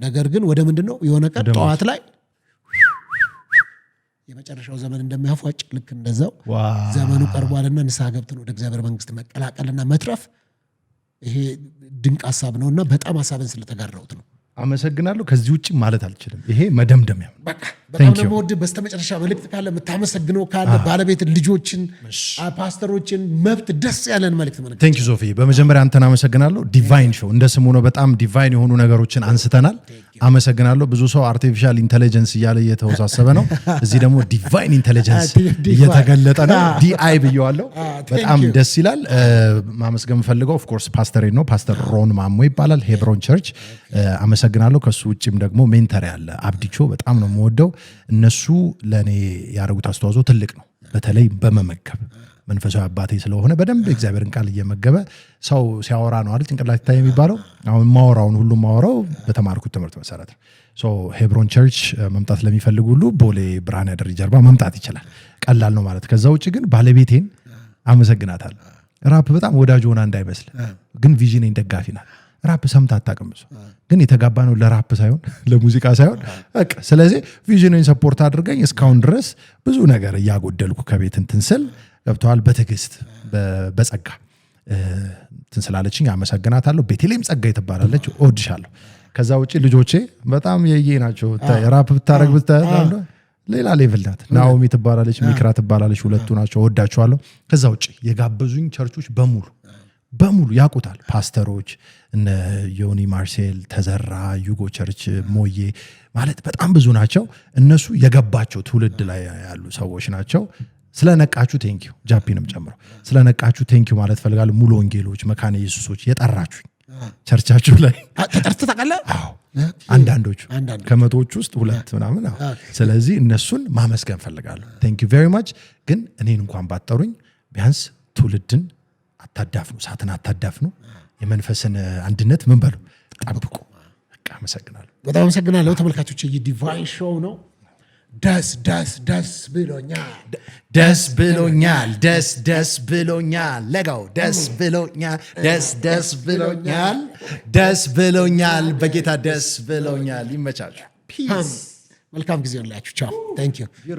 ነገር ግን ወደ ምንድን ነው የሆነ ቀን ጠዋት ላይ የመጨረሻው ዘመን እንደሚያፏጭ ልክ እንደዛው ዘመኑ ቀርቧልና ንስሐ ገብተን ወደ እግዚአብሔር መንግስት መቀላቀልና መትረፍ ይሄ ድንቅ ሀሳብ ነውና በጣም ሀሳብን ስለተጋራሁት ነው። አመሰግናለሁ። ከዚህ ውጭ ማለት አልችልም። ይሄ መደምደሚያ በቃ በጣም ነው የምወድህ። በስተመጨረሻ መልእክት ካለ የምታመሰግነው ካለ ባለቤትን፣ ልጆችን፣ ፓስተሮችን መብት ደስ ያለን መልእክት ማለት ቴንክ ዩ ሶፊ። በመጀመሪያ አንተን አመሰግናለሁ። ዲቫይን ሾው እንደ ስሙ ነው። በጣም ዲቫይን የሆኑ ነገሮችን አንስተናል። አመሰግናለሁ። ብዙ ሰው አርቲፊሻል ኢንተለጀንስ እያለ እየተወሳሰበ ነው። እዚህ ደግሞ ዲቫይን ኢንተለጀንስ እየተገለጠ ነው። ዲአይ ብየዋለሁ። በጣም ደስ ይላል። ማመስገን ፈልገው ኦፍ ኮርስ ፓስተር ነው። ፓስተር ሮን ማሞ ይባላል፣ ሄብሮን ቸርች። አመሰግናለሁ። ከሱ ውጭም ደግሞ ሜንተር ያለ አብዲቾ በጣም ነው የምወደው። እነሱ ለእኔ ያደረጉት አስተዋጽኦ ትልቅ ነው። በተለይ በመመገብ መንፈሳዊ አባቴ ስለሆነ በደንብ እግዚአብሔርን ቃል እየመገበ ሰው ሲያወራ ነው አይደል ጭንቅላት ይታይ የሚባለው። አሁን ማወራውን ሁሉ ማወራው በተማርኩት ትምህርት መሰረት ነው። ሶ ሄብሮን ቸርች መምጣት ለሚፈልጉ ሁሉ ቦሌ ብርሃን ያደር ጀርባ መምጣት ይችላል። ቀላል ነው ማለት። ከዛ ውጭ ግን ባለቤቴን አመሰግናታለሁ። ራፕ በጣም ወዳጅ ሆና እንዳይመስል፣ ግን ቪዥኔን ደጋፊ ናት። ራፕ ሰምታ አታውቅም። ግን የተጋባ ነው ለራፕ ሳይሆን ለሙዚቃ ሳይሆን በቃ። ስለዚህ ቪዥኔን ሰፖርት አድርገኝ እስካሁን ድረስ ብዙ ነገር እያጎደልኩ ከቤት እንትን ስል ገብተዋል። በትዕግስት በጸጋ ትንስላለችኝ። አመሰግናታለሁ። ቤቴሌም ጸጋ ትባላለች። እወድሻለሁ። ከዛ ውጭ ልጆቼ በጣም የየ ናቸው። ራፕ ብታረግ ሌላ ሌቭል ናት። ናኦሚ ትባላለች፣ ሚክራ ትባላለች። ሁለቱ ናቸው። እወዳቸዋለሁ። ከዛ ውጭ የጋበዙኝ ቸርቾች በሙሉ ያውቁታል። ፓስተሮች እነ ዮኒ ማርሴል፣ ተዘራ፣ ዩጎ ቸርች፣ ሞዬ ማለት በጣም ብዙ ናቸው። እነሱ የገባቸው ትውልድ ላይ ያሉ ሰዎች ናቸው። ስለነቃችሁ ቴንኪዩ፣ ጃፒንም ጨምሮ ስለነቃችሁ ቴንኪዩ ማለት ፈልጋለሁ። ሙሉ ወንጌሎች፣ መካነ ኢየሱሶች የጠራችሁኝ ቸርቻችሁ ላይ ተጠርተህ ታውቃለህ? አንዳንዶቹ ከመቶዎች ውስጥ 2 ምናምን። ስለዚህ እነሱን ማመስገን ፈልጋለሁ። ቴንኪዩ ቬሪ ማች። ግን እኔን እንኳን ባጠሩኝ ቢያንስ ትውልድን አታዳፍኑ፣ እሳትን አታዳፍኑ፣ የመንፈስን አንድነት ምን በሉ ጠብቁ። በቃ አመሰግናለሁ። በጣም አመሰግናለሁ። ተመልካቾች የዲቫይን ሾው ነው። ደስ ብሎኛል፣ ደስ ብሎኛል፣ ደስ ብሎኛል፣ ለጋው ደስ ብሎኛል፣ ደስ ብሎኛል፣ ደስ ብሎኛል፣ በጌታ ደስ ብሎኛል። ይመቻችሁ። ፒስ። መልካም ጊዜ ላችሁ። ቻው። ታንክ ዩ